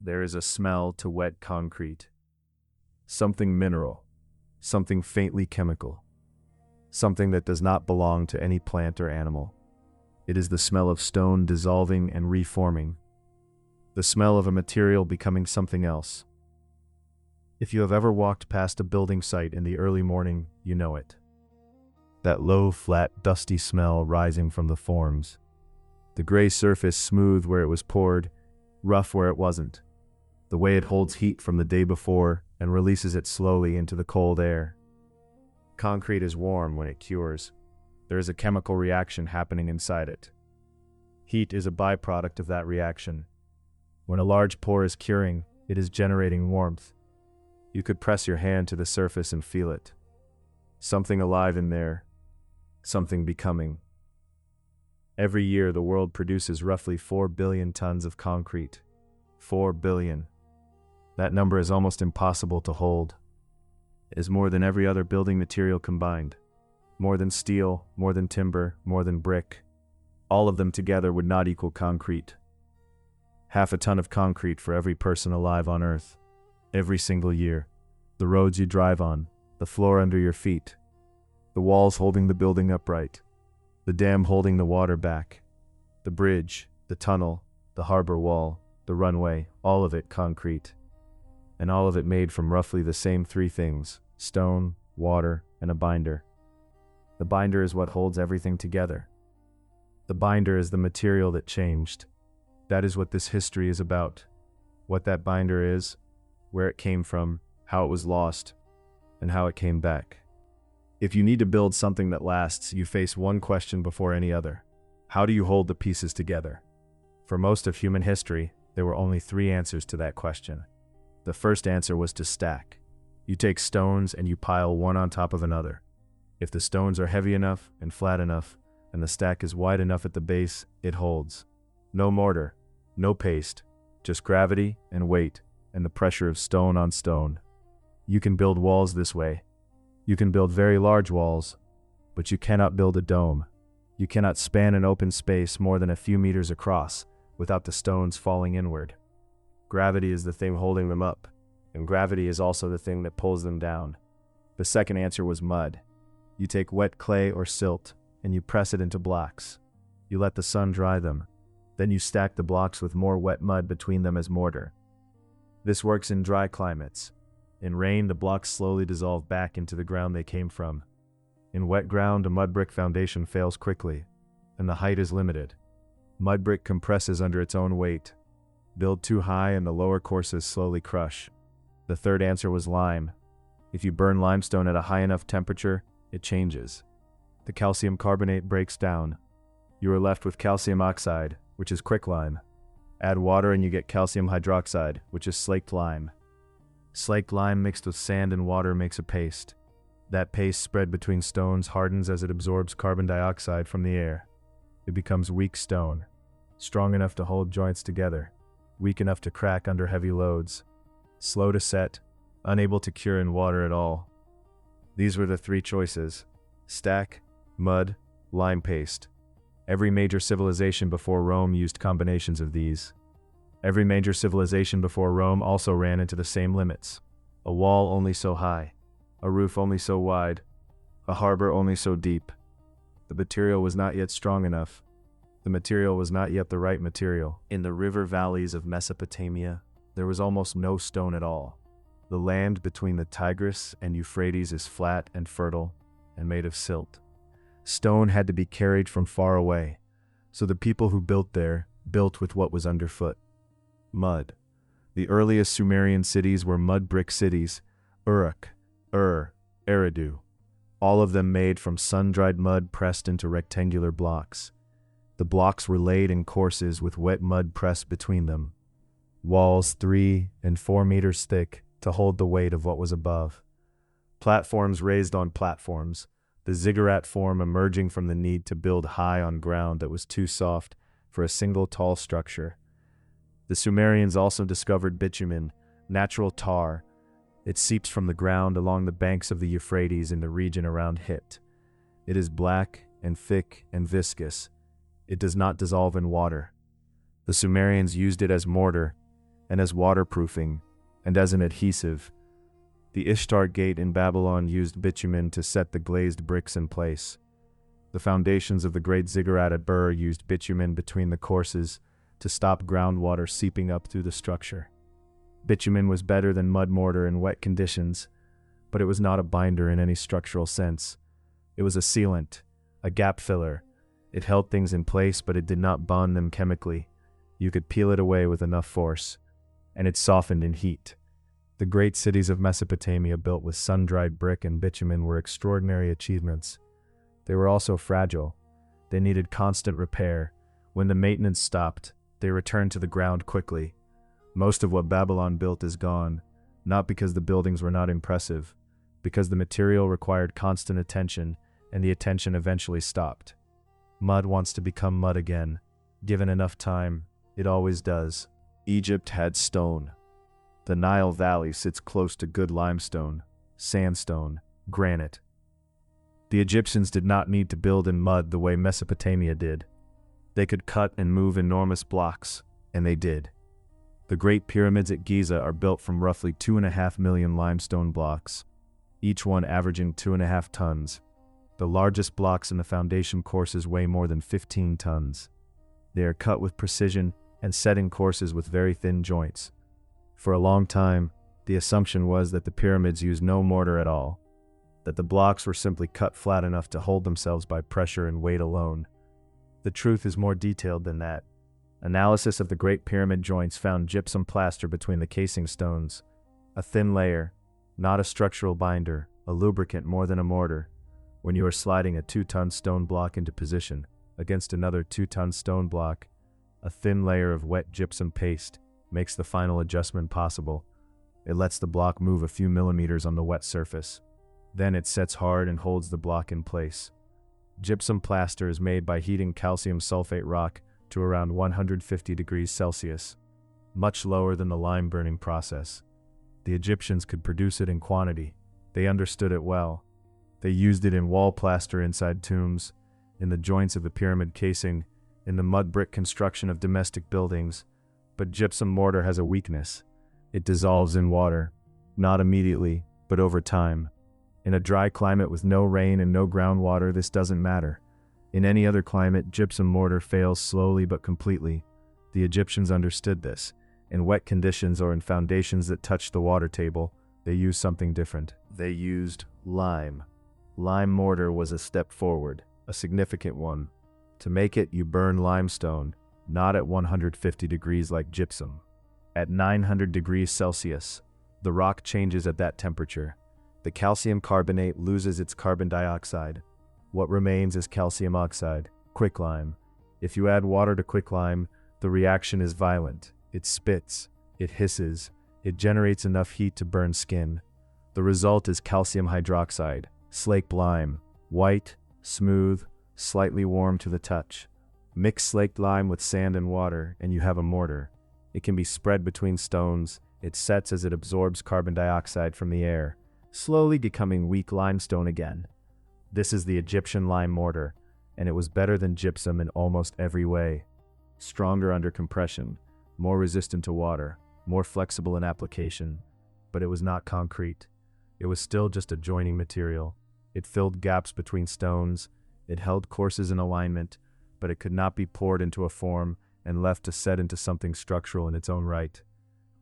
there is a smell to wet concrete. Something mineral, something faintly chemical, something that does not belong to any plant or animal. It is the smell of stone dissolving and reforming, the smell of a material becoming something else. If you have ever walked past a building site in the early morning, you know it. That low, flat, dusty smell rising from the forms. The gray surface smooth where it was poured, rough where it wasn't. The way it holds heat from the day before and releases it slowly into the cold air. Concrete is warm when it cures. There is a chemical reaction happening inside it. Heat is a byproduct of that reaction. When a large pour is curing, it is generating warmth. You could press your hand to the surface and feel it. Something alive in there. Something becoming. Every year, the world produces roughly 4 billion tons of concrete. 4 billion. That number is almost impossible to hold. It is more than every other building material combined. More than steel, more than timber, more than brick. All of them together would not equal concrete. 1/2 ton of concrete for every person alive on Earth. Every single year. The roads you drive on, the floor under your feet, the walls holding the building upright, the dam holding the water back, the bridge, the tunnel, the harbor wall, the runway, all of it concrete. And all of it made from roughly the same 3 things: stone, water, and a binder. The binder is what holds everything together. The binder is the material that changed. That is what this history is about. What that binder is, where it came from, how it was lost, and how it came back. If you need to build something that lasts, you face one question before any other. How do you hold the pieces together? For most of human history, there were only 3 answers to that question. The first answer was to stack. You take stones and you pile one on top of another. If the stones are heavy enough and flat enough, and the stack is wide enough at the base, it holds. No mortar, no paste, just gravity and weight, and the pressure of stone on stone. You can build walls this way. You can build very large walls, but you cannot build a dome. You cannot span an open space more than a few meters across without the stones falling inward. Gravity is the thing holding them up, and gravity is also the thing that pulls them down. The second answer was mud. You take wet clay or silt, and you press it into blocks. You let the sun dry them. Then you stack the blocks with more wet mud between them as mortar. This works in dry climates. In rain, the blocks slowly dissolve back into the ground they came from. In wet ground, a mud brick foundation fails quickly, and the height is limited. Mud brick compresses under its own weight. Build too high and the lower courses slowly crush. The third answer was lime. If you burn limestone at a high enough temperature, it changes. The calcium carbonate breaks down. You are left with calcium oxide, which is quicklime. Add water and you get calcium hydroxide, which is slaked lime. Slaked lime mixed with sand and water makes a paste. That paste spread between stones hardens as it absorbs carbon dioxide from the air. It becomes weak stone, strong enough to hold joints together, weak enough to crack under heavy loads, slow to set, unable to cure in water at all. These were the 3 choices: stack, mud, lime paste. Every major civilization before Rome used combinations of these. Every major civilization before Rome also ran into the same limits. A wall only so high, a roof only so wide, a harbor only so deep. The material was not yet strong enough. The material was not yet the right material. In the river valleys of Mesopotamia, there was almost no stone at all. The land between the Tigris and Euphrates is flat and fertile and made of silt. Stone had to be carried from far away, so the people who built there built with what was underfoot. Mud. The earliest Sumerian cities were mud brick cities: Uruk, Eridu, all of them made from sun-dried mud pressed into rectangular blocks. The blocks were laid in courses with wet mud pressed between them. Walls 3 and 4 meters thick to hold the weight of what was above. Platforms raised on platforms, the ziggurat form emerging from the need to build high on ground that was too soft for a single tall structure. The Sumerians also discovered bitumen, natural tar. It seeps from the ground along the banks of the Euphrates in the region around Hit. It is black and thick and viscous. It does not dissolve in water. The Sumerians used it as mortar, and as waterproofing, and as an adhesive. The Ishtar Gate in Babylon used bitumen to set the glazed bricks in place. The foundations of the Great Ziggurat at Bur used bitumen between the courses to stop groundwater seeping up through the structure. Bitumen was better than mud mortar in wet conditions, but it was not a binder in any structural sense. It was a sealant, a gap filler. It held things in place, but it did not bond them chemically. You could peel it away with enough force, and it softened in heat. The great cities of Mesopotamia built with sun-dried brick and bitumen were extraordinary achievements. They were also fragile. They needed constant repair. When the maintenance stopped, they returned to the ground quickly. Most of what Babylon built is gone, not because the buildings were not impressive, because the material required constant attention, and the attention eventually stopped. Mud wants to become mud again. Given enough time, it always does. Egypt had stone. The Nile Valley sits close to good limestone, sandstone, granite. The Egyptians did not need to build in mud the way Mesopotamia did. They could cut and move enormous blocks, and they did. The Great Pyramids at Giza are built from roughly 2.5 million limestone blocks, each one averaging 2.5 tons. The largest blocks in the foundation courses weigh more than 15 tons. They are cut with precision and set in courses with very thin joints. For a long time, the assumption was that the pyramids used no mortar at all, that the blocks were simply cut flat enough to hold themselves by pressure and weight alone. The truth is more detailed than that. Analysis of the Great Pyramid joints found gypsum plaster between the casing stones, a thin layer, not a structural binder, a lubricant more than a mortar. When you are sliding a 2-ton stone block into position against another 2-ton stone block, a thin layer of wet gypsum paste makes the final adjustment possible. It lets the block move a few millimeters on the wet surface. Then it sets hard and holds the block in place. Gypsum plaster is made by heating calcium sulfate rock to around 150 degrees Celsius, much lower than the lime burning process. The Egyptians could produce it in quantity. They understood it well. They used it in wall plaster inside tombs, in the joints of the pyramid casing, in the mud brick construction of domestic buildings. But gypsum mortar has a weakness. It dissolves in water, not immediately, but over time. In a dry climate with no rain and no groundwater, this doesn't matter. In any other climate, gypsum mortar fails slowly but completely. The Egyptians understood this. In wet conditions or in foundations that touch the water table, they used something different. They used lime. Lime mortar was a step forward, a significant one. To make it, you burn limestone, not at 150 degrees like gypsum. At 900 degrees Celsius, the rock changes at that temperature. The calcium carbonate loses its carbon dioxide. What remains is calcium oxide, quicklime. If you add water to quicklime, the reaction is violent. It spits, it hisses, it generates enough heat to burn skin. The result is calcium hydroxide, slaked lime, white, smooth, slightly warm to the touch. Mix slaked lime with sand and water, and you have a mortar. It can be spread between stones. It sets as it absorbs carbon dioxide from the air, slowly becoming weak limestone again. This is the Egyptian lime mortar, and it was better than gypsum in almost every way. Stronger under compression, more resistant to water, more flexible in application, but it was not concrete. It was still just a joining material. It filled gaps between stones. It held courses in alignment, but it could not be poured into a form and left to set into something structural in its own right.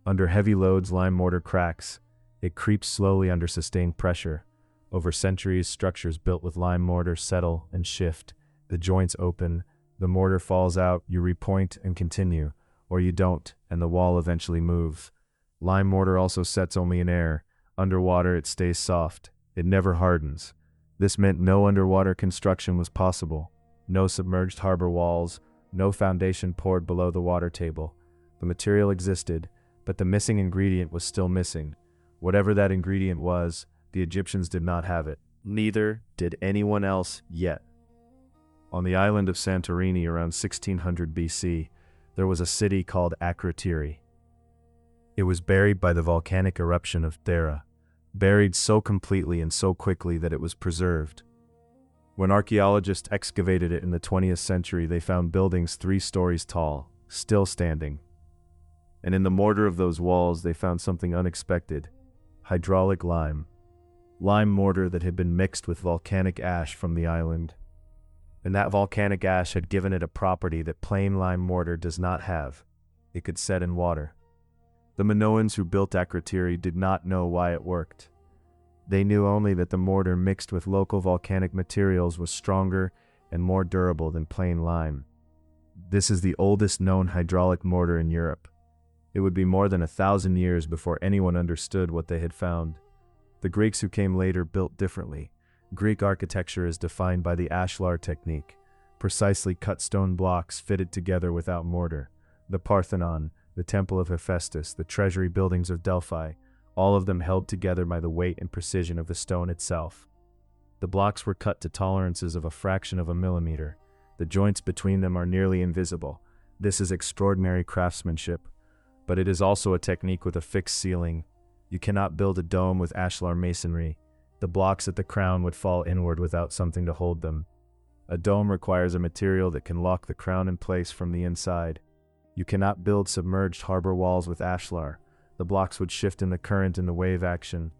Under heavy loads, lime mortar cracks. It creeps slowly under sustained pressure. Over centuries, structures built with lime mortar settle and shift. The joints open, the mortar falls out, you repoint and continue, or you don't, and the wall eventually moves. Lime mortar also sets only in air. Underwater, it stays soft. It never hardens. This meant no underwater construction was possible. No submerged harbor walls, no foundation poured below the water table. The material existed, but the missing ingredient was still missing. Whatever that ingredient was, the Egyptians did not have it. Neither did anyone else yet. On the island of Santorini around 1600 BC, there was a city called Akrotiri. It was buried by the volcanic eruption of Thera, buried so completely and so quickly that it was preserved. When archaeologists excavated it in the 20th century, they found buildings 3 stories tall, still standing. And in the mortar of those walls they found something unexpected: hydraulic lime. Lime mortar that had been mixed with volcanic ash from the island. And that volcanic ash had given it a property that plain lime mortar does not have. It could set in water. The Minoans who built Architectura did not know why it worked. They knew only that the mortar mixed with local volcanic materials was stronger and more durable than plain lime. This is the oldest known hydraulic mortar in Europe. It would be more than 1,000 years before anyone understood what they had found. The Greeks who came later built differently. Greek architecture is defined by the ashlar technique, precisely cut stone blocks fitted together without mortar. The Parthenon, the Temple of Hephaestus, the treasury buildings of Delphi, all of them held together by the weight and precision of the stone itself. The blocks were cut to tolerances of a fraction of a millimeter. The joints between them are nearly invisible. This is extraordinary craftsmanship, but it is also a technique with a fixed ceiling. You cannot build a dome with ashlar masonry. The blocks at the crown would fall inward without something to hold them. A dome requires a material that can lock the crown in place from the inside. You cannot build submerged harbor walls with ashlar. The blocks would shift in the current and the wave action.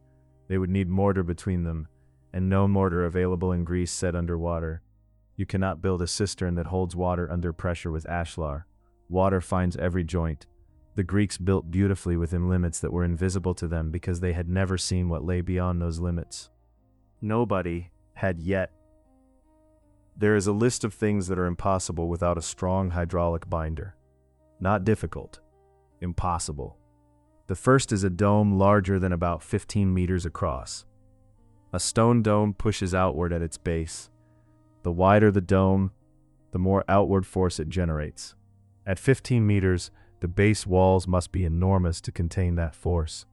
They would need mortar between them, and no mortar available in Greece set underwater. You cannot build a cistern that holds water under pressure with ashlar. Water finds every joint. The Greeks built beautifully within limits that were invisible to them because they had never seen what lay beyond those limits. Nobody had yet. There is a list of things that are impossible without a strong hydraulic binder. Not difficult, impossible. The first is a dome larger than about 15 meters across. A stone dome pushes outward at its base. The wider the dome, the more outward force it generates. At 15 meters, the base walls must be enormous to contain that force.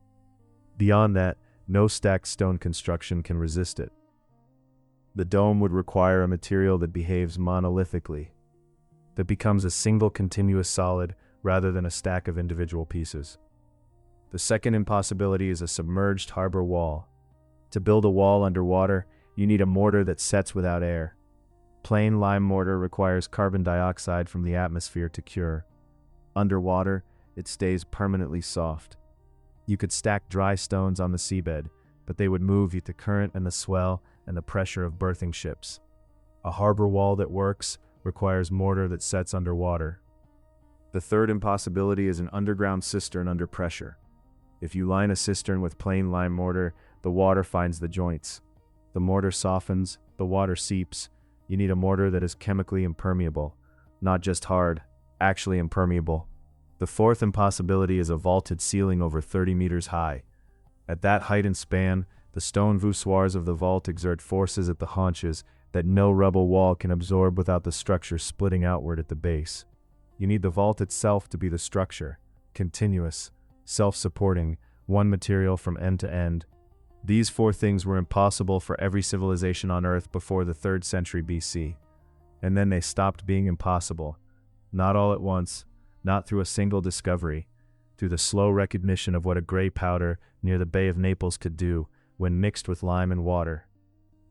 Beyond that, no stacked stone construction can resist it. The dome would require a material that behaves monolithically, that becomes a single continuous solid rather than a stack of individual pieces. The second impossibility is a submerged harbor wall. To build a wall underwater, you need a mortar that sets without air. Plain lime mortar requires carbon dioxide from the atmosphere to cure. Underwater, it stays permanently soft. You could stack dry stones on the seabed, but they would move with the current and the swell and the pressure of berthing ships. A harbor wall that works requires mortar that sets underwater. The third impossibility is an underground cistern under pressure. If you line a cistern with plain lime mortar, the water finds the joints. The mortar softens, the water seeps. You need a mortar that is chemically impermeable, not just hard, actually impermeable. The fourth impossibility is a vaulted ceiling over 30 meters high. At that height and span, the stone voussoirs of the vault exert forces at the haunches that no rubble wall can absorb without the structure splitting outward at the base. You need the vault itself to be the structure, continuous, self-supporting, one material from end to end. These four things were impossible for every civilization on Earth before the 3rd century BC. And then they stopped being impossible. Not all at once, not through a single discovery, through the slow recognition of what a gray powder near the Bay of Naples could do when mixed with lime and water.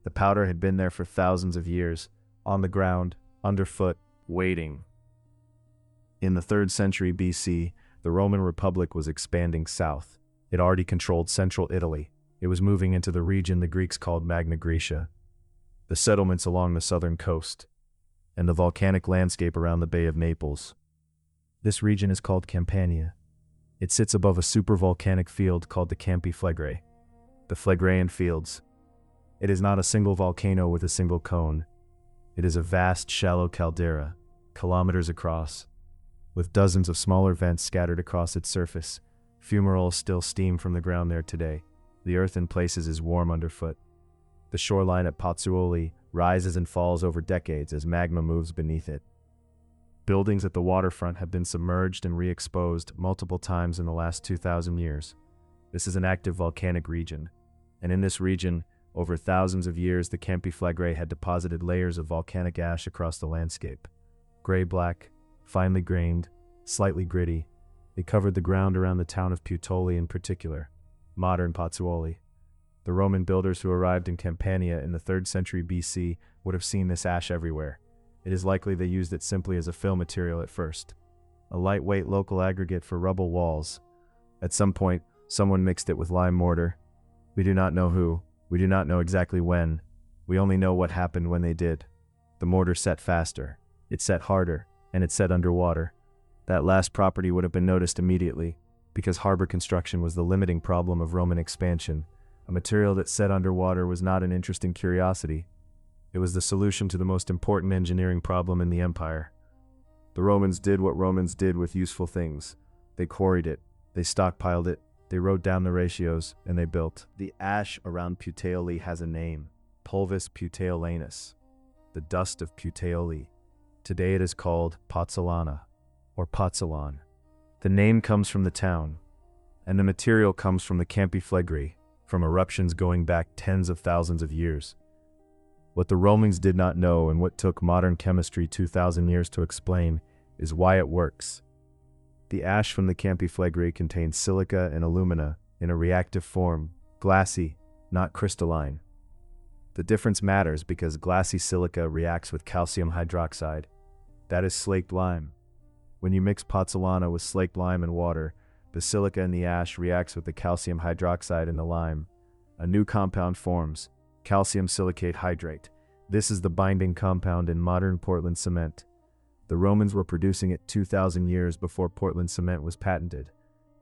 The powder had been there for thousands of years, on the ground, underfoot, waiting. In the 3rd century BC, the Roman Republic was expanding south. It already controlled central Italy. It was moving into the region the Greeks called Magna Graecia, the settlements along the southern coast, and the volcanic landscape around the Bay of Naples. This region is called Campania. It sits above a supervolcanic field called the Campi Flegrei, the Phlegraean Fields. It is not a single volcano with a single cone. It is a vast, shallow caldera, kilometers across, with dozens of smaller vents scattered across its surface. Fumaroles still steam from the ground there today. The earth in places is warm underfoot. The shoreline at Pozzuoli rises and falls over decades as magma moves beneath it. Buildings at the waterfront have been submerged and re-exposed multiple times in the last 2,000 years. This is an active volcanic region, and in this region, over thousands of years, the Campi Flegrei had deposited layers of volcanic ash across the landscape. Gray-black, finely grained, slightly gritty, they covered the ground around the town of Puteoli in particular, modern Pozzuoli. The Roman builders who arrived in Campania in the 3rd century BC would have seen this ash everywhere. It is likely they used it simply as a fill material at first. a lightweight local aggregate for rubble walls. At some point, someone mixed it with lime mortar. We do not know who, we do not know exactly when, we only know what happened when they did. The mortar set faster, it set harder, and it set underwater. That last property would have been noticed immediately, because harbor construction was the limiting problem of Roman expansion. A material that set underwater was not an interesting curiosity. It was the solution to the most important engineering problem in the empire. The Romans did what Romans did with useful things. They quarried it, they stockpiled it, they wrote down the ratios, and they built. The ash around Puteoli has a name, pulvis puteolanus, the dust of Puteoli. Today it is called Pozzolana, or Pozzolon. The name comes from the town, and the material comes from the Campi Flegrei, from eruptions going back tens of thousands of years. What the Romans did not know and what took modern chemistry 2,000 years to explain is why it works. The ash from the Campi Flegrei contains silica and alumina in a reactive form, glassy, not crystalline. The difference matters because glassy silica reacts with calcium hydroxide. That is slaked lime. When you mix pozzolana with slaked lime and water, the silica in the ash reacts with the calcium hydroxide in the lime. A new compound forms, calcium silicate hydrate. This is the binding compound in modern Portland cement. The Romans were producing it 2,000 years before Portland cement was patented.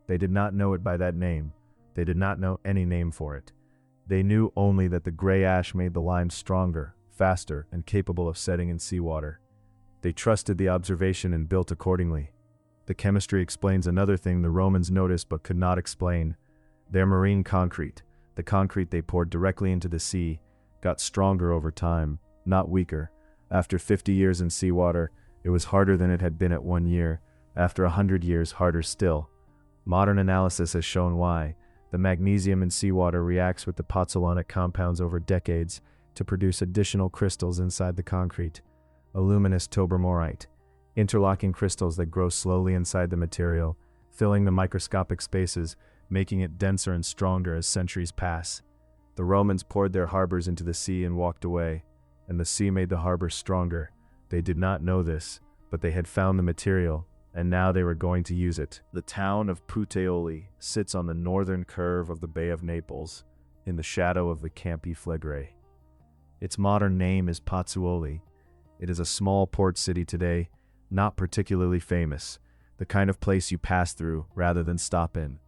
They did not know it by that name. They did not know any name for it. They knew only that the gray ash made the lime stronger, faster, and capable of setting in seawater. They trusted the observation and built accordingly. The chemistry explains another thing the Romans noticed but could not explain. Their marine concrete, the concrete they poured directly into the sea, got stronger over time, not weaker. After 50 years in seawater, it was harder than it had been at 1 year. After 100 years, harder still. Modern analysis has shown why. The magnesium in seawater reacts with the pozzolanic compounds over decades to produce additional crystals inside the concrete. Aluminous tobermorite, interlocking crystals that grow slowly inside the material, filling the microscopic spaces, making it denser and stronger as centuries pass. The Romans poured their harbors into the sea and walked away, and the sea made the harbors stronger. They did not know this, but they had found the material, and now they were going to use it. The town of Puteoli sits on the northern curve of the Bay of Naples, in the shadow of the Campi Flegrei. Its modern name is Pozzuoli. It is a small port city today, not particularly famous, the kind of place you pass through rather than stop in.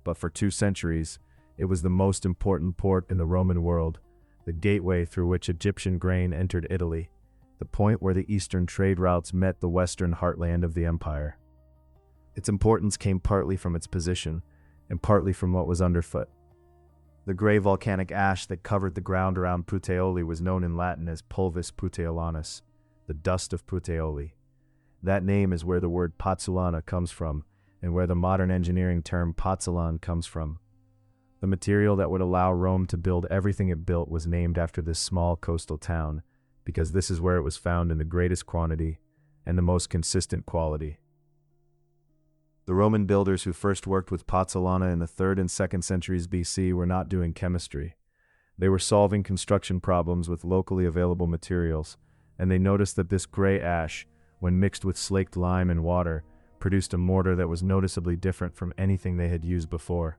But for 2 centuries, it was the most important port in the Roman world, the gateway through which Egyptian grain entered Italy, the point where the eastern trade routes met the western heartland of the empire. Its importance came partly from its position, and partly from what was underfoot. The gray volcanic ash that covered the ground around Puteoli was known in Latin as pulvis puteolanus, the dust of Puteoli. That name is where the word pozzolana comes from, and where the modern engineering term pozzolon comes from. The material that would allow Rome to build everything it built was named after this small coastal town, because this is where it was found in the greatest quantity and the most consistent quality. The Roman builders who first worked with pozzolana in the 3rd and 2nd centuries BC were not doing chemistry. They were solving construction problems with locally available materials, and they noticed that this gray ash, when mixed with slaked lime and water, produced a mortar that was noticeably different from anything they had used before.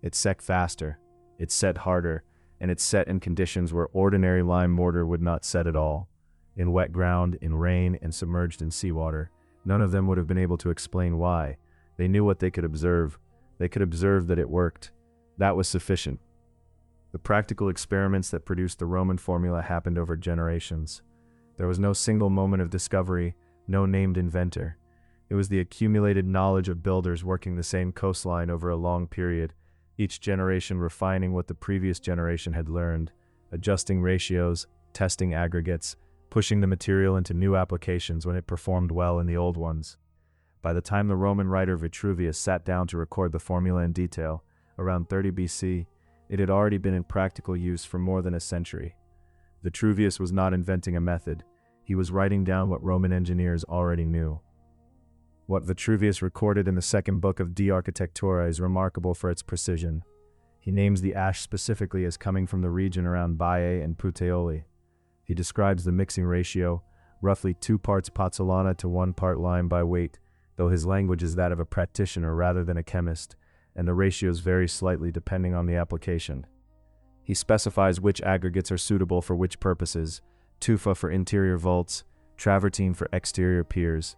It set faster, it set harder, and it set in conditions where ordinary lime mortar would not set at all. In wet ground, in rain, and submerged in seawater. None of them would have been able to explain why. They knew what they could observe. They could observe that it worked. That was sufficient. The practical experiments that produced the Roman formula happened over generations. There was no single moment of discovery, no named inventor. It was the accumulated knowledge of builders working the same coastline over a long period, each generation refining what the previous generation had learned, adjusting ratios, testing aggregates, pushing the material into new applications when it performed well in the old ones. By the time the Roman writer Vitruvius sat down to record the formula in detail, around 30 BC, it had already been in practical use for more than a century. Vitruvius was not inventing a method, he was writing down what Roman engineers already knew. What Vitruvius recorded in the 2nd book of De Architectura is remarkable for its precision. He names the ash specifically as coming from the region around Baiae and Puteoli. He describes the mixing ratio, roughly 2 parts pozzolana to 1 part lime by weight, though his language is that of a practitioner rather than a chemist, and the ratios vary slightly depending on the application. He specifies which aggregates are suitable for which purposes: tufa for interior vaults, travertine for exterior piers,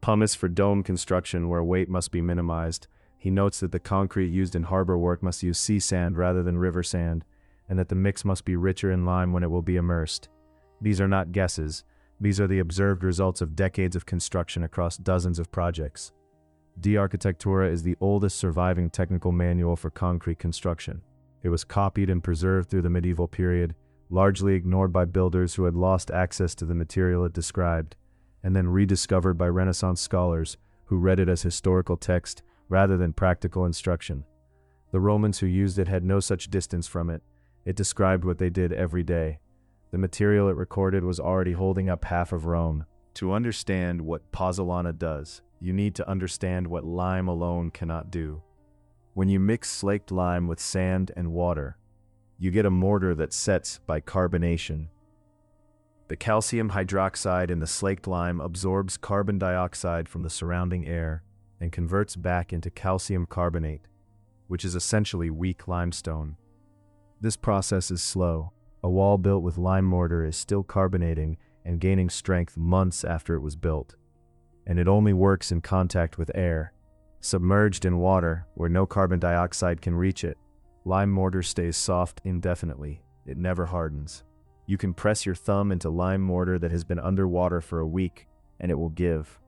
pumice for dome construction where weight must be minimized. He notes that the concrete used in harbor work must use sea sand rather than river sand, and that the mix must be richer in lime when it will be immersed. These are not guesses. These are the observed results of decades of construction across dozens of projects. De Architectura is the oldest surviving technical manual for concrete construction. It was copied and preserved through the medieval period, largely ignored by builders who had lost access to the material it described, and then rediscovered by Renaissance scholars who read it as historical text rather than practical instruction. The Romans who used it had no such distance from it. It described what they did every day. The material it recorded was already holding up half of Rome. To understand what pozzolana does, you need to understand what lime alone cannot do. When you mix slaked lime with sand and water, you get a mortar that sets by carbonation. The calcium hydroxide in the slaked lime absorbs carbon dioxide from the surrounding air and converts back into calcium carbonate, which is essentially weak limestone. This process is slow. A wall built with lime mortar is still carbonating and gaining strength months after it was built, and it only works in contact with air. Submerged in water, where no carbon dioxide can reach it, lime mortar stays soft indefinitely. It never hardens. You can press your thumb into lime mortar that has been underwater for a week, and it will give.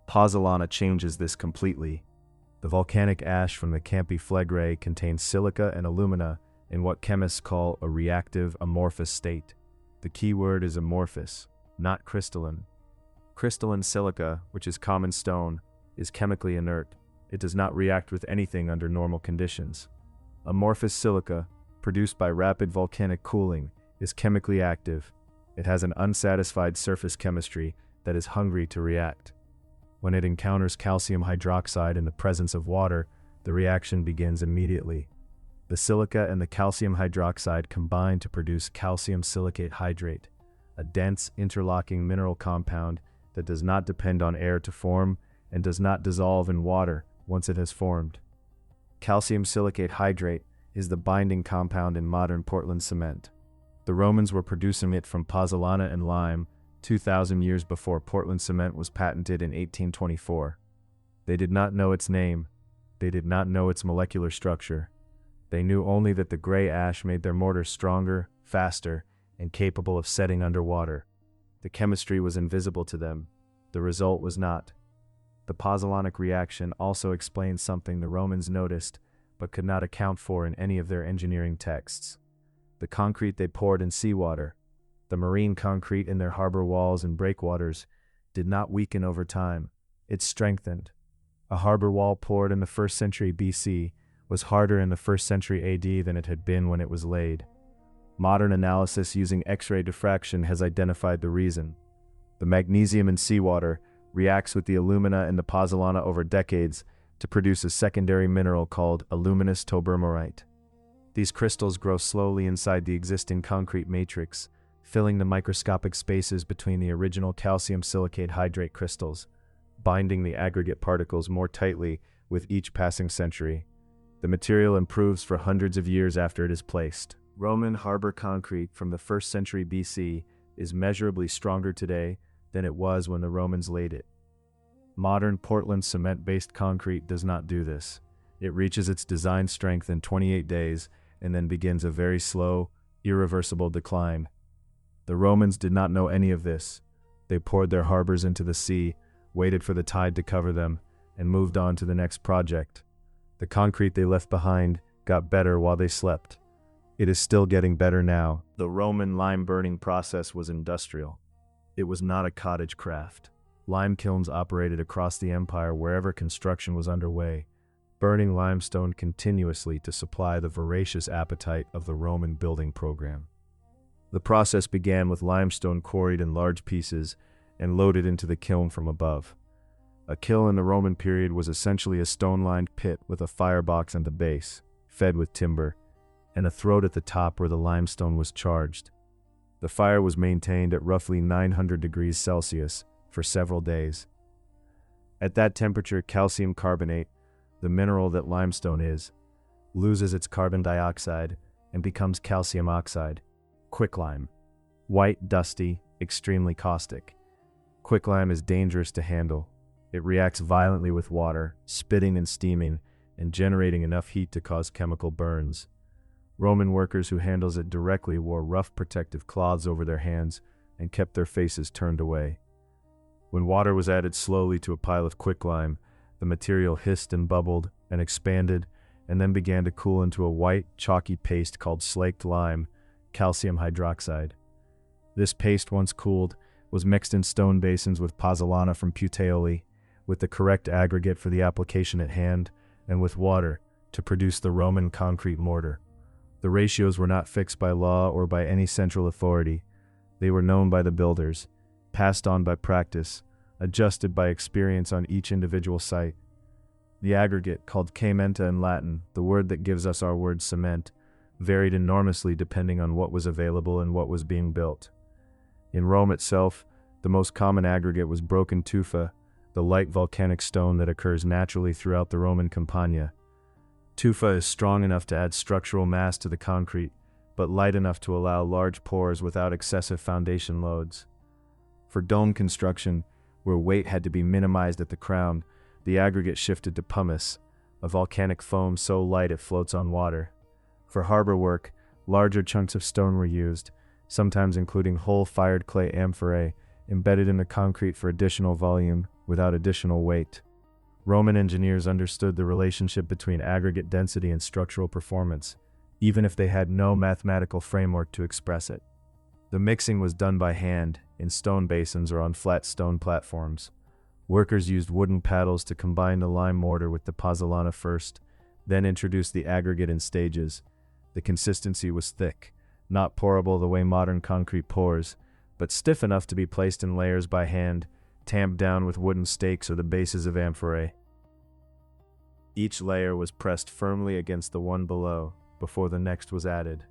Pozzolana changes this completely. The volcanic ash from the Campi Flegrei contains silica and alumina in what chemists call a reactive amorphous state. The key word is amorphous, not crystalline. Crystalline silica, which is common stone, is chemically inert. It does not react with anything under normal conditions. Amorphous silica, produced by rapid volcanic cooling, is chemically active. It has an unsatisfied surface chemistry that is hungry to react. When it encounters calcium hydroxide in the presence of water, the reaction begins immediately. The silica and the calcium hydroxide combine to produce calcium silicate hydrate, a dense, interlocking mineral compound that does not depend on air to form and does not dissolve in water once it has formed. Calcium silicate hydrate is the binding compound in modern Portland cement. The Romans were producing it from pozzolana and lime 2,000 years before Portland cement was patented in 1824. They did not know its name. They did not know its molecular structure. They knew only that the gray ash made their mortar stronger, faster, and capable of setting underwater. The chemistry was invisible to them. The result was not. The pozzolanic reaction also explains something the Romans noticed but could not account for in any of their engineering texts. The concrete they poured in seawater, the marine concrete in their harbor walls and breakwaters, did not weaken over time. It strengthened. A harbor wall poured in the 1st century BC was harder in the 1st century AD than it had been when it was laid. Modern analysis using X-ray diffraction has identified the reason. The magnesium in seawater reacts with the alumina in the pozzolana over decades to produce a secondary mineral called aluminous tobermorite. These crystals grow slowly inside the existing concrete matrix, filling the microscopic spaces between the original calcium silicate hydrate crystals, binding the aggregate particles more tightly with each passing century. The material improves for hundreds of years after it is placed. Roman harbor concrete from the 1st century BC is measurably stronger today than it was when the Romans laid it. Modern Portland cement-based concrete does not do this. It reaches its design strength in 28 days and then begins a very slow, irreversible decline. The Romans did not know any of this. They poured their harbors into the sea, waited for the tide to cover them, and moved on to the next project. The concrete they left behind got better while they slept. It is still getting better now. The Roman lime burning process was industrial. It was not a cottage craft. Lime kilns operated across the empire wherever construction was underway, burning limestone continuously to supply the voracious appetite of the Roman building program. The process began with limestone quarried in large pieces and loaded into the kiln from above. A kiln in the Roman period was essentially a stone-lined pit with a firebox at the base, fed with timber, and a throat at the top where the limestone was charged. The fire was maintained at roughly 900 degrees Celsius for several days. At that temperature, calcium carbonate, the mineral that limestone is, loses its carbon dioxide and becomes calcium oxide, quicklime. White, dusty, extremely caustic. Quicklime is dangerous to handle. It reacts violently with water, spitting and steaming, and generating enough heat to cause chemical burns. Roman workers who handled it directly wore rough protective cloths over their hands and kept their faces turned away. When water was added slowly to a pile of quicklime, the material hissed and bubbled and expanded and then began to cool into a white, chalky paste called slaked lime, calcium hydroxide. This paste, once cooled, was mixed in stone basins with pozzolana from Puteoli, with the correct aggregate for the application at hand, and with water to produce the Roman concrete mortar. The ratios were not fixed by law or by any central authority. They were known by the builders, passed on by practice, adjusted by experience on each individual site. The aggregate, called caementa in Latin, the word that gives us our word cement, varied enormously depending on what was available and what was being built. In Rome itself, the most common aggregate was broken tufa, the light volcanic stone that occurs naturally throughout the Roman Campagna. Tufa is strong enough to add structural mass to the concrete, but light enough to allow large pours without excessive foundation loads. For dome construction, where weight had to be minimized at the crown, the aggregate shifted to pumice, a volcanic foam so light it floats on water. For harbor work, larger chunks of stone were used, sometimes including whole fired clay amphorae embedded in the concrete for additional volume without additional weight. Roman engineers understood the relationship between aggregate density and structural performance, even if they had no mathematical framework to express it. The mixing was done by hand, in stone basins or on flat stone platforms. Workers used wooden paddles to combine the lime mortar with the pozzolana first, then introduced the aggregate in stages. The consistency was thick, not pourable the way modern concrete pours, but stiff enough to be placed in layers by hand, tamped down with wooden stakes or the bases of amphorae. Each layer was pressed firmly against the one below, before the next was added.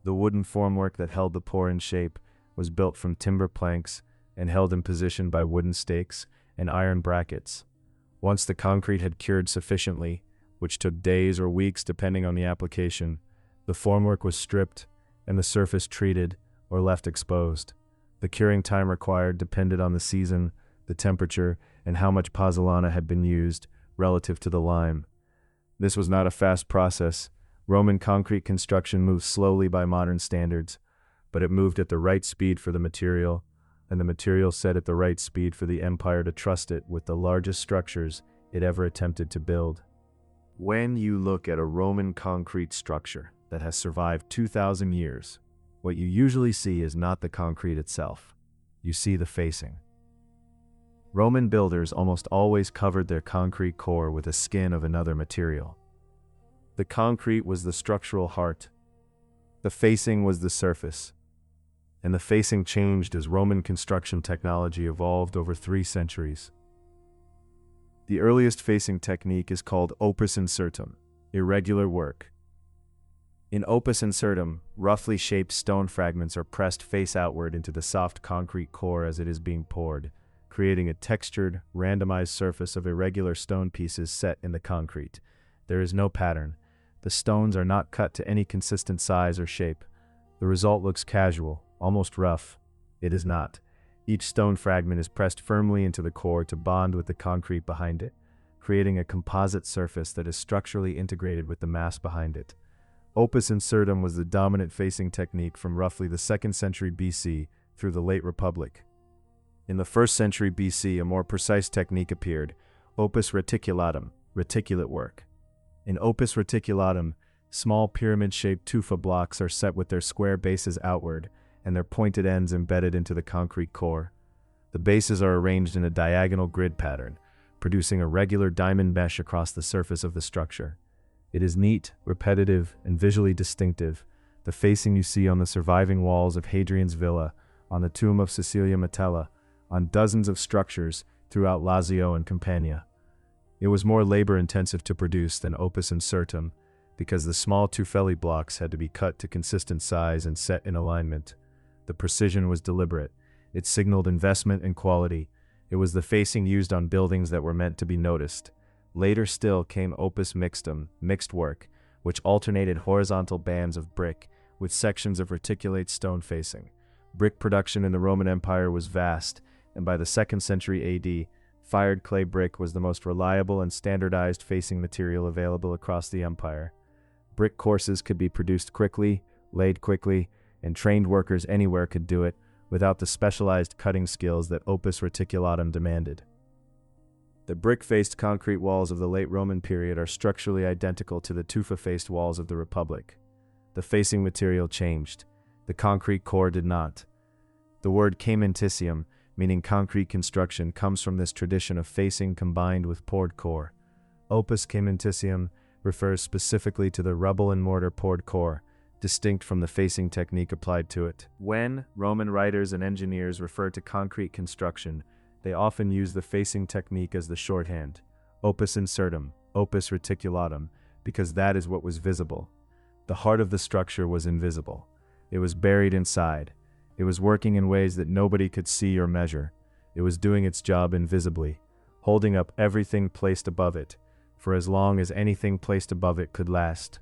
The wooden formwork that held the pour in shape was built from timber planks and held in position by wooden stakes and iron brackets. Once the concrete had cured sufficiently, which took days or weeks depending on the application, the formwork was stripped and the surface treated or left exposed. The curing time required depended on the season, the temperature, and how much pozzolana had been used relative to the lime. This was not a fast process. Roman concrete construction moved slowly by modern standards, but it moved at the right speed for the material, and the material set at the right speed for the empire to trust it with the largest structures it ever attempted to build. When you look at a Roman concrete structure that has survived 2,000 years, what you usually see is not the concrete itself. You see the facing. Roman builders almost always covered their concrete core with a skin of another material. The concrete was the structural heart. The facing was the surface. And the facing changed as Roman construction technology evolved over 3 centuries. The earliest facing technique is called opus incertum, irregular work. In opus incertum, roughly shaped stone fragments are pressed face outward into the soft concrete core as it is being poured, creating a textured, randomized surface of irregular stone pieces set in the concrete. There is no pattern. The stones are not cut to any consistent size or shape. The result looks casual, almost rough. It is not. Each stone fragment is pressed firmly into the core to bond with the concrete behind it, creating a composite surface that is structurally integrated with the mass behind it. Opus incertum was the dominant facing technique from roughly the 2nd century BC through the late Republic. In the 1st century BC, a more precise technique appeared, opus reticulatum, reticulate work. In opus reticulatum, small pyramid-shaped tufa blocks are set with their square bases outward and their pointed ends embedded into the concrete core. The bases are arranged in a diagonal grid pattern, producing a regular diamond mesh across the surface of the structure. It is neat, repetitive, and visually distinctive, the facing you see on the surviving walls of Hadrian's villa, on the tomb of Caesarea Maritima, on dozens of structures throughout Lazio and Campania. It was more labor-intensive to produce than opus incertum because the small tufelli blocks had to be cut to consistent size and set in alignment. The precision was deliberate. It signaled investment and quality, It was the facing used on buildings that were meant to be noticed. Later still came opus mixtum, mixed work, which alternated horizontal bands of brick with sections of reticulate stone facing. Brick production in the Roman Empire was vast, and by the 2nd century AD, fired clay brick was the most reliable and standardized facing material available across the empire. Brick courses could be produced quickly, laid quickly, and trained workers anywhere could do it without the specialized cutting skills that opus reticulatum demanded. The brick-faced concrete walls of the late Roman period are structurally identical to the tufa-faced walls of the Republic. The facing material changed. The concrete core did not. The word caementicium, meaning concrete construction, comes from this tradition of facing combined with poured core. Opus caementicium refers specifically to the rubble and mortar poured core, distinct from the facing technique applied to it. When Roman writers and engineers refer to concrete construction, they often use the facing technique as the shorthand, opus incertum, opus reticulatum, because that is what was visible. The heart of the structure was invisible. It was buried inside. It was working in ways that nobody could see or measure. It was doing its job invisibly, holding up everything placed above it, for as long as anything placed above it could last.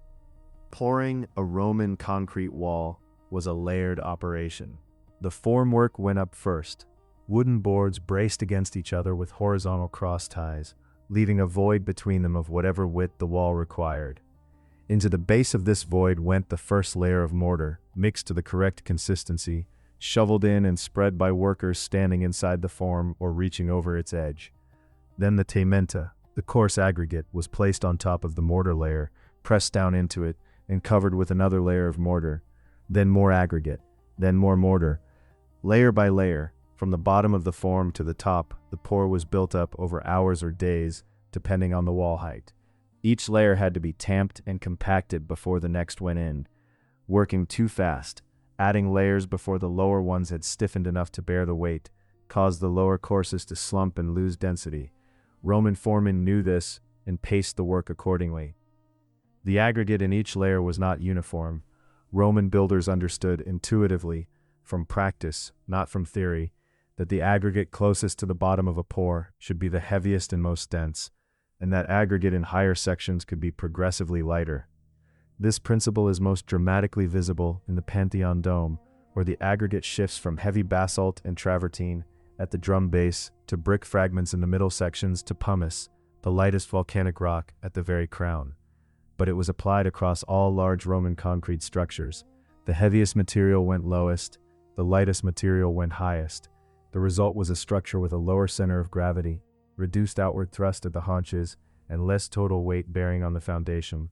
Pouring a Roman concrete wall was a layered operation. The formwork went up first. Wooden boards braced against each other with horizontal cross ties, leaving a void between them of whatever width the wall required. Into the base of this void went the first layer of mortar, mixed to the correct consistency, shoveled in and spread by workers standing inside the form or reaching over its edge. Then the taimenta, the coarse aggregate, was placed on top of the mortar layer, pressed down into it, and covered with another layer of mortar, then more aggregate, then more mortar. Layer by layer, from the bottom of the form to the top, the pour was built up over hours or days, depending on the wall height. Each layer had to be tamped and compacted before the next went in. Working too fast, adding layers before the lower ones had stiffened enough to bear the weight, caused the lower courses to slump and lose density. Roman foremen knew this and paced the work accordingly. The aggregate in each layer was not uniform. Roman builders understood intuitively, from practice, not from theory, that the aggregate closest to the bottom of a pour should be the heaviest and most dense, and that aggregate in higher sections could be progressively lighter. This principle is most dramatically visible in the Pantheon dome, where the aggregate shifts from heavy basalt and travertine at the drum base to brick fragments in the middle sections to pumice, the lightest volcanic rock, at the very crown. But it was applied across all large Roman concrete structures. The heaviest material went lowest, the lightest material went highest. The result was a structure with a lower center of gravity, reduced outward thrust at the haunches, and less total weight bearing on the foundation.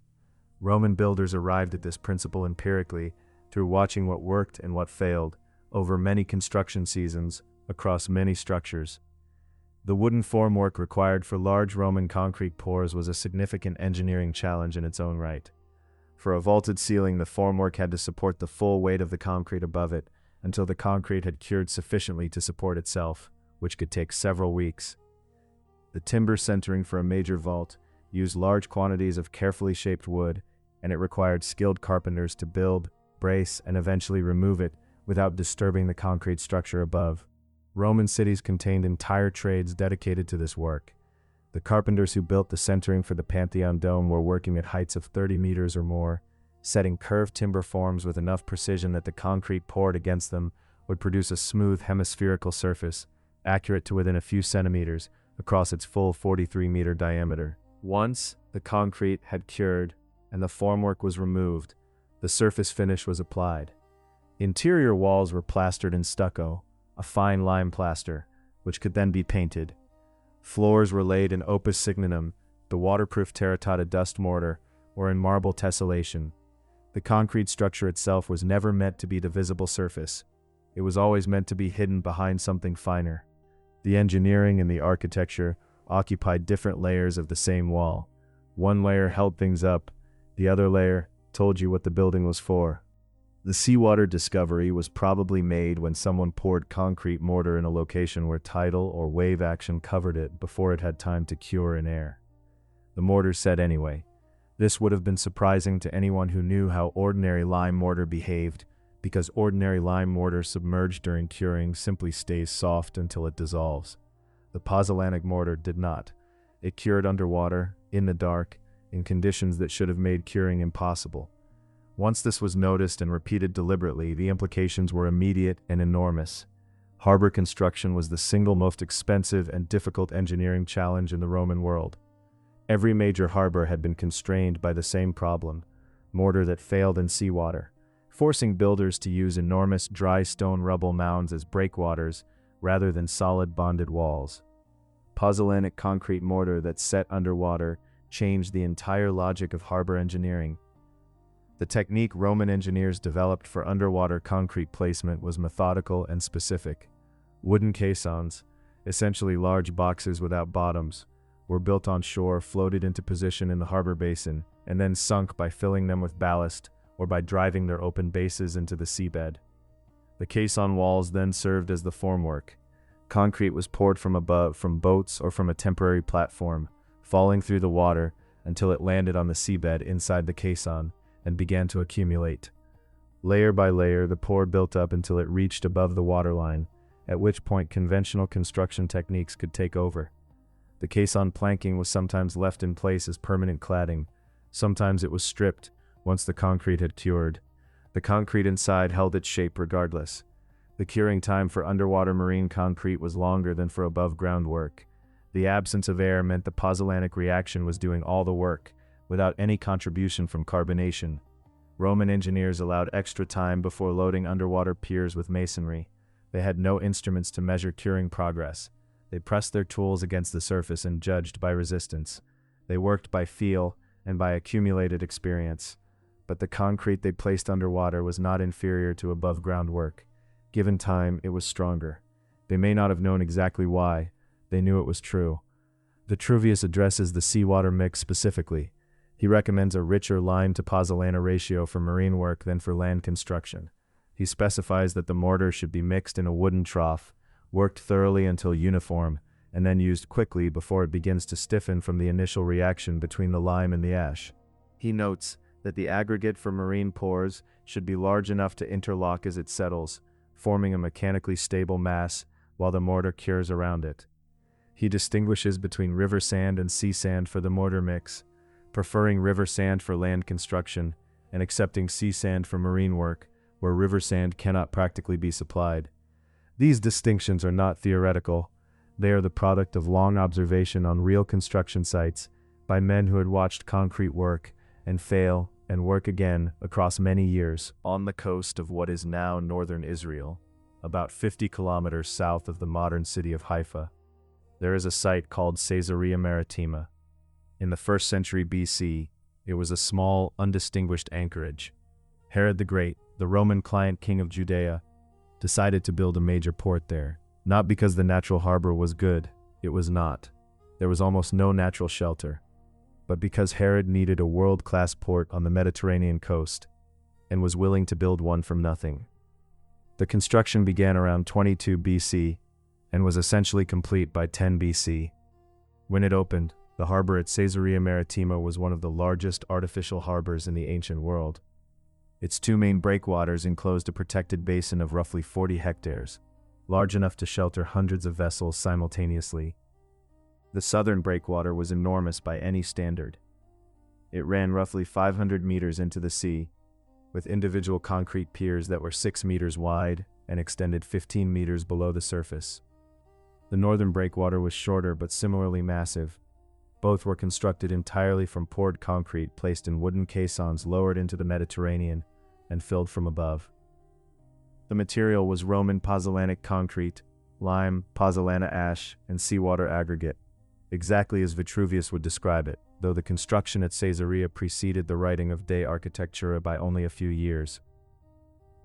Roman builders arrived at this principle empirically through watching what worked and what failed over many construction seasons across many structures. The wooden formwork required for large Roman concrete pours was a significant engineering challenge in its own right. For a vaulted ceiling, the formwork had to support the full weight of the concrete above it until the concrete had cured sufficiently to support itself, which could take several weeks. The timber centering for a major vault used large quantities of carefully shaped wood, and it required skilled carpenters to build, brace, and eventually remove it without disturbing the concrete structure above. Roman cities contained entire trades dedicated to this work. The carpenters who built the centering for the Pantheon dome were working at heights of 30 meters or more, setting curved timber forms with enough precision that the concrete poured against them would produce a smooth hemispherical surface, accurate to within a few centimeters, across its full 43-meter diameter. Once the concrete had cured and the formwork was removed, the surface finish was applied. Interior walls were plastered in stucco, a fine lime plaster, which could then be painted. Floors were laid in opus signinum, the waterproof terracotta dust mortar, or in marble tessellation. The concrete structure itself was never meant to be the visible surface. It was always meant to be hidden behind something finer. The engineering and the architecture occupied different layers of the same wall. One layer held things up, the other layer told you what the building was for. The seawater discovery was probably made when someone poured concrete mortar in a location where tidal or wave action covered it before it had time to cure in air. The mortar said anyway. This would have been surprising to anyone who knew how ordinary lime mortar behaved, because ordinary lime mortar submerged during curing simply stays soft until it dissolves. The pozzolanic mortar did not. It cured underwater, in the dark, in conditions that should have made curing impossible. Once this was noticed and repeated deliberately, the implications were immediate and enormous. Harbor construction was the single most expensive and difficult engineering challenge in the Roman world. Every major harbor had been constrained by the same problem: mortar that failed in seawater, forcing builders to use enormous dry stone rubble mounds as breakwaters rather than solid bonded walls. Pozzolanic concrete mortar that set underwater changed the entire logic of harbor engineering. The technique Roman engineers developed for underwater concrete placement was methodical and specific. Wooden caissons, essentially large boxes without bottoms, were built on shore, floated into position in the harbor basin, and then sunk by filling them with ballast or by driving their open bases into the seabed. The caisson walls then served as the formwork. Concrete was poured from above, from boats or from a temporary platform, falling through the water until it landed on the seabed inside the caisson and began to accumulate. Layer by layer, the pour built up until it reached above the waterline, at which point conventional construction techniques could take over. The caisson planking was sometimes left in place as permanent cladding. Sometimes it was stripped once the concrete had cured. The concrete inside held its shape regardless. The curing time for underwater marine concrete was longer than for above-ground work. The absence of air meant the pozzolanic reaction was doing all the work, without any contribution from carbonation. Roman engineers allowed extra time before loading underwater piers with masonry. They had no instruments to measure curing progress. They pressed their tools against the surface and judged by resistance. They worked by feel and by accumulated experience. But the concrete they placed underwater was not inferior to above-ground work. Given time, it was stronger. They may not have known exactly why. They knew it was true. Vitruvius addresses the seawater mix specifically. He recommends a richer lime to pozzolana ratio for marine work than for land construction. He specifies that the mortar should be mixed in a wooden trough, worked thoroughly until uniform, and then used quickly before it begins to stiffen from the initial reaction between the lime and the ash. He notes that the aggregate for marine pours should be large enough to interlock as it settles, forming a mechanically stable mass while the mortar cures around it. He distinguishes between river sand and sea sand for the mortar mix, preferring river sand for land construction and accepting sea sand for marine work, where river sand cannot practically be supplied. These distinctions are not theoretical. They are the product of long observation on real construction sites by men who had watched concrete work and fail and work again across many years. On the coast of what is now northern Israel, about 50 kilometers south of the modern city of Haifa, there is a site called Caesarea Maritima. In the 1st century BC, it was a small, undistinguished anchorage. Herod the Great, the Roman client king of Judea, decided to build a major port there. Not because the natural harbor was good, it was not. There was almost no natural shelter. But because Herod needed a world-class port on the Mediterranean coast, and was willing to build one from nothing. The construction began around 22 BC, and was essentially complete by 10 BC. When it opened, the harbor at Caesarea Maritima was one of the largest artificial harbors in the ancient world. Its two main breakwaters enclosed a protected basin of roughly 40 hectares, large enough to shelter hundreds of vessels simultaneously. The southern breakwater was enormous by any standard. It ran roughly 500 meters into the sea, with individual concrete piers that were 6 meters wide and extended 15 meters below the surface. The northern breakwater was shorter but similarly massive. Both were constructed entirely from poured concrete placed in wooden caissons lowered into the Mediterranean and filled from above. The material was Roman pozzolanic concrete, lime, pozzolana ash, and seawater aggregate, exactly as Vitruvius would describe it, though the construction at Caesarea preceded the writing of De Architectura by only a few years.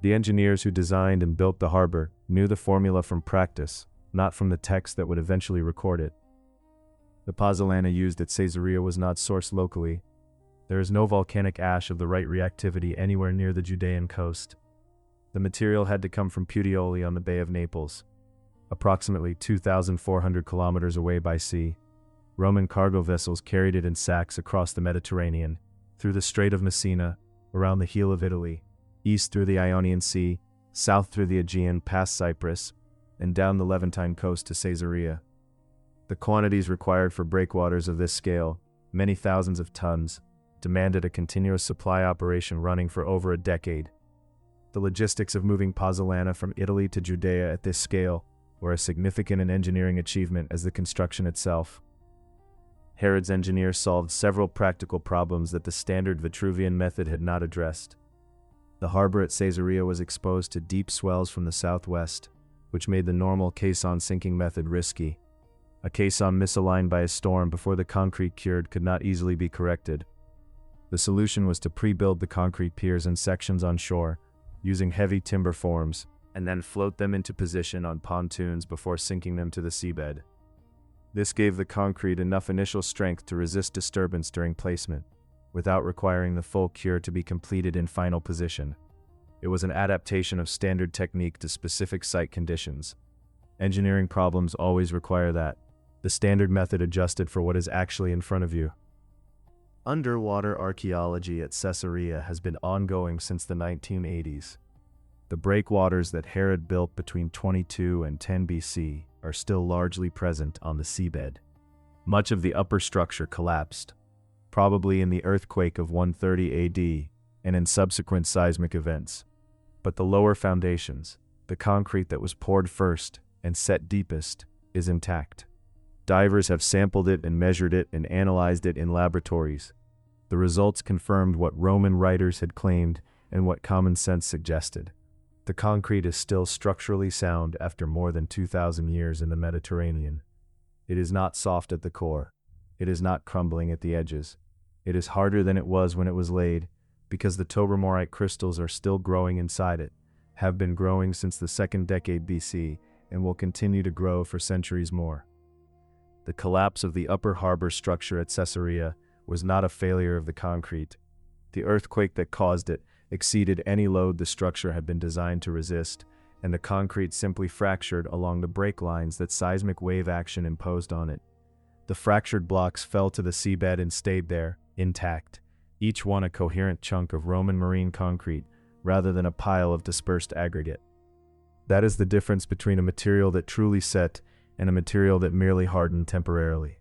The engineers who designed and built the harbor knew the formula from practice, not from the text that would eventually record it. The pozzolana used at Caesarea was not sourced locally. There is no volcanic ash of the right reactivity anywhere near the Judean coast. The material had to come from Puteoli on the Bay of Naples, approximately 2,400 kilometers away by sea. Roman cargo vessels carried it in sacks across the Mediterranean, through the Strait of Messina, around the heel of Italy, east through the Ionian Sea, south through the Aegean past Cyprus, and down the Levantine coast to Caesarea. The quantities required for breakwaters of this scale, many thousands of tons, demanded a continuous supply operation running for over a decade. The logistics of moving pozzolana from Italy to Judea at this scale were as significant an engineering achievement as the construction itself. Herod's engineers solved several practical problems that the standard Vitruvian method had not addressed. The harbor at Caesarea was exposed to deep swells from the southwest, which made the normal caisson sinking method risky. A caisson misaligned by a storm before the concrete cured could not easily be corrected. The solution was to pre-build the concrete piers and sections on shore, using heavy timber forms, and then float them into position on pontoons before sinking them to the seabed. This gave the concrete enough initial strength to resist disturbance during placement, without requiring the full cure to be completed in final position. It was an adaptation of standard technique to specific site conditions. Engineering problems always require that. The standard method adjusted for what is actually in front of you. Underwater archaeology at Caesarea has been ongoing since the 1980s. The breakwaters that Herod built between 22 and 10 BC are still largely present on the seabed. Much of the upper structure collapsed, probably in the earthquake of 130 AD and in subsequent seismic events. But the lower foundations, the concrete that was poured first and set deepest, is intact. Divers have sampled it and measured it and analyzed it in laboratories. The results confirmed what Roman writers had claimed and what common sense suggested. The concrete is still structurally sound after more than 2,000 years in the Mediterranean. It is not soft at the core. It is not crumbling at the edges. It is harder than it was when it was laid, because the tobermorite crystals are still growing inside it, have been growing since the 2nd decade BC, and will continue to grow for centuries more. The collapse of the upper harbor structure at Caesarea was not a failure of the concrete. The earthquake that caused it exceeded any load the structure had been designed to resist, and the concrete simply fractured along the break lines that seismic wave action imposed on it. The fractured blocks fell to the seabed and stayed there, intact, each one a coherent chunk of Roman marine concrete rather than a pile of dispersed aggregate. That is the difference between a material that truly set and a material that merely hardened temporarily.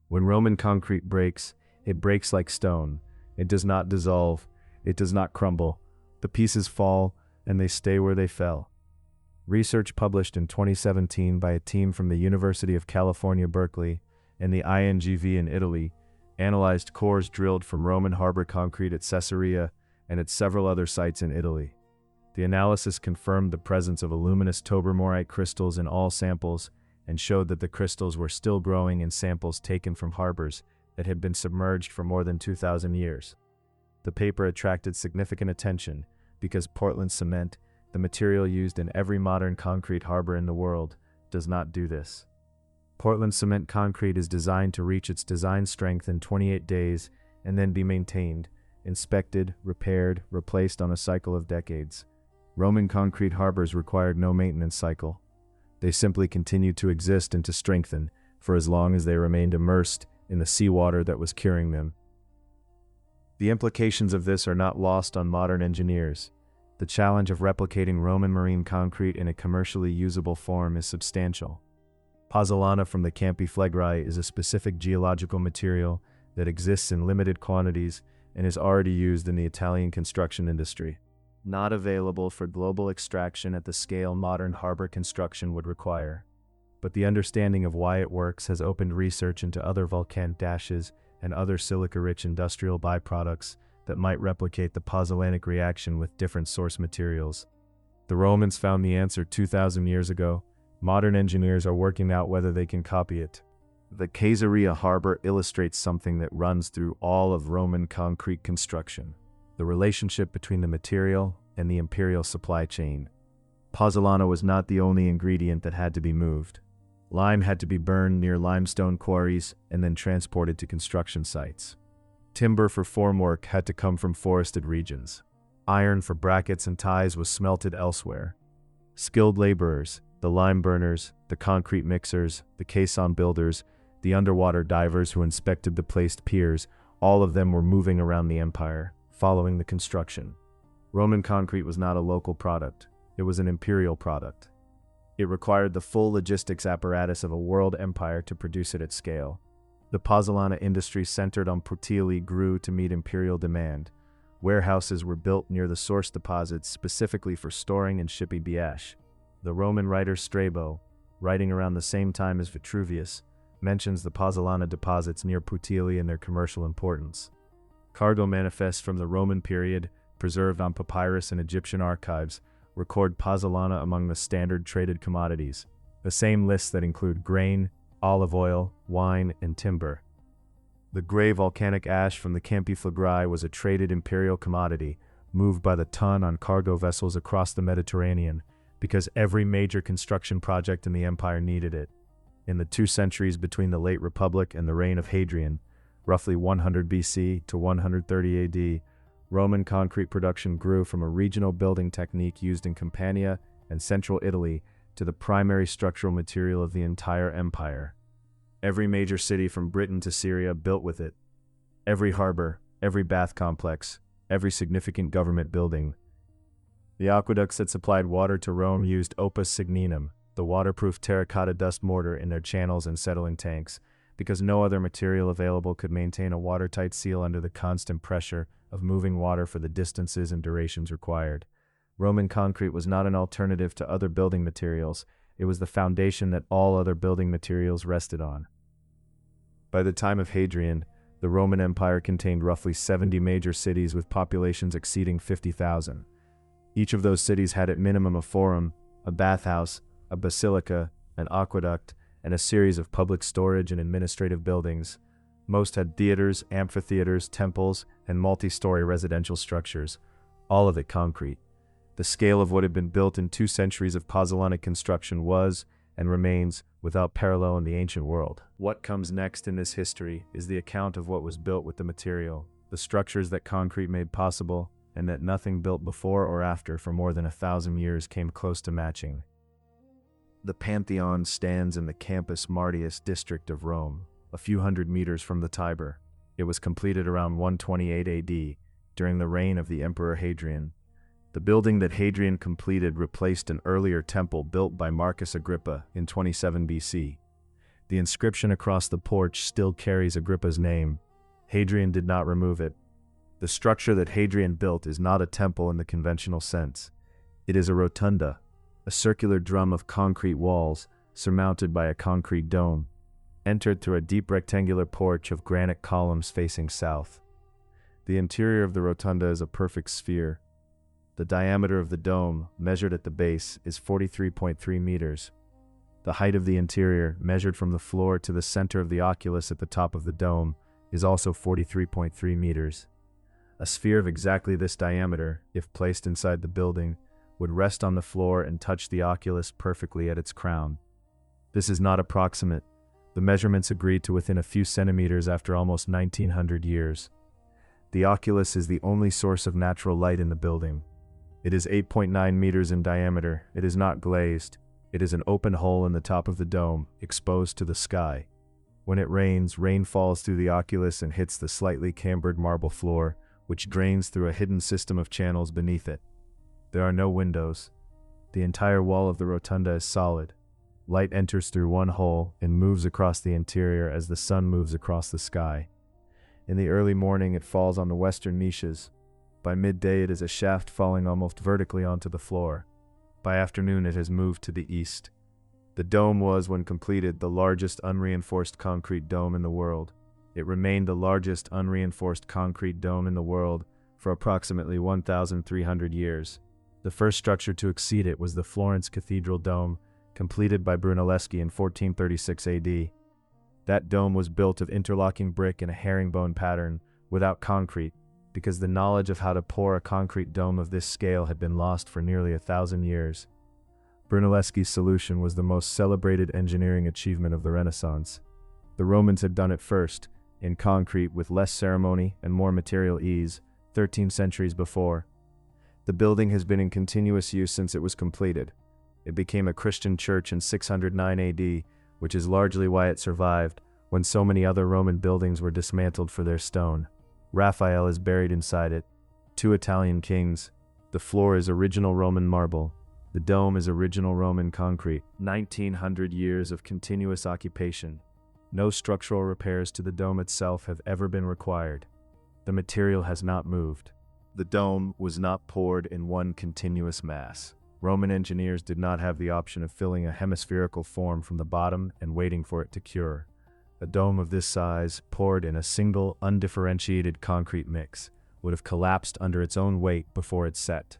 When Roman concrete breaks, it breaks like stone. It does not dissolve. It does not crumble. The pieces fall, and they stay where they fell. Research published in 2017 by a team from the University of California, Berkeley, and the INGV in Italy analyzed cores drilled from Roman harbor concrete at Caesarea and at several other sites in Italy. The analysis confirmed the presence of aluminous tobermorite crystals in all samples and showed that the crystals were still growing in samples taken from harbors that had been submerged for more than 2,000 years. The paper attracted significant attention because Portland cement, the material used in every modern concrete harbor in the world, does not do this. Portland cement concrete is designed to reach its design strength in 28 days and then be maintained, inspected, repaired, replaced on a cycle of decades. Roman concrete harbors required no maintenance cycle. They simply continued to exist and to strengthen for as long as they remained immersed in the seawater that was curing them. The implications of this are not lost on modern engineers. The challenge of replicating Roman marine concrete in a commercially usable form is substantial. Pozzolana from the Campi Flegrei is a specific geological material that exists in limited quantities and is already used in the Italian construction industry. Not available for global extraction at the scale modern harbor construction would require. But the understanding of why it works has opened research into other volcanic dashes and other silica-rich industrial byproducts that might replicate the pozzolanic reaction with different source materials. The Romans found the answer 2,000 years ago. Modern engineers are working out whether they can copy it. The Caesarea harbor illustrates something that runs through all of Roman concrete construction: the relationship between the material and the imperial supply chain. Pozzolana was not the only ingredient that had to be moved. Lime had to be burned near limestone quarries and then transported to construction sites. Timber for formwork had to come from forested regions. Iron for brackets and ties was smelted elsewhere. Skilled laborers, the lime burners, the concrete mixers, the caisson builders, the underwater divers who inspected the placed piers, all of them were moving around the empire, following the construction. Roman concrete was not a local product. It was an imperial product. It required the full logistics apparatus of a world empire to produce it at scale. The pozzolana industry centered on Puteoli grew to meet imperial demand. Warehouses were built near the source deposits specifically for storing and shipping the ash. The Roman writer Strabo, writing around the same time as Vitruvius, mentions the pozzolana deposits near Puteoli and their commercial importance. Cargo manifests from the Roman period, preserved on papyrus and Egyptian archives, record pozzolana among the standard traded commodities, the same lists that include grain, olive oil, wine, and timber. The gray volcanic ash from the Campi Flegrae was a traded imperial commodity, moved by the ton on cargo vessels across the Mediterranean, because every major construction project in the empire needed it. In the 2 centuries between the late Republic and the reign of Hadrian, roughly 100 BC to 130 AD, Roman concrete production grew from a regional building technique used in Campania and central Italy to the primary structural material of the entire empire. Every major city from Britain to Syria built with it. Every harbor, every bath complex, every significant government building. The aqueducts that supplied water to Rome used opus signinum, the waterproof terracotta dust mortar in their channels and settling tanks, because no other material available could maintain a watertight seal under the constant pressure of moving water for the distances and durations required. Roman concrete was not an alternative to other building materials, it was the foundation that all other building materials rested on. By the time of Hadrian, the Roman Empire contained roughly 70 major cities with populations exceeding 50,000. Each of those cities had at minimum a forum, a bathhouse, a basilica, an aqueduct, and a series of public storage and administrative buildings. Most had theaters, amphitheaters, temples, and multi-storey residential structures, all of it concrete. The scale of what had been built in 2 centuries of pozzolanic construction was, and remains, without parallel in the ancient world. What comes next in this history is the account of what was built with the material, the structures that concrete made possible, and that nothing built before or after for more than 1,000 years came close to matching. The Pantheon stands in the Campus Martius district of Rome, a few hundred meters from the Tiber. It was completed around 128 AD, during the reign of the Emperor Hadrian. The building that Hadrian completed replaced an earlier temple built by Marcus Agrippa in 27 BC. The inscription across the porch still carries Agrippa's name. Hadrian did not remove it. The structure that Hadrian built is not a temple in the conventional sense. It is a rotunda, a circular drum of concrete walls surmounted by a concrete dome, entered through a deep rectangular porch of granite columns facing south. The interior of the rotunda is a perfect sphere. The diameter of the dome, measured at the base, is 43.3 meters. The height of the interior, measured from the floor to the center of the oculus at the top of the dome, is also 43.3 meters. A sphere of exactly this diameter, if placed inside the building, would rest on the floor and touch the oculus perfectly at its crown. This is not approximate. The measurements agreed to within a few centimeters after almost 1900 years. The oculus is the only source of natural light in the building. It is 8.9 meters in diameter. It is not glazed. It is an open hole in the top of the dome, exposed to the sky. When it rains, rain falls through the oculus and hits the slightly cambered marble floor, which drains through a hidden system of channels beneath it. There are no windows. The entire wall of the rotunda is solid. Light enters through one hole and moves across the interior as the sun moves across the sky. In the early morning, it falls on the western niches. By midday, it is a shaft falling almost vertically onto the floor. By afternoon, it has moved to the east. The dome was, when completed, the largest unreinforced concrete dome in the world. It remained the largest unreinforced concrete dome in the world for approximately 1,300 years. The first structure to exceed it was the Florence Cathedral dome, completed by Brunelleschi in 1436 AD. That dome was built of interlocking brick in a herringbone pattern, without concrete, because the knowledge of how to pour a concrete dome of this scale had been lost for nearly 1,000 years. Brunelleschi's solution was the most celebrated engineering achievement of the Renaissance. The Romans had done it first, in concrete with less ceremony and more material ease, 13 centuries before. The building has been in continuous use since it was completed. It became a Christian church in 609 AD, which is largely why it survived, when so many other Roman buildings were dismantled for their stone. Raphael is buried inside it. 2 Italian kings. The floor is original Roman marble. The dome is original Roman concrete, 1900 years of continuous occupation. No structural repairs to the dome itself have ever been required. The material has not moved. The dome was not poured in one continuous mass. Roman engineers did not have the option of filling a hemispherical form from the bottom and waiting for it to cure. A dome of this size, poured in a single, undifferentiated concrete mix, would have collapsed under its own weight before it set.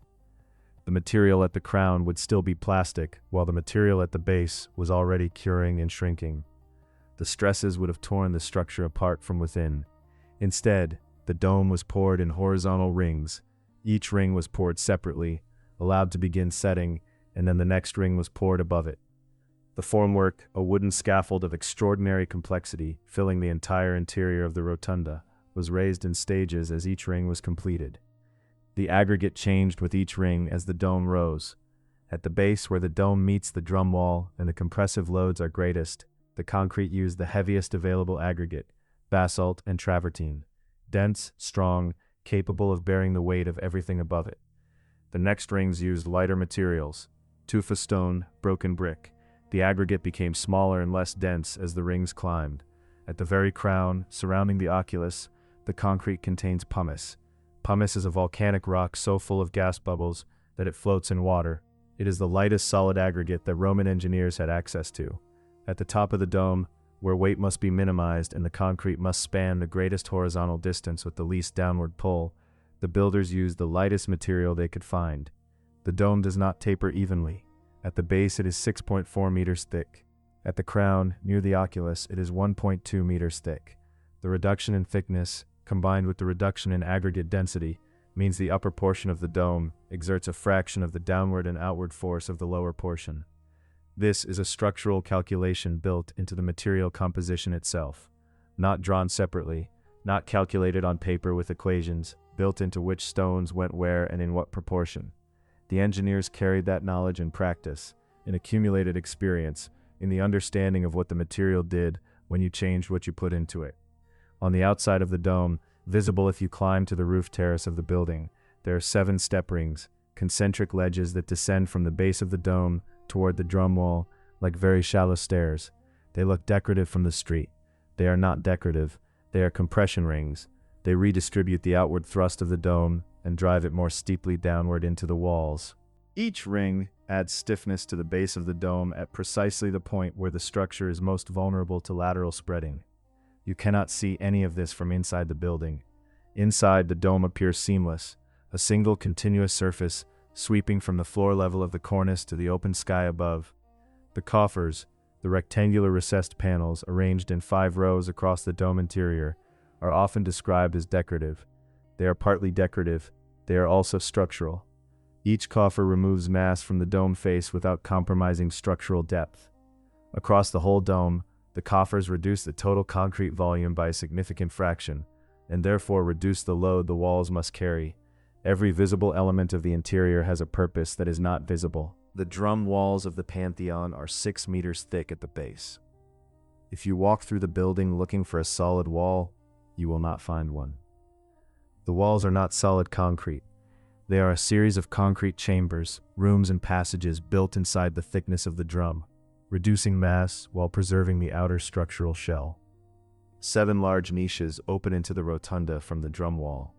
The material at the crown would still be plastic, while the material at the base was already curing and shrinking. The stresses would have torn the structure apart from within. Instead, the dome was poured in horizontal rings. Each ring was poured separately, allowed to begin setting, and then the next ring was poured above it. The formwork, a wooden scaffold of extraordinary complexity, filling the entire interior of the rotunda, was raised in stages as each ring was completed. The aggregate changed with each ring as the dome rose. At the base where the dome meets the drum wall and the compressive loads are greatest, the concrete used the heaviest available aggregate, basalt and travertine, dense, strong, capable of bearing the weight of everything above it. The next rings used lighter materials, tufa stone, broken brick. The aggregate became smaller and less dense as the rings climbed. At the very crown, surrounding the oculus, the concrete contains pumice. Pumice is a volcanic rock so full of gas bubbles that it floats in water. It is the lightest solid aggregate that Roman engineers had access to. At the top of the dome, where weight must be minimized and the concrete must span the greatest horizontal distance with the least downward pull, the builders used the lightest material they could find. The dome does not taper evenly. At the base, it is 6.4 meters thick. At the crown, near the oculus, it is 1.2 meters thick. The reduction in thickness, combined with the reduction in aggregate density, means the upper portion of the dome exerts a fraction of the downward and outward force of the lower portion. This is a structural calculation built into the material composition itself, not drawn separately, not calculated on paper with equations, built into which stones went where and in what proportion. The engineers carried that knowledge in practice, in accumulated experience, in the understanding of what the material did when you changed what you put into it. On the outside of the dome, visible if you climb to the roof terrace of the building, there are 7 step rings, concentric ledges that descend from the base of the dome toward the drum wall like very shallow stairs. They look decorative from the street. They are not decorative. They are compression rings. They redistribute the outward thrust of the dome and drive it more steeply downward into the walls. Each ring adds stiffness to the base of the dome at precisely the point where the structure is most vulnerable to lateral spreading. You cannot see any of this from inside the building. Inside, the dome appears seamless, a single continuous surface sweeping from the floor level of the cornice to the open sky above. The coffers, the rectangular recessed panels arranged in 5 rows across the dome interior, are often described as decorative. They are partly decorative. They are also structural. Each coffer removes mass from the dome face without compromising structural depth. Across the whole dome, the coffers reduce the total concrete volume by a significant fraction, and therefore reduce the load the walls must carry. Every visible element of the interior has a purpose that is not visible. The drum walls of the Pantheon are 6 meters thick at the base. If you walk through the building looking for a solid wall, you will not find one. The walls are not solid concrete. They are a series of concrete chambers, rooms and passages built inside the thickness of the drum, reducing mass while preserving the outer structural shell. 7 large niches open into the rotunda from the drum wall.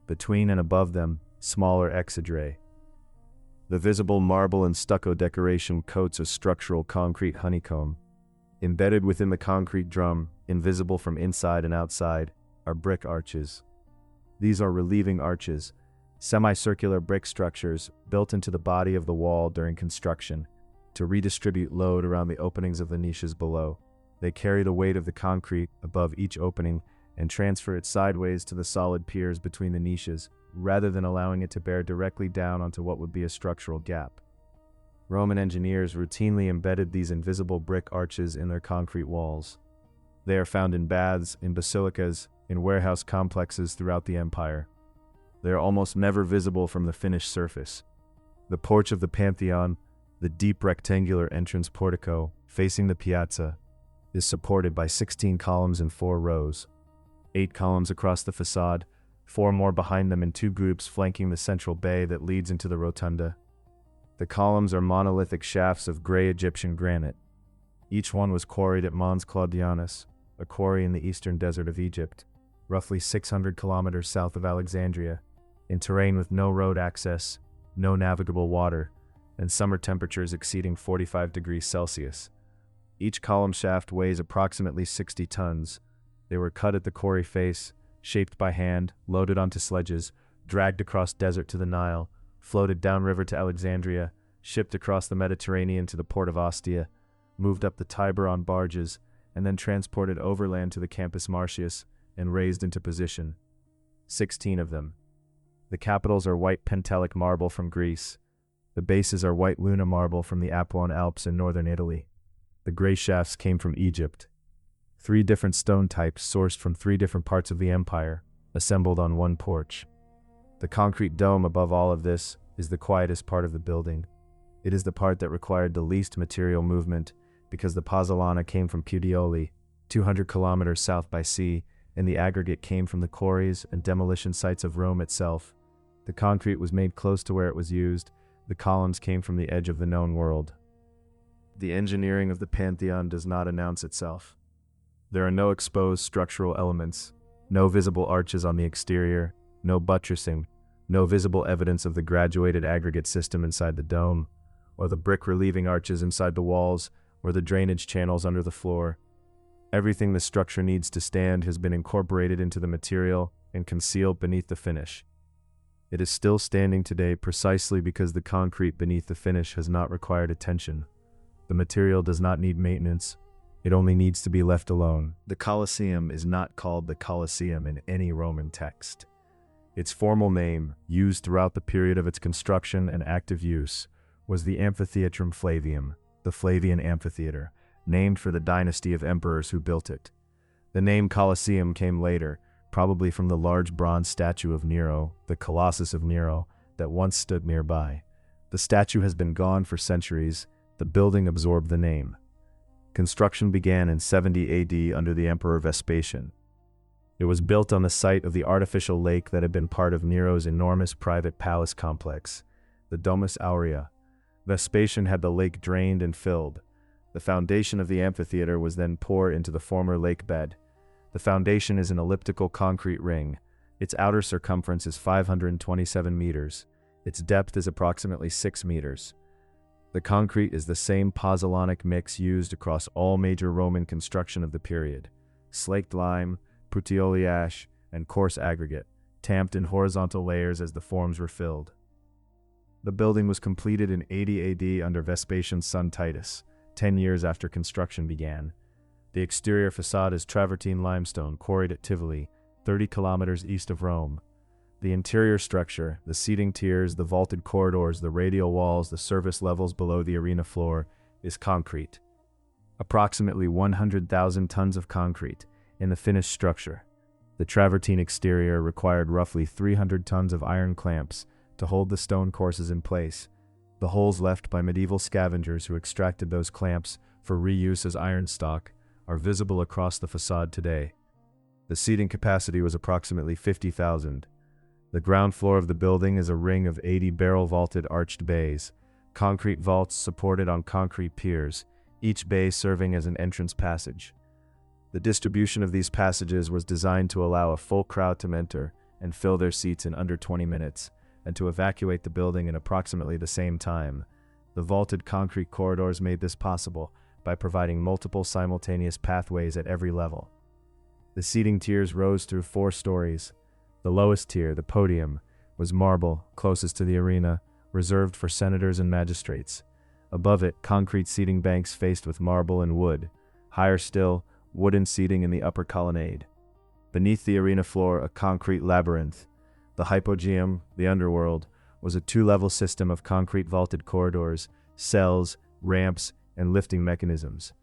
Between and above them, smaller exedrae. The visible marble and stucco decoration coats a structural concrete honeycomb. Embedded within the concrete drum, invisible from inside and outside, are brick arches. These are relieving arches, semicircular brick structures built into the body of the wall during construction to redistribute load around the openings of the niches below. They carry the weight of the concrete above each opening and transfer it sideways to the solid piers between the niches, rather than allowing it to bear directly down onto what would be a structural gap. Roman engineers routinely embedded these invisible brick arches in their concrete walls. They are found in baths, in basilicas, in warehouse complexes throughout the empire. They are almost never visible from the finished surface. The porch of the Pantheon, the deep rectangular entrance portico facing the piazza, is supported by 16 columns in 4 rows. 8 columns across the facade, 4 more behind them in 2 groups flanking the central bay that leads into the rotunda. The columns are monolithic shafts of gray Egyptian granite. Each one was quarried at Mons Claudianus, a quarry in the eastern desert of Egypt, roughly 600 kilometers south of Alexandria, in terrain with no road access, no navigable water, and summer temperatures exceeding 45 degrees Celsius. Each column shaft weighs approximately 60 tons. They were cut at the quarry face, shaped by hand, loaded onto sledges, dragged across desert to the Nile, floated downriver to Alexandria, shipped across the Mediterranean to the port of Ostia, moved up the Tiber on barges, and then transported overland to the Campus Martius and raised into position. 16 of them. The capitals are white pentelic marble from Greece. The bases are white Luna marble from the Apuan Alps in northern Italy. The gray shafts came from Egypt. 3 different stone types sourced from 3 different parts of the empire, assembled on one porch. The concrete dome above all of this is the quietest part of the building. It is the part that required the least material movement because the pozzolana came from Puteoli, 200 kilometers south by sea, and the aggregate came from the quarries and demolition sites of Rome itself. The concrete was made close to where it was used. The columns came from the edge of the known world. The engineering of the Pantheon does not announce itself. There are no exposed structural elements, no visible arches on the exterior, no buttressing, no visible evidence of the graduated aggregate system inside the dome, or the brick relieving arches inside the walls, or the drainage channels under the floor. Everything the structure needs to stand has been incorporated into the material and concealed beneath the finish. It is still standing today precisely because the concrete beneath the finish has not required attention. The material does not need maintenance. It only needs to be left alone. The Colosseum is not called the Colosseum in any Roman text. Its formal name, used throughout the period of its construction and active use, was the Amphitheatrum Flavium, the Flavian Amphitheater, named for the dynasty of emperors who built it. The name Colosseum came later, probably from the large bronze statue of Nero, the Colossus of Nero, that once stood nearby. The statue has been gone for centuries. The building absorbed the name. Construction began in 70 AD under the Emperor Vespasian. It was built on the site of the artificial lake that had been part of Nero's enormous private palace complex, the Domus Aurea. Vespasian had the lake drained and filled. The foundation of the amphitheater was then poured into the former lake bed. The foundation is an elliptical concrete ring. Its outer circumference is 527 meters. Its depth is approximately 6 meters. The concrete is the same pozzolanic mix used across all major Roman construction of the period: slaked lime, puteoli ash, and coarse aggregate, tamped in horizontal layers as the forms were filled. The building was completed in 80 AD under Vespasian's son Titus, 10 years after construction began. The exterior facade is travertine limestone quarried at Tivoli, 30 kilometers east of Rome. The interior structure, the seating tiers, the vaulted corridors, the radial walls, the service levels below the arena floor, is concrete. Approximately 100,000 tons of concrete in the finished structure. The travertine exterior required roughly 300 tons of iron clamps to hold the stone courses in place, the holes left by medieval scavengers who extracted those clamps for reuse as iron stock are visible across the facade today. The seating capacity was approximately 50,000. The ground floor of the building is a ring of 80 barrel-vaulted arched bays, concrete vaults supported on concrete piers, each bay serving as an entrance passage. The distribution of these passages was designed to allow a full crowd to enter and fill their seats in under 20 minutes, and to evacuate the building in approximately the same time. The vaulted concrete corridors made this possible by providing multiple simultaneous pathways at every level. The seating tiers rose through 4 stories. The lowest tier, the podium, was marble, closest to the arena, reserved for senators and magistrates. Above it, concrete seating banks faced with marble and wood. Higher still, wooden seating in the upper colonnade. Beneath the arena floor, a concrete labyrinth. The hypogeum, the underworld, was a 2-level system of concrete vaulted corridors, cells, ramps, and lifting mechanisms.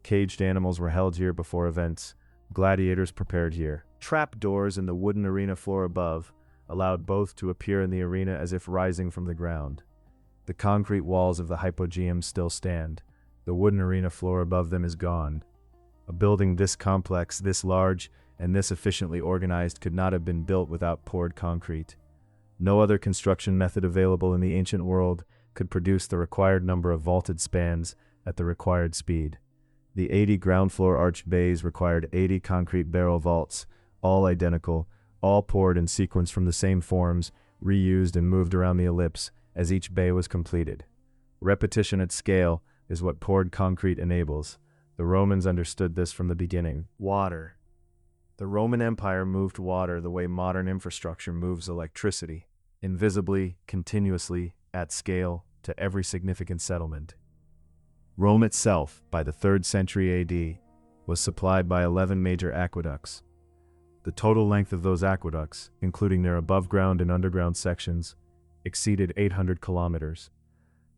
Caged animals were held here before events. Gladiators prepared here. Trap doors in the wooden arena floor above allowed both to appear in the arena as if rising from the ground. The concrete walls of the hypogeum still stand. The wooden arena floor above them is gone. A building this complex, this large, and this efficiently organized could not have been built without poured concrete. No other construction method available in the ancient world could produce the required number of vaulted spans at the required speed. The 80 ground floor arched bays required 80 concrete barrel vaults, all identical, all poured in sequence from the same forms, reused and moved around the ellipse as each bay was completed. Repetition at scale is what poured concrete enables. The Romans understood this from the beginning. Water. The Roman Empire moved water the way modern infrastructure moves electricity, invisibly, continuously, at scale, to every significant settlement. Rome itself, by the 3rd century AD, was supplied by 11 major aqueducts. The total length of those aqueducts, including their above-ground and underground sections, exceeded 800 kilometers.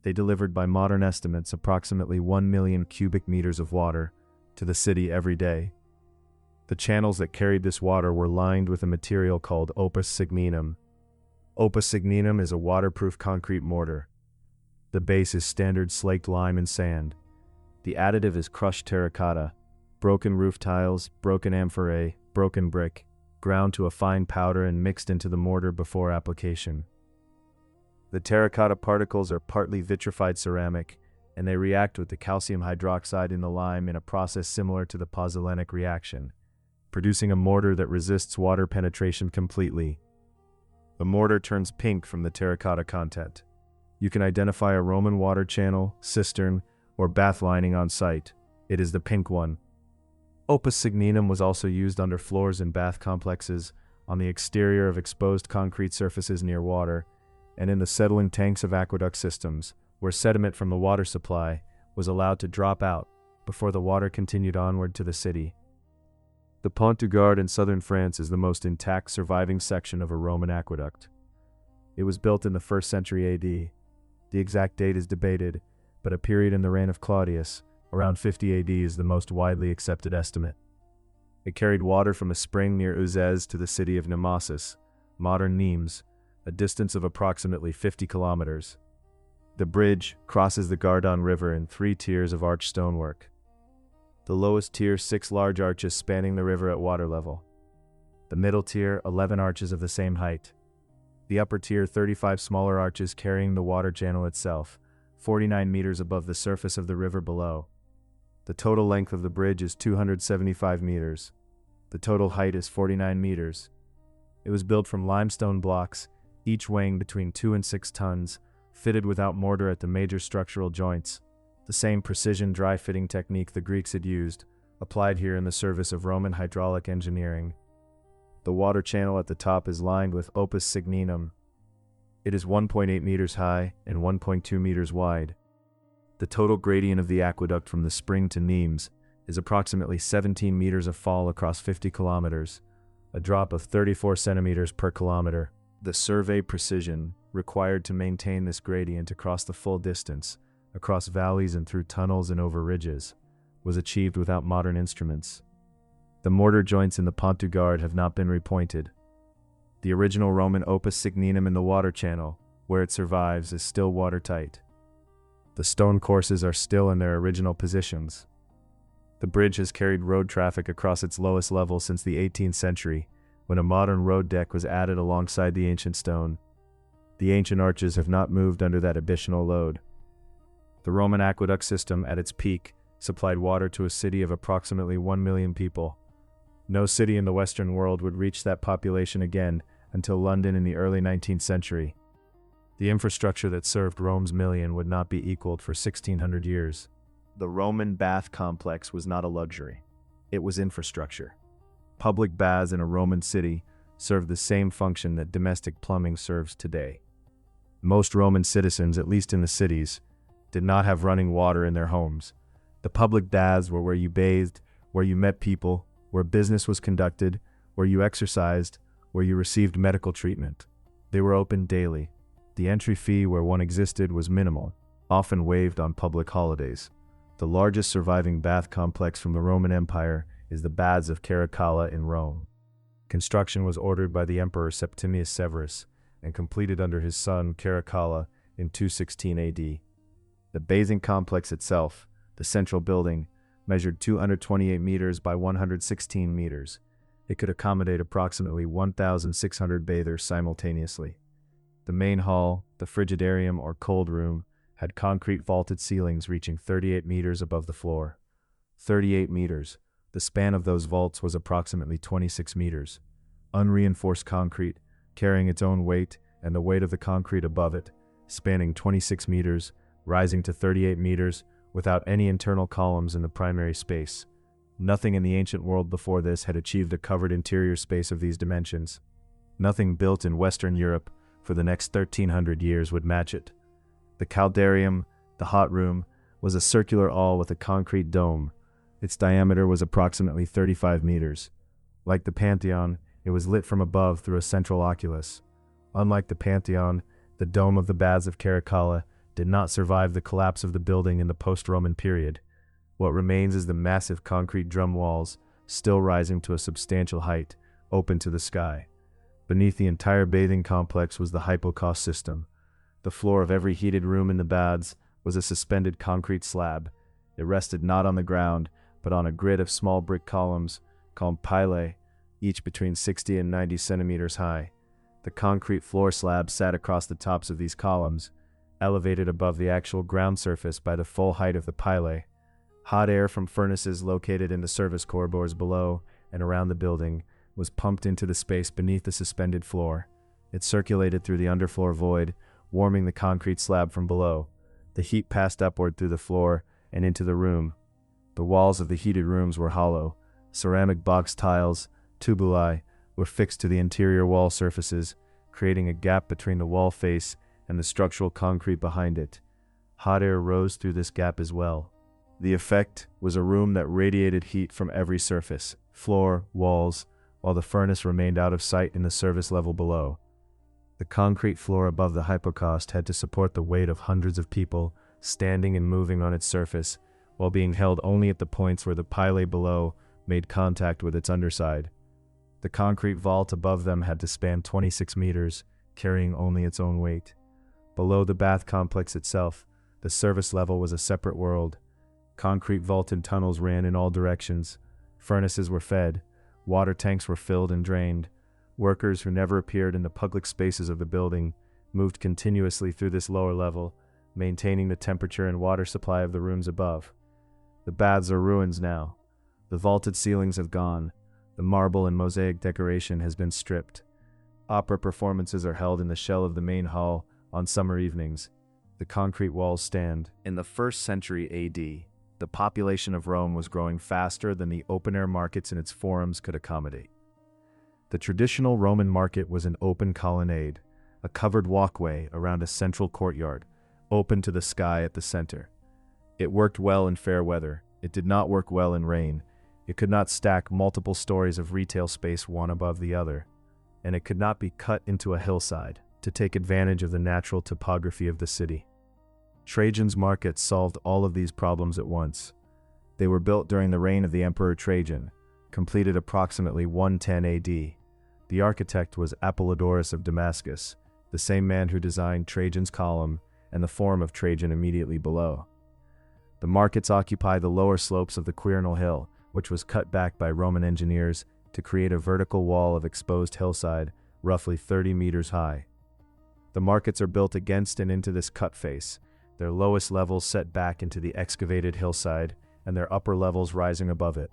They delivered by modern estimates approximately 1 million cubic meters of water to the city every day. The channels that carried this water were lined with a material called opus signinum. Opus signinum is a waterproof concrete mortar. The base is standard slaked lime and sand. The additive is crushed terracotta, broken roof tiles, broken amphorae, broken brick, ground to a fine powder and mixed into the mortar before application. The terracotta particles are partly vitrified ceramic, and they react with the calcium hydroxide in the lime in a process similar to the pozzolanic reaction, producing a mortar that resists water penetration completely. The mortar turns pink from the terracotta content. You can identify a Roman water channel, cistern, or bath lining on site. It is the pink one. Opus signinum was also used under floors in bath complexes, on the exterior of exposed concrete surfaces near water, and in the settling tanks of aqueduct systems, where sediment from the water supply was allowed to drop out before the water continued onward to the city. The Pont du Gard in southern France is the most intact surviving section of a Roman aqueduct. It was built in the 1st century AD. The exact date is debated, but a period in the reign of Claudius, around 50 AD, is the most widely accepted estimate. It carried water from a spring near Uzès to the city of Nemesis, modern Nimes, a distance of approximately 50 kilometers. The bridge crosses the Gardon River in 3 tiers of arched stonework. The lowest tier 6 large arches spanning the river at water level. The middle tier 11 arches of the same height. The upper tier 35 smaller arches carrying the water channel itself, 49 meters above the surface of the river below. The total length of the bridge is 275 meters. The total height is 49 meters. It was built from limestone blocks, each weighing between 2 and 6 tons, fitted without mortar at the major structural joints. The same precision dry-fitting technique the Greeks had used, applied here in the service of Roman hydraulic engineering. The water channel at the top is lined with opus signinum. It is 1.8 meters high and 1.2 meters wide. The total gradient of the aqueduct from the spring to Nimes is approximately 17 meters of fall across 50 kilometers, a drop of 34 centimeters per kilometer. The survey precision required to maintain this gradient across the full distance, across valleys and through tunnels and over ridges, was achieved without modern instruments. The mortar joints in the Pont du Gard have not been repointed. The original Roman opus signinum in the water channel, where it survives, is still watertight. The stone courses are still in their original positions. The bridge has carried road traffic across its lowest level since the 18th century, when a modern road deck was added alongside the ancient stone. The ancient arches have not moved under that additional load. The Roman aqueduct system, at its peak, supplied water to a city of approximately 1 million people. No city in the Western world would reach that population again until London in the early 19th century. The infrastructure that served Rome's million would not be equaled for 1600 years. The Roman bath complex was not a luxury. It was infrastructure. Public baths in a Roman city served the same function that domestic plumbing serves today. Most Roman citizens, at least in the cities, did not have running water in their homes. The public baths were where you bathed, where you met people, where business was conducted, where you exercised, where you received medical treatment. They were open daily. The entry fee where one existed was minimal, often waived on public holidays. The largest surviving bath complex from the Roman Empire is the Baths of Caracalla in Rome. Construction was ordered by the Emperor Septimius Severus and completed under his son Caracalla in 216 AD. The bathing complex itself, the central building, measured 228 meters by 116 meters. It could accommodate approximately 1,600 bathers simultaneously. The main hall, the frigidarium or cold room, had concrete vaulted ceilings reaching 38 meters above the floor. 38 meters. The span of those vaults was approximately 26 meters. Unreinforced concrete, carrying its own weight and the weight of the concrete above it, spanning 26 meters, rising to 38 meters, without any internal columns in the primary space. Nothing in the ancient world before this had achieved a covered interior space of these dimensions. Nothing built in Western Europe for the next 1300 years would match it. The caldarium, the hot room, was a circular hall with a concrete dome. Its diameter was approximately 35 meters. Like the Pantheon, it was lit from above through a central oculus. Unlike the Pantheon, the dome of the Baths of Caracalla did not survive the collapse of the building in the post-Roman period. What remains is the massive concrete drum walls, still rising to a substantial height, open to the sky. Beneath the entire bathing complex was the hypocaust system. The floor of every heated room in the baths was a suspended concrete slab. It rested not on the ground, but on a grid of small brick columns, called pilae, each between 60 and 90 centimeters high. The concrete floor slab sat across the tops of these columns, elevated above the actual ground surface by the full height of the pilae. Hot air from furnaces located in the service corridors below and around the building was pumped into the space beneath the suspended floor. It circulated through the underfloor void, warming the concrete slab from below. The heat passed upward through the floor and into the room. The walls of the heated rooms were hollow. Ceramic box tiles, tubuli, were fixed to the interior wall surfaces, creating a gap between the wall face and the structural concrete behind it. Hot air rose through this gap as well. The effect was a room that radiated heat from every surface, floor, walls, while the furnace remained out of sight in the service level below. The concrete floor above the hypocaust had to support the weight of hundreds of people standing and moving on its surface, while being held only at the points where the pilae below made contact with its underside. The concrete vault above them had to span 26 meters, carrying only its own weight. Below the bath complex itself, the service level was a separate world. Concrete vaulted tunnels ran in all directions. Furnaces were fed. Water tanks were filled and drained. Workers who never appeared in the public spaces of the building moved continuously through this lower level, maintaining the temperature and water supply of the rooms above. The baths are ruins now. The vaulted ceilings have gone. The marble and mosaic decoration has been stripped. Opera performances are held in the shell of the main hall on summer evenings. The concrete walls stand. In the 1st century AD, the population of Rome was growing faster than the open-air markets in its forums could accommodate. The traditional Roman market was an open colonnade, a covered walkway around a central courtyard, open to the sky at the center. It worked well in fair weather. It did not work well in rain. It could not stack multiple stories of retail space one above the other, and it could not be cut into a hillside to take advantage of the natural topography of the city. Trajan's markets solved all of these problems at once. They were built during the reign of the Emperor Trajan, completed approximately 110 AD. The architect was Apollodorus of Damascus, the same man who designed Trajan's column and the Forum of Trajan immediately below. The markets occupy the lower slopes of the Quirinal Hill, which was cut back by Roman engineers to create a vertical wall of exposed hillside, roughly 30 meters high. The markets are built against and into this cut face, their lowest levels set back into the excavated hillside, and their upper levels rising above it.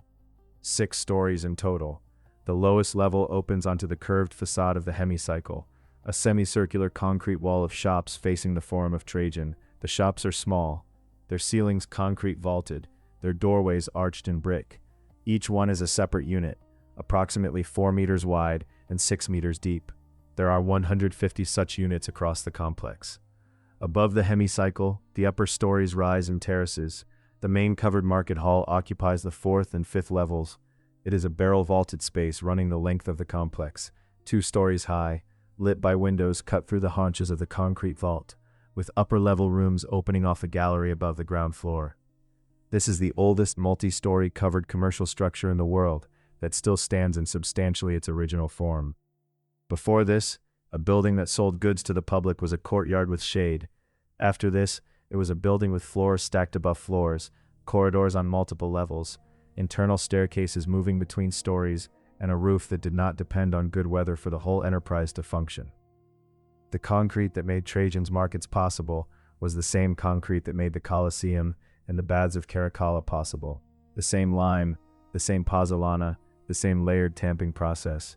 6 stories in total. The lowest level opens onto the curved facade of the hemicycle, a semicircular concrete wall of shops facing the Forum of Trajan. The shops are small, their ceilings concrete vaulted, their doorways arched in brick. Each one is a separate unit, approximately 4 meters wide and 6 meters deep. There are 150 such units across the complex. Above the hemicycle, the upper stories rise in terraces. The main covered market hall occupies the 4th and 5th levels. It is a barrel-vaulted space running the length of the complex, 2 stories high, lit by windows cut through the haunches of the concrete vault, with upper-level rooms opening off a gallery above the ground floor. This is the oldest multi-story covered commercial structure in the world that still stands in substantially its original form. Before this, a building that sold goods to the public was a courtyard with shade. After this, it was a building with floors stacked above floors, corridors on multiple levels, internal staircases moving between stories, and a roof that did not depend on good weather for the whole enterprise to function. The concrete that made Trajan's markets possible was the same concrete that made the Colosseum and the Baths of Caracalla possible. The same lime, the same pozzolana, the same layered tamping process.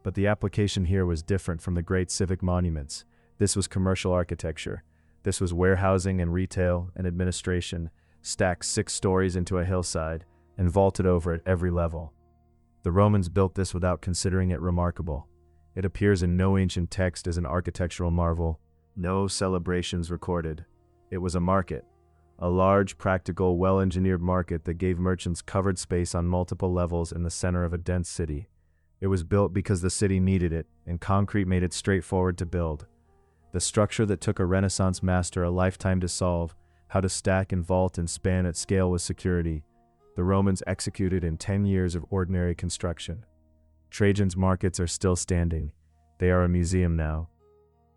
But the application here was different from the great civic monuments. This was commercial architecture. This was warehousing and retail and administration, stacked 6 stories into a hillside and vaulted over at every level. The Romans built this without considering it remarkable. It appears in no ancient text as an architectural marvel, no celebrations recorded. It was a market, a large, practical, well-engineered market that gave merchants covered space on multiple levels in the center of a dense city. It was built because the city needed it, and concrete made it straightforward to build. The structure that took a Renaissance master a lifetime to solve, how to stack and vault and span at scale with security, the Romans executed in 10 years of ordinary construction. Trajan's markets are still standing. They are a museum now.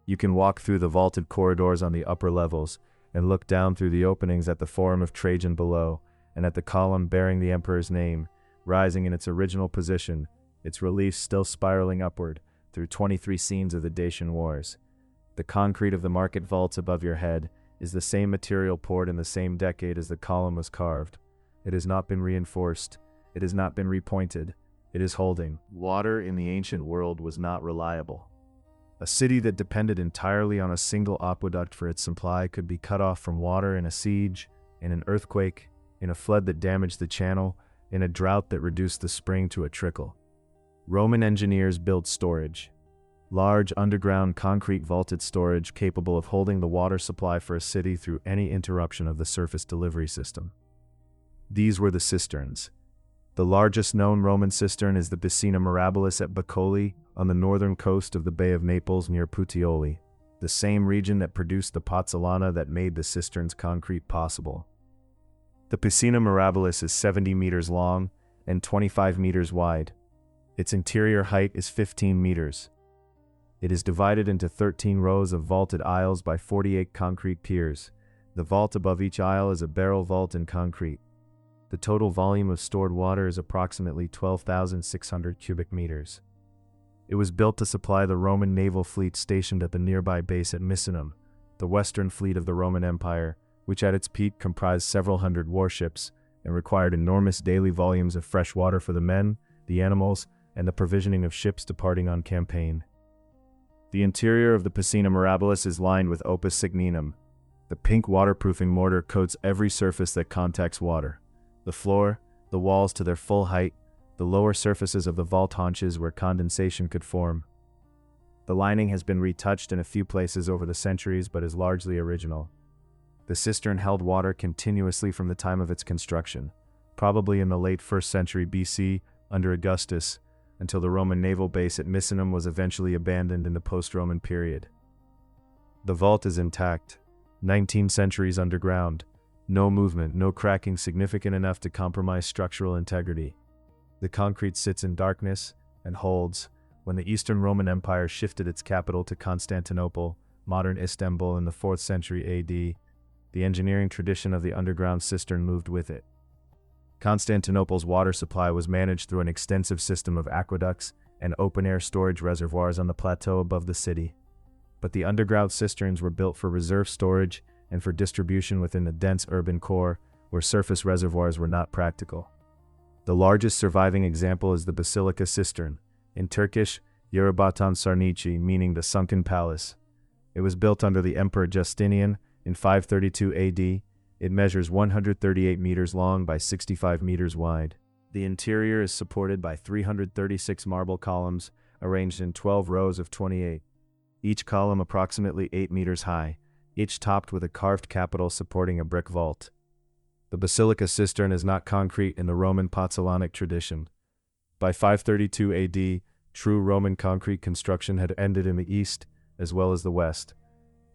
You can walk through the vaulted corridors on the upper levels and look down through the openings at the Forum of Trajan below and at the column bearing the emperor's name, rising in its original position, its relief still spiraling upward through 23 scenes of the Dacian Wars. The concrete of the market vaults above your head is the same material poured in the same decade as the column was carved. It has not been reinforced. It has not been repointed. It is holding. Water in the ancient world was not reliable. A city that depended entirely on a single aqueduct for its supply could be cut off from water in a siege, in an earthquake, in a flood that damaged the channel, in a drought that reduced the spring to a trickle. Roman engineers built storage. Large underground concrete vaulted storage capable of holding the water supply for a city through any interruption of the surface delivery system. These were the cisterns. The largest known Roman cistern is the Piscina Mirabilis at Pozzuoli on the northern coast of the Bay of Naples near Puteoli, the same region that produced the pozzolana that made the cistern's concrete possible. The Piscina Mirabilis is 70 meters long and 25 meters wide. Its interior height is 15 meters. It is divided into 13 rows of vaulted aisles by 48 concrete piers. The vault above each aisle is a barrel vault in concrete. The total volume of stored water is approximately 12,600 cubic meters. It was built to supply the Roman naval fleet stationed at the nearby base at Misenum, the western fleet of the Roman Empire, which at its peak comprised several hundred warships and required enormous daily volumes of fresh water for the men, the animals, and the provisioning of ships departing on campaign. The interior of the Piscina Mirabilis is lined with opus signinum. The pink waterproofing mortar coats every surface that contacts water. The floor, the walls to their full height, the lower surfaces of the vault haunches where condensation could form. The lining has been retouched in a few places over the centuries but is largely original. The cistern held water continuously from the time of its construction, probably in the late 1st century BC under Augustus, until the Roman naval base at Misenum was eventually abandoned in the post-Roman period. The vault is intact, 19 centuries underground, no movement, no cracking significant enough to compromise structural integrity. The concrete sits in darkness and holds. When the Eastern Roman Empire shifted its capital to Constantinople, modern Istanbul, in the 4th century AD, the engineering tradition of the underground cistern moved with it. Constantinople's water supply was managed through an extensive system of aqueducts and open-air storage reservoirs on the plateau above the city. But the underground cisterns were built for reserve storage and for distribution within the dense urban core, where surface reservoirs were not practical. The largest surviving example is the Basilica cistern, in Turkish, Yerebatan Sarnici, meaning the sunken palace. It was built under the Emperor Justinian in 532 AD. It measures 138 meters long by 65 meters wide. The interior is supported by 336 marble columns arranged in 12 rows of 28, each column approximately 8 meters high, each topped with a carved capital supporting a brick vault. The Basilica cistern is not concrete in the Roman pozzolanic tradition. By 532 AD, true Roman concrete construction had ended in the east as well as the west,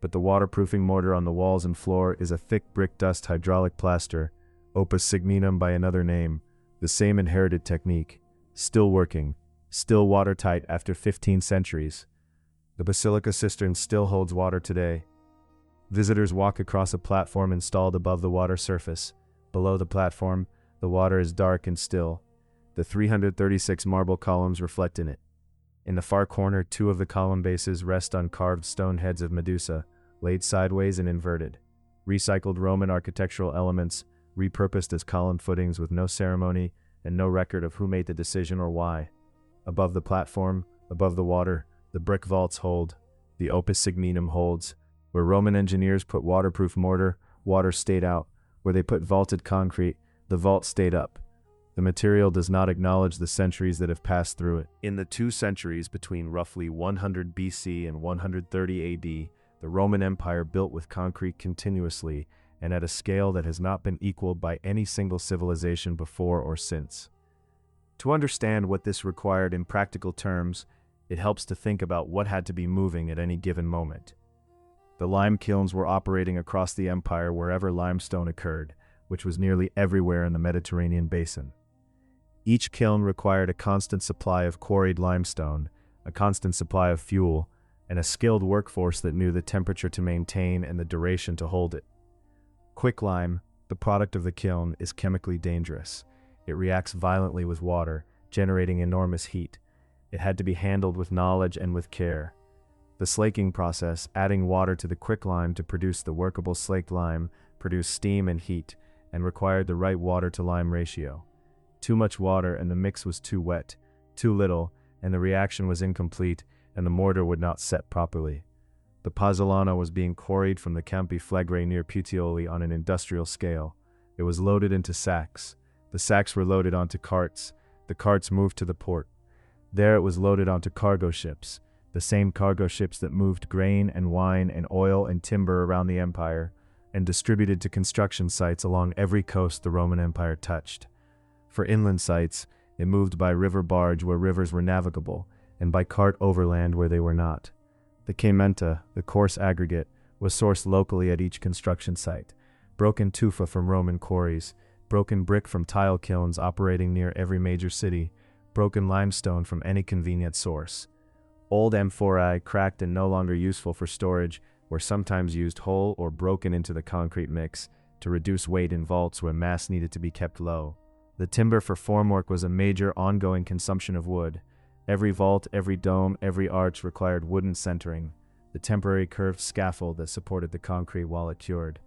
but the waterproofing mortar on the walls and floor is a thick brick dust hydraulic plaster, opus signinum by another name, the same inherited technique, still working, still watertight after 15 centuries. The Basilica cistern still holds water today. Visitors walk across a platform installed above the water surface. Below the platform, the water is dark and still. The 336 marble columns reflect in it. In the far corner, 2 of the column bases rest on carved stone heads of Medusa, laid sideways and inverted. Recycled Roman architectural elements, repurposed as column footings with no ceremony and no record of who made the decision or why. Above the platform, above the water, the brick vaults hold. The opus signinum holds. Where Roman engineers put waterproof mortar, water stayed out. Where they put vaulted concrete, the vault stayed up. The material does not acknowledge the centuries that have passed through it. In the 2 centuries between roughly 100 BC and 130 AD, the Roman Empire built with concrete continuously and at a scale that has not been equaled by any single civilization before or since. To understand what this required in practical terms, it helps to think about what had to be moving at any given moment. The lime kilns were operating across the empire wherever limestone occurred, which was nearly everywhere in the Mediterranean basin. Each kiln required a constant supply of quarried limestone, a constant supply of fuel, and a skilled workforce that knew the temperature to maintain and the duration to hold it. Quicklime, the product of the kiln, is chemically dangerous. It reacts violently with water, generating enormous heat. It had to be handled with knowledge and with care. The slaking process, adding water to the quicklime to produce the workable slaked lime, produced steam and heat, and required the right water-to-lime ratio. Too much water and the mix was too wet, too little, and the reaction was incomplete, and the mortar would not set properly. The pozzolana was being quarried from the Campi Flegrei near Puteoli on an industrial scale. It was loaded into sacks. The sacks were loaded onto carts. The carts moved to the port. There it was loaded onto cargo ships, the same cargo ships that moved grain and wine and oil and timber around the empire, and distributed to construction sites along every coast the Roman Empire touched. For inland sites, it moved by river barge where rivers were navigable, and by cart overland where they were not. The caementa, the coarse aggregate, was sourced locally at each construction site. Broken tufa from Roman quarries, broken brick from tile kilns operating near every major city, broken limestone from any convenient source. Old amphorae, cracked and no longer useful for storage, were sometimes used whole or broken into the concrete mix to reduce weight in vaults where mass needed to be kept low. The timber for formwork was a major ongoing consumption of wood. Every vault, every dome, every arch required wooden centering, the temporary curved scaffold that supported the concrete while it cured.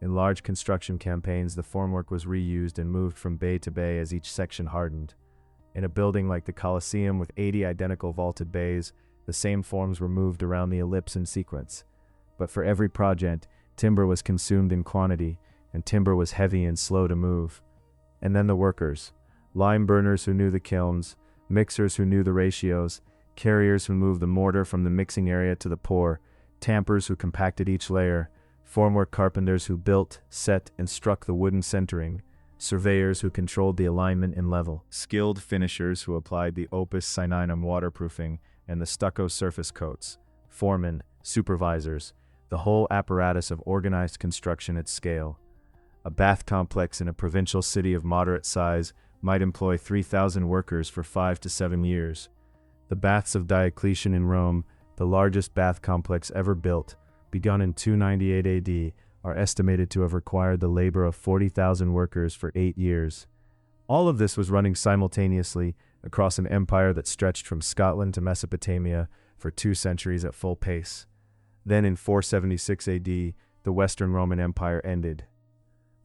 In large construction campaigns, the formwork was reused and moved from bay to bay as each section hardened. In a building like the Colosseum with 80 identical vaulted bays, the same forms were moved around the ellipse in sequence. But for every project, timber was consumed in quantity, and timber was heavy and slow to move. And then the workers, lime burners who knew the kilns, mixers who knew the ratios, carriers who moved the mortar from the mixing area to the pour, tampers who compacted each layer, formwork carpenters who built, set, and struck the wooden centering, surveyors who controlled the alignment and level, skilled finishers who applied the opus signinum waterproofing and the stucco surface coats, foremen, supervisors, the whole apparatus of organized construction at scale. A bath complex in a provincial city of moderate size might employ 3,000 workers for 5 to 7 years. The Baths of Diocletian in Rome, the largest bath complex ever built, begun in 298 AD, are estimated to have required the labor of 40,000 workers for 8 years. All of this was running simultaneously across an empire that stretched from Scotland to Mesopotamia for 2 centuries at full pace. Then in 476 AD, the Western Roman Empire ended.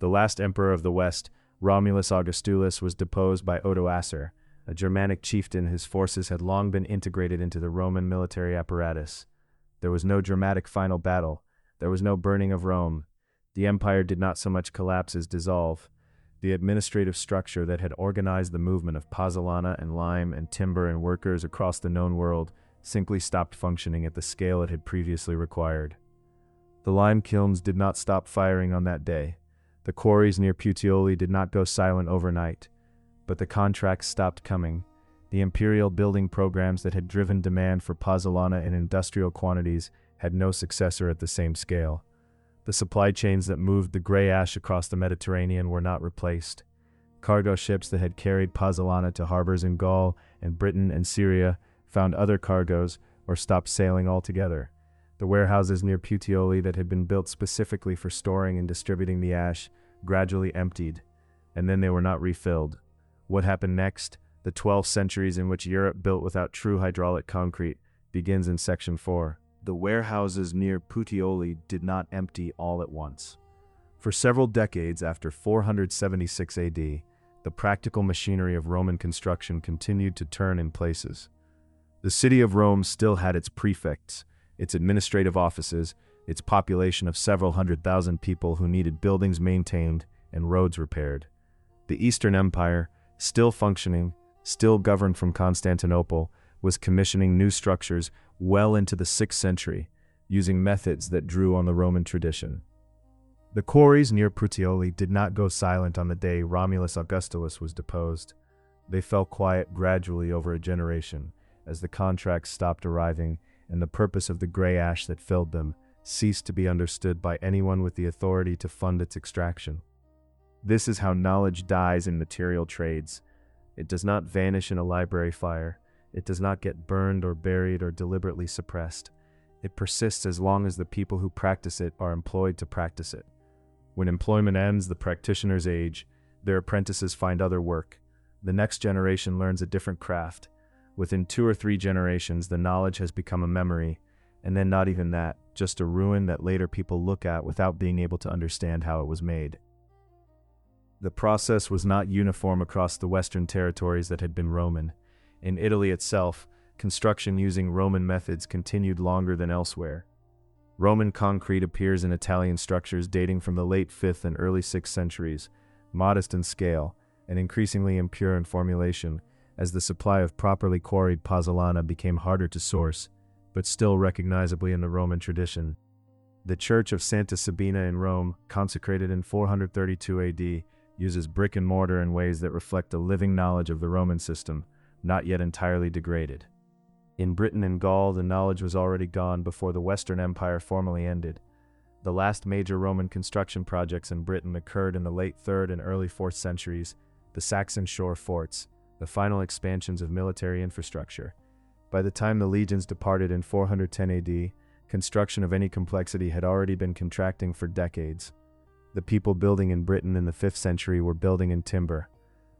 The last emperor of the West, Romulus Augustulus, was deposed by Odoacer, a Germanic chieftain whose forces had long been integrated into the Roman military apparatus. There was no dramatic final battle. There was no burning of Rome. The empire did not so much collapse as dissolve. The administrative structure that had organized the movement of pozzolana and lime and timber and workers across the known world simply stopped functioning at the scale it had previously required. The lime kilns did not stop firing on that day. The quarries near Puteoli did not go silent overnight, but the contracts stopped coming. The imperial building programs that had driven demand for pozzolana in industrial quantities had no successor at the same scale. The supply chains that moved the gray ash across the Mediterranean were not replaced. Cargo ships that had carried pozzolana to harbors in Gaul and Britain and Syria found other cargoes or stopped sailing altogether. The warehouses near Puteoli that had been built specifically for storing and distributing the ash gradually emptied, and then they were not refilled. What happened next, the 12 centuries in which Europe built without true hydraulic concrete, begins in section 4. The warehouses near Puteoli did not empty all at once. For several decades after 476 AD, the practical machinery of Roman construction continued to turn in places. The city of Rome still had its prefects, its administrative offices, its population of several 100,000 people who needed buildings maintained and roads repaired. The Eastern Empire, still functioning, still governed from Constantinople, was commissioning new structures well into the 6th century, using methods that drew on the Roman tradition. The quarries near Puteoli did not go silent on the day Romulus Augustulus was deposed. They fell quiet gradually over a generation, as the contracts stopped arriving and the purpose of the gray ash that filled them ceased to be understood by anyone with the authority to fund its extraction. This is how knowledge dies in material trades. It does not vanish in a library fire. It does not get burned or buried or deliberately suppressed. It persists as long as the people who practice it are employed to practice it. When employment ends, the practitioners age. Their apprentices find other work. The next generation learns a different craft. Within 2 or 3 generations, the knowledge has become a memory, and then not even that, just a ruin that later people look at without being able to understand how it was made. The process was not uniform across the western territories that had been Roman. In Italy itself, construction using Roman methods continued longer than elsewhere. Roman concrete appears in Italian structures dating from the late 5th and early 6th centuries, modest in scale, and increasingly impure in formulation, as the supply of properly quarried pozzolana became harder to source, but still recognizably in the Roman tradition. The Church of Santa Sabina in Rome, consecrated in 432 AD, uses brick and mortar in ways that reflect a living knowledge of the Roman system, not yet entirely degraded. In Britain and Gaul, the knowledge was already gone before the Western Empire formally ended. The last major Roman construction projects in Britain occurred in the late 3rd and early 4th centuries, the Saxon shore forts, the final expansions of military infrastructure. By the time the legions departed in 410 AD, construction of any complexity had already been contracting for decades. The people building in Britain in the 5th century were building in timber.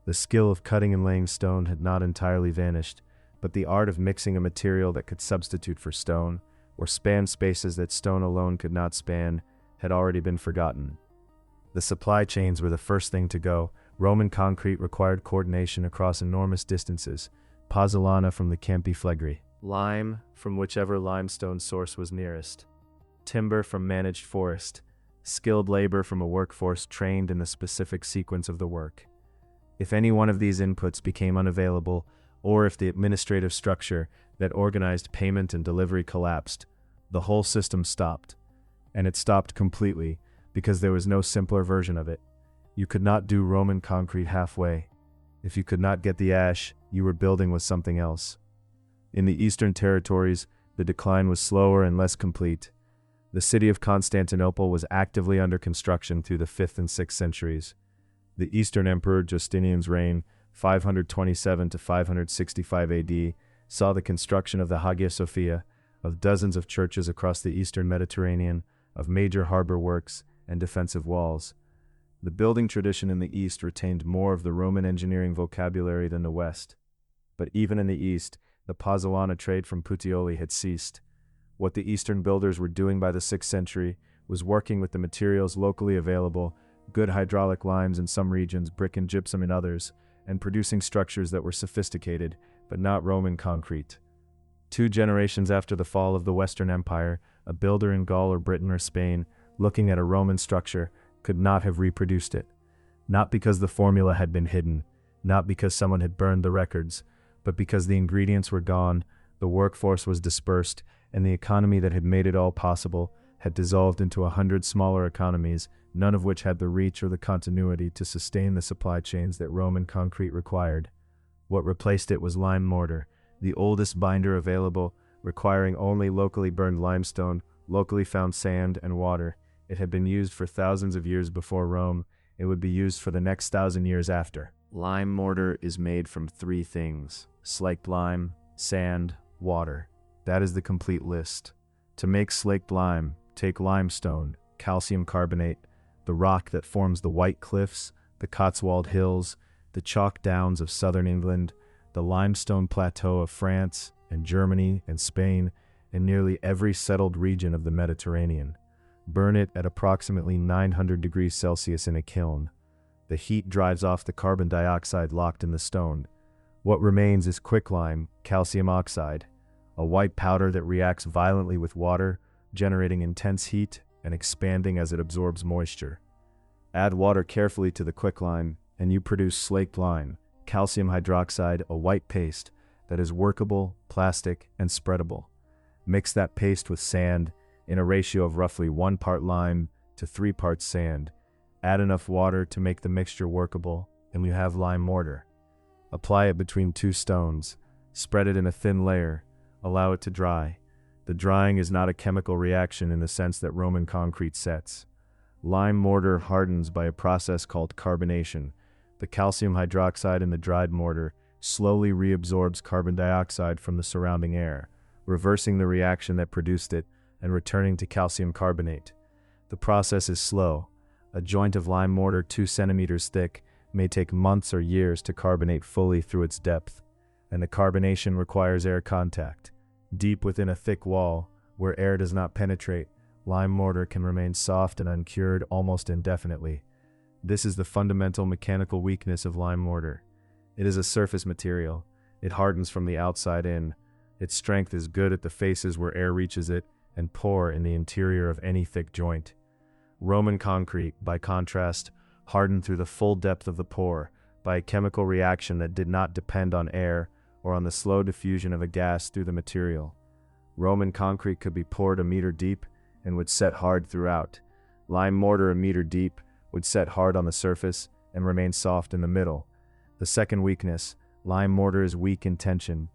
The skill of cutting and laying stone had not entirely vanished, but the art of mixing a material that could substitute for stone, or span spaces that stone alone could not span, had already been forgotten. The supply chains were the first thing to go. Roman concrete required coordination across enormous distances, pozzolana from the Campi Flegrei, lime from whichever limestone source was nearest, timber from managed forest, skilled labor from a workforce trained in the specific sequence of the work. If any one of these inputs became unavailable, or if the administrative structure that organized payment and delivery collapsed, the whole system stopped. And it stopped completely, because there was no simpler version of it. You could not do Roman concrete halfway. If you could not get the ash, you were building with something else. In the eastern territories, the decline was slower and less complete. The city of Constantinople was actively under construction through the 5th and 6th centuries. The Eastern Emperor Justinian's reign, 527 to 565 AD, saw the construction of the Hagia Sophia, of dozens of churches across the eastern Mediterranean, of major harbor works, and defensive walls. The building tradition in the East retained more of the Roman engineering vocabulary than the West. But even in the East, the pozzolana trade from Puteoli had ceased. What the Eastern builders were doing by the 6th century was working with the materials locally available, good hydraulic limes in some regions, brick and gypsum in others, and producing structures that were sophisticated, but not Roman concrete. 2 generations after the fall of the Western Empire, a builder in Gaul or Britain or Spain, looking at a Roman structure, could not have reproduced it. Not because the formula had been hidden, not because someone had burned the records, but because the ingredients were gone, the workforce was dispersed, and the economy that had made it all possible had dissolved into 100 smaller economies, none of which had the reach or the continuity to sustain the supply chains that Roman concrete required. What replaced it was lime mortar, the oldest binder available, requiring only locally burned limestone, locally found sand, and water. It had been used for thousands of years before Rome. It would be used for the next 1,000 years after. Lime mortar is made from 3 things: slaked lime, sand, water. That is the complete list. To make slaked lime, take limestone, calcium carbonate, the rock that forms the White Cliffs, the Cotswold Hills, the chalk downs of southern England, the limestone plateau of France and Germany and Spain, in nearly every settled region of the Mediterranean. Burn it at approximately 900 degrees Celsius in a kiln. The heat drives off the carbon dioxide locked in the stone. What remains is quicklime, calcium oxide, a white powder that reacts violently with water, generating intense heat and expanding as it absorbs moisture. Add water carefully to the quicklime, and you produce slaked lime, calcium hydroxide, a white paste that is workable, plastic, and spreadable. Mix that paste with sand in a ratio of roughly 1 part lime to 3 parts sand. Add enough water to make the mixture workable, and you have lime mortar. Apply it between 2 stones. Spread it in a thin layer. Allow it to dry. The drying is not a chemical reaction in the sense that Roman concrete sets. Lime mortar hardens by a process called carbonation. The calcium hydroxide in the dried mortar slowly reabsorbs carbon dioxide from the surrounding air, reversing the reaction that produced it and returning to calcium carbonate. The process is slow. A joint of lime mortar 2 centimeters thick may take months or years to carbonate fully through its depth, and the carbonation requires air contact. Deep within a thick wall, where air does not penetrate, lime mortar can remain soft and uncured almost indefinitely. This is the fundamental mechanical weakness of lime mortar. It is a surface material. It hardens from the outside in. Its strength is good at the faces where air reaches it, and poor in the interior of any thick joint. Roman concrete, by contrast, hardened through the full depth of the pore by a chemical reaction that did not depend on air or on the slow diffusion of a gas through the material. Roman concrete could be poured 1 meter deep and would set hard throughout. Lime mortar 1 meter deep would set hard on the surface and remain soft in the middle. The second weakness, lime mortar is weak in tension.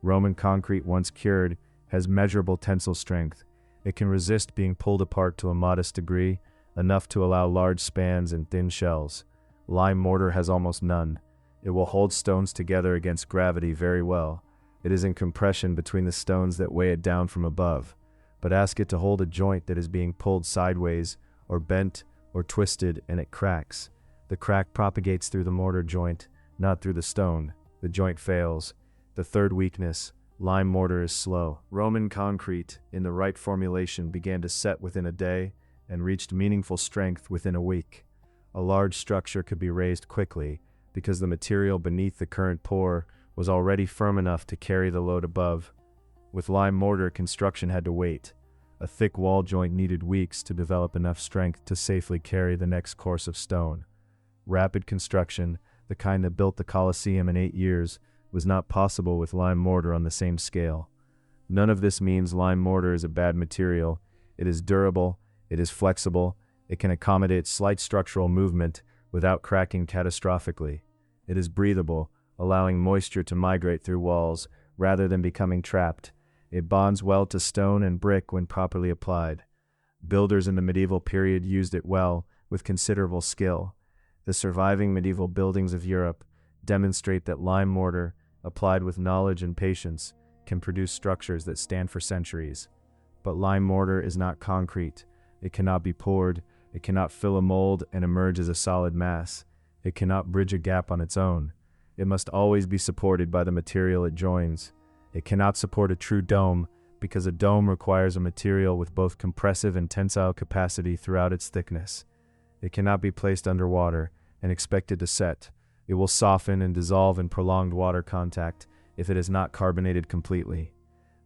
Roman concrete, once cured, has measurable tensile strength. It can resist being pulled apart to a modest degree, enough to allow large spans and thin shells. Lime mortar has almost none. It will hold stones together against gravity very well. It is in compression between the stones that weigh it down from above. But ask it to hold a joint that is being pulled sideways, or bent, or twisted, and it cracks. The crack propagates through the mortar joint, not through the stone. The joint fails. The third weakness, lime mortar is slow. Roman concrete, in the right formulation, began to set within a day and reached meaningful strength within a week. A large structure could be raised quickly because the material beneath the current pour was already firm enough to carry the load above. With lime mortar, construction had to wait. A thick wall joint needed weeks to develop enough strength to safely carry the next course of stone. Rapid construction, the kind that built the Colosseum in 8 years, was not possible with lime mortar on the same scale. None of this means lime mortar is a bad material. It is durable, it is flexible, it can accommodate slight structural movement without cracking catastrophically. It is breathable, allowing moisture to migrate through walls rather than becoming trapped. It bonds well to stone and brick when properly applied. Builders in the medieval period used it well, with considerable skill. The surviving medieval buildings of Europe demonstrate that lime mortar, applied with knowledge and patience, can produce structures that stand for centuries. But lime mortar is not concrete. It cannot be poured, it cannot fill a mold and emerge as a solid mass. It cannot bridge a gap on its own. It must always be supported by the material it joins. It cannot support a true dome, because a dome requires a material with both compressive and tensile capacity throughout its thickness. It cannot be placed underwater and expected to set. It will soften and dissolve in prolonged water contact if it is not carbonated completely.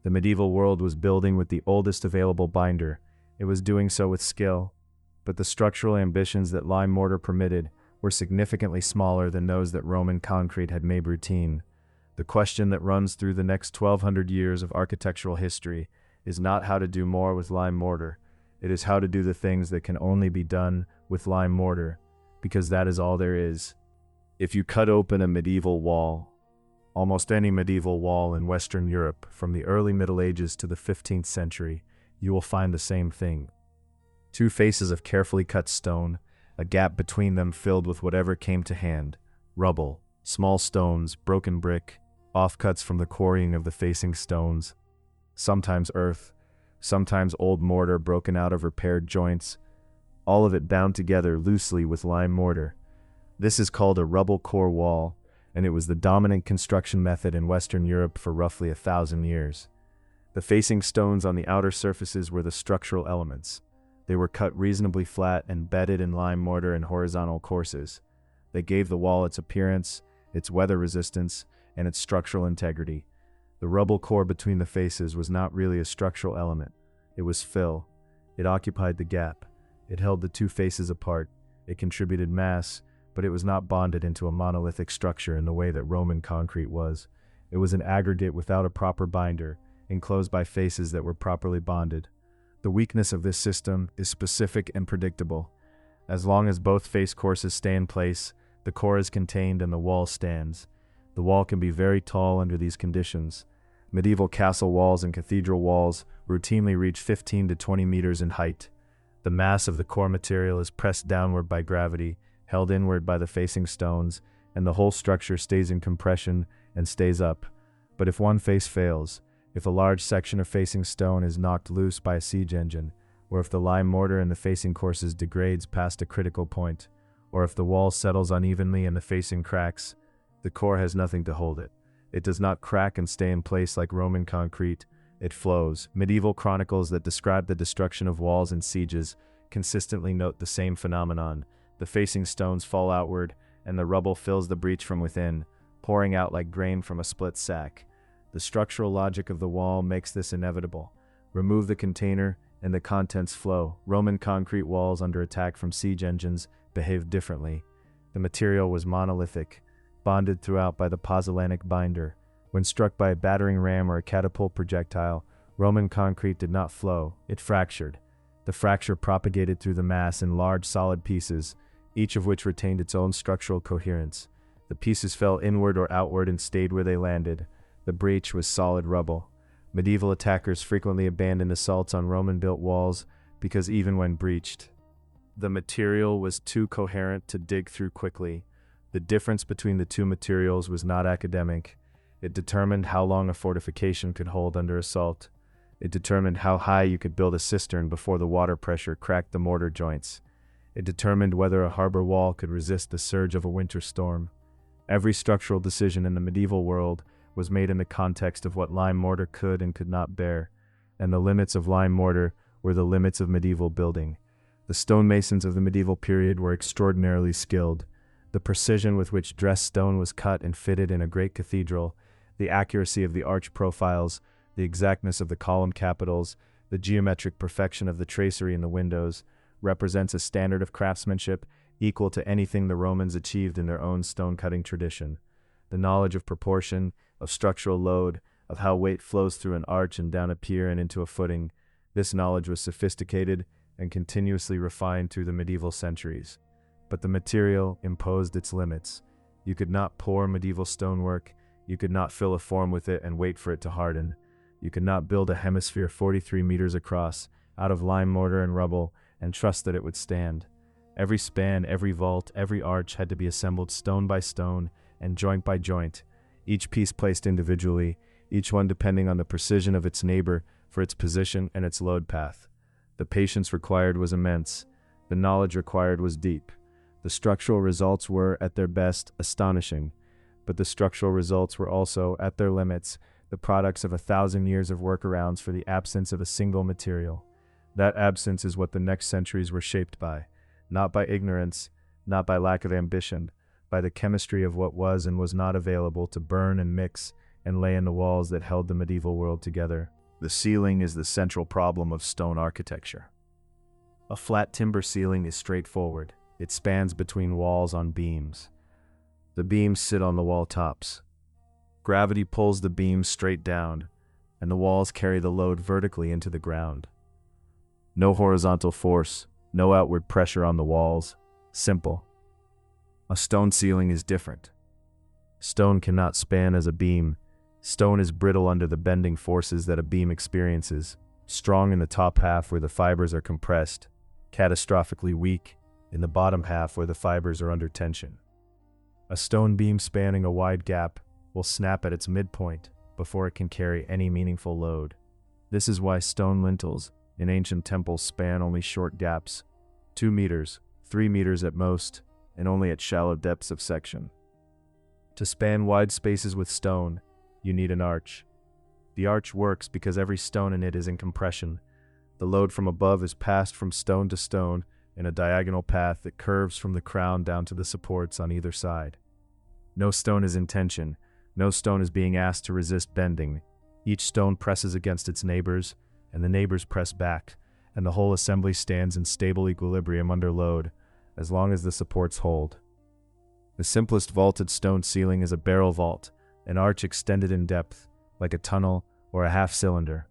The medieval world was building with the oldest available binder. It was doing so with skill, but the structural ambitions that lime mortar permitted were significantly smaller than those that Roman concrete had made routine. The question that runs through the next 1,200 years of architectural history is not how to do more with lime mortar. It is how to do the things that can only be done with lime mortar, because that is all there is. If you cut open a medieval wall, almost any medieval wall in Western Europe from the early Middle Ages to the 15th century, you will find the same thing. 2 faces of carefully cut stone, a gap between them filled with whatever came to hand, rubble, small stones, broken brick, offcuts from the quarrying of the facing stones, sometimes earth, sometimes old mortar broken out of repaired joints, all of it bound together loosely with lime mortar. This is called a rubble core wall, and it was the dominant construction method in Western Europe for roughly 1,000 years. The facing stones on the outer surfaces were the structural elements. They were cut reasonably flat and bedded in lime mortar in horizontal courses. They gave the wall its appearance, its weather resistance, and its structural integrity. The rubble core between the faces was not really a structural element. It was fill. It occupied the gap. It held the two faces apart. It contributed mass, but it was not bonded into a monolithic structure in the way that Roman concrete was. It was an aggregate without a proper binder, enclosed by faces that were properly bonded. The weakness of this system is specific and predictable. As long as both face courses stay in place, the core is contained and the wall stands. The wall can be very tall under these conditions. Medieval castle walls and cathedral walls routinely reach 15 to 20 meters in height. The mass of the core material is pressed downward by gravity, held inward by the facing stones, and the whole structure stays in compression and stays up. But if one face fails, if a large section of facing stone is knocked loose by a siege engine, or if the lime mortar in the facing courses degrades past a critical point, or if the wall settles unevenly and the facing cracks, the core has nothing to hold it. It does not crack and stay in place like Roman concrete. It flows. Medieval chronicles that describe the destruction of walls and sieges consistently note the same phenomenon. The facing stones fall outward, and the rubble fills the breach from within, pouring out like grain from a split sack. The structural logic of the wall makes this inevitable. Remove the container, and the contents flow. Roman concrete walls under attack from siege engines behaved differently. The material was monolithic, bonded throughout by the pozzolanic binder. When struck by a battering ram or a catapult projectile, Roman concrete did not flow, it fractured. The fracture propagated through the mass in large solid pieces, each of which retained its own structural coherence. The pieces fell inward or outward and stayed where they landed. The breach was solid rubble. Medieval attackers frequently abandoned assaults on Roman-built walls because even when breached, the material was too coherent to dig through quickly. The difference between the two materials was not academic. It determined how long a fortification could hold under assault. It determined how high you could build a cistern before the water pressure cracked the mortar joints. It determined whether a harbor wall could resist the surge of a winter storm. Every structural decision in the medieval world was made in the context of what lime mortar could and could not bear, and the limits of lime mortar were the limits of medieval building. The stonemasons of the medieval period were extraordinarily skilled. The precision with which dressed stone was cut and fitted in a great cathedral, the accuracy of the arch profiles, the exactness of the column capitals, the geometric perfection of the tracery in the windows, represents a standard of craftsmanship equal to anything the Romans achieved in their own stone-cutting tradition. The knowledge of proportion, of structural load, of how weight flows through an arch and down a pier and into a footing, this knowledge was sophisticated and continuously refined through the medieval centuries. But the material imposed its limits. You could not pour medieval stonework, you could not fill a form with it and wait for it to harden. You could not build a hemisphere 43 meters across, out of lime mortar and rubble, and trust that it would stand. Every span, every vault, every arch had to be assembled stone by stone and joint by joint, each piece placed individually, each one depending on the precision of its neighbor for its position and its load path. The patience required was immense. The knowledge required was deep. The structural results were, at their best, astonishing, but the structural results were also, at their limits, the products of 1,000 years of workarounds for the absence of a single material. That absence is what the next centuries were shaped by, not by ignorance, not by lack of ambition, by the chemistry of what was and was not available to burn and mix and lay in the walls that held the medieval world together. The ceiling is the central problem of stone architecture. A flat timber ceiling is straightforward. It spans between walls on beams. The beams sit on the wall tops. Gravity pulls the beams straight down, and the walls carry the load vertically into the ground. No horizontal force, no outward pressure on the walls. Simple. A stone ceiling is different. Stone cannot span as a beam. Stone is brittle under the bending forces that a beam experiences, strong in the top half where the fibers are compressed, catastrophically weak in the bottom half where the fibers are under tension. A stone beam spanning a wide gap will snap at its midpoint before it can carry any meaningful load. This is why stone lintels in ancient temples span only short gaps, 2 meters, 3 meters at most, and only at shallow depths of section. To span wide spaces with stone, you need an arch. The arch works because every stone in it is in compression. The load from above is passed from stone to stone in a diagonal path that curves from the crown down to the supports on either side. No stone is in tension. No stone is being asked to resist bending. Each stone presses against its neighbors, and the neighbors press back, and the whole assembly stands in stable equilibrium under load, as long as the supports hold. The simplest vaulted stone ceiling is a barrel vault, an arch extended in depth, like a tunnel or a half-cylinder.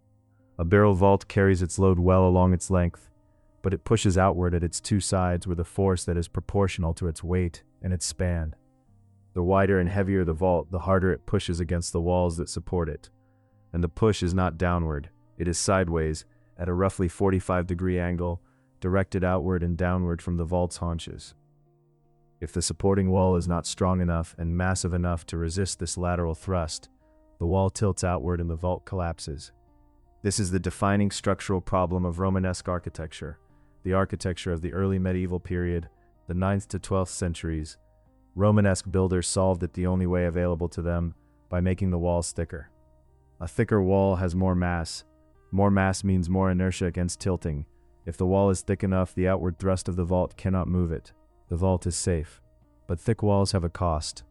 A barrel vault carries its load well along its length, but it pushes outward at its two sides with a force that is proportional to its weight and its span. The wider and heavier the vault, the harder it pushes against the walls that support it. And the push is not downward, it is sideways, at a roughly 45-degree angle, directed outward and downward from the vault's haunches. If the supporting wall is not strong enough and massive enough to resist this lateral thrust, the wall tilts outward and the vault collapses. This is the defining structural problem of Romanesque architecture, the architecture of the early medieval period, the 9th to 12th centuries. Romanesque builders solved it the only way available to them, by making the walls thicker. A thicker wall has more mass. More mass means more inertia against tilting. If the wall is thick enough, the outward thrust of the vault cannot move it. The vault is safe. But thick walls have a cost.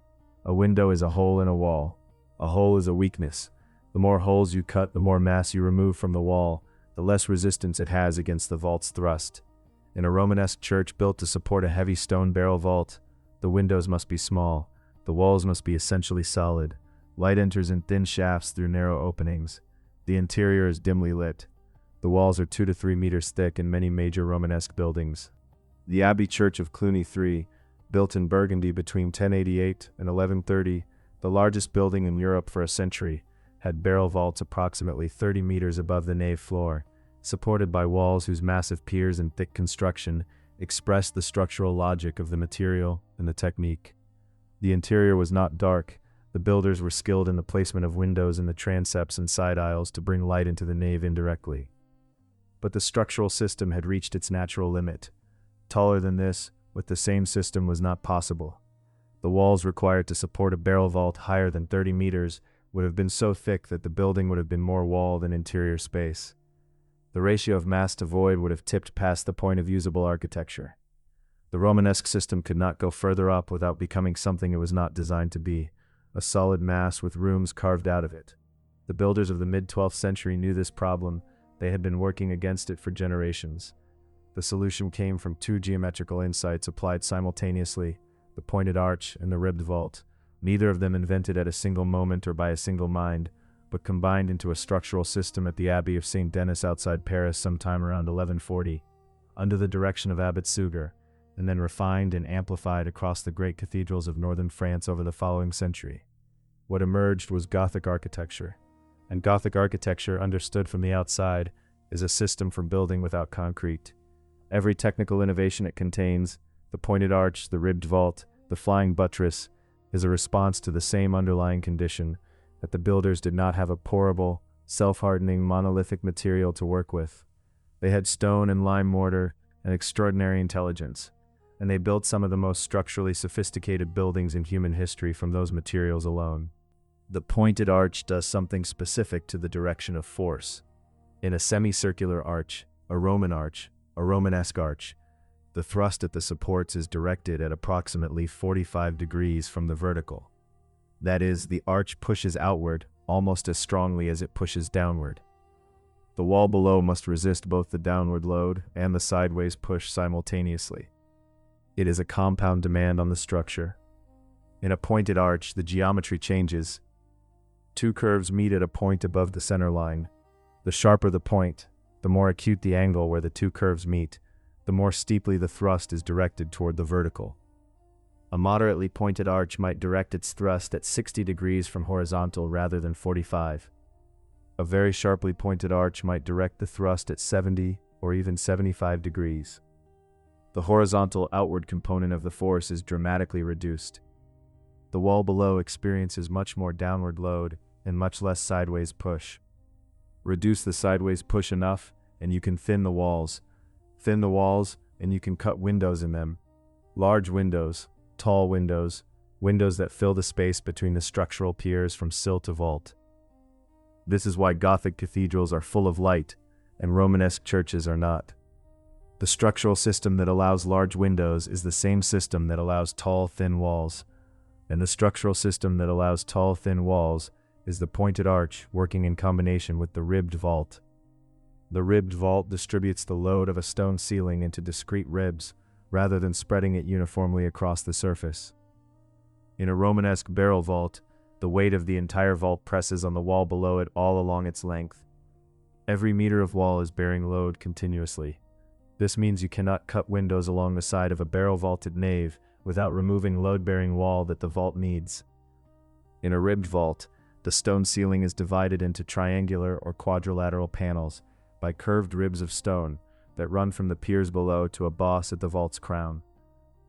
A window is a hole in a wall. A hole is a weakness. The more holes you cut, the more mass you remove from the wall, the less resistance it has against the vault's thrust. In a Romanesque church built to support a heavy stone barrel vault, the windows must be small, the walls must be essentially solid. Light enters in thin shafts through narrow openings. The interior is dimly lit. The walls are 2 to 3 meters thick in many major Romanesque buildings. The Abbey Church of Cluny III, built in Burgundy between 1088 and 1130, the largest building in Europe for a century, had barrel vaults approximately 30 meters above the nave floor, supported by walls whose massive piers and thick construction expressed the structural logic of the material and the technique. The interior was not dark. The builders were skilled in the placement of windows in the transepts and side aisles to bring light into the nave indirectly. But the structural system had reached its natural limit. Taller than this, with the same system, was not possible. The walls required to support a barrel vault higher than 30 meters would have been so thick that the building would have been more wall than interior space. The ratio of mass to void would have tipped past the point of usable architecture. The Romanesque system could not go further up without becoming something it was not designed to be, a solid mass with rooms carved out of it. The builders of the mid-12th century knew this problem. They had been working against it for generations. The solution came from two geometrical insights applied simultaneously, the pointed arch and the ribbed vault, neither of them invented at a single moment or by a single mind, but combined into a structural system at the Abbey of St. Denis outside Paris sometime around 1140, under the direction of Abbot Suger, and then refined and amplified across the great cathedrals of northern France over the following century. What emerged was Gothic architecture, and Gothic architecture, understood from the outside, is a system for building without concrete. Every technical innovation it contains, the pointed arch, the ribbed vault, the flying buttress, is a response to the same underlying condition, that the builders did not have a pourable, self-hardening, monolithic material to work with. They had stone and lime mortar and extraordinary intelligence, and they built some of the most structurally sophisticated buildings in human history from those materials alone. The pointed arch does something specific to the direction of force. In a semicircular arch, a Romanesque arch, the thrust at the supports is directed at approximately 45 degrees from the vertical. That is, the arch pushes outward almost as strongly as it pushes downward. The wall below must resist both the downward load and the sideways push simultaneously. It is a compound demand on the structure. In a pointed arch, the geometry changes. Two curves meet at a point above the center line. The sharper the point, the more acute the angle where the two curves meet, the more steeply the thrust is directed toward the vertical. A moderately pointed arch might direct its thrust at 60 degrees from horizontal rather than 45. A very sharply pointed arch might direct the thrust at 70 or even 75 degrees. The horizontal outward component of the force is dramatically reduced. The wall below experiences much more downward load and much less sideways push. Reduce the sideways push enough, and you can thin the walls. Thin the walls, and you can cut windows in them. Large windows, tall windows, windows that fill the space between the structural piers from sill to vault. This is why Gothic cathedrals are full of light, and Romanesque churches are not. The structural system that allows large windows is the same system that allows tall, thin walls. And the structural system that allows tall, thin walls is the pointed arch working in combination with the ribbed vault. The ribbed vault distributes the load of a stone ceiling into discrete ribs rather than spreading it uniformly across the surface. In a Romanesque barrel vault, the weight of the entire vault presses on the wall below it all along its length. Every meter of wall is bearing load continuously. This means you cannot cut windows along the side of a barrel-vaulted nave without removing load-bearing wall that the vault needs. In a ribbed vault, the stone ceiling is divided into triangular or quadrilateral panels by curved ribs of stone that run from the piers below to a boss at the vault's crown.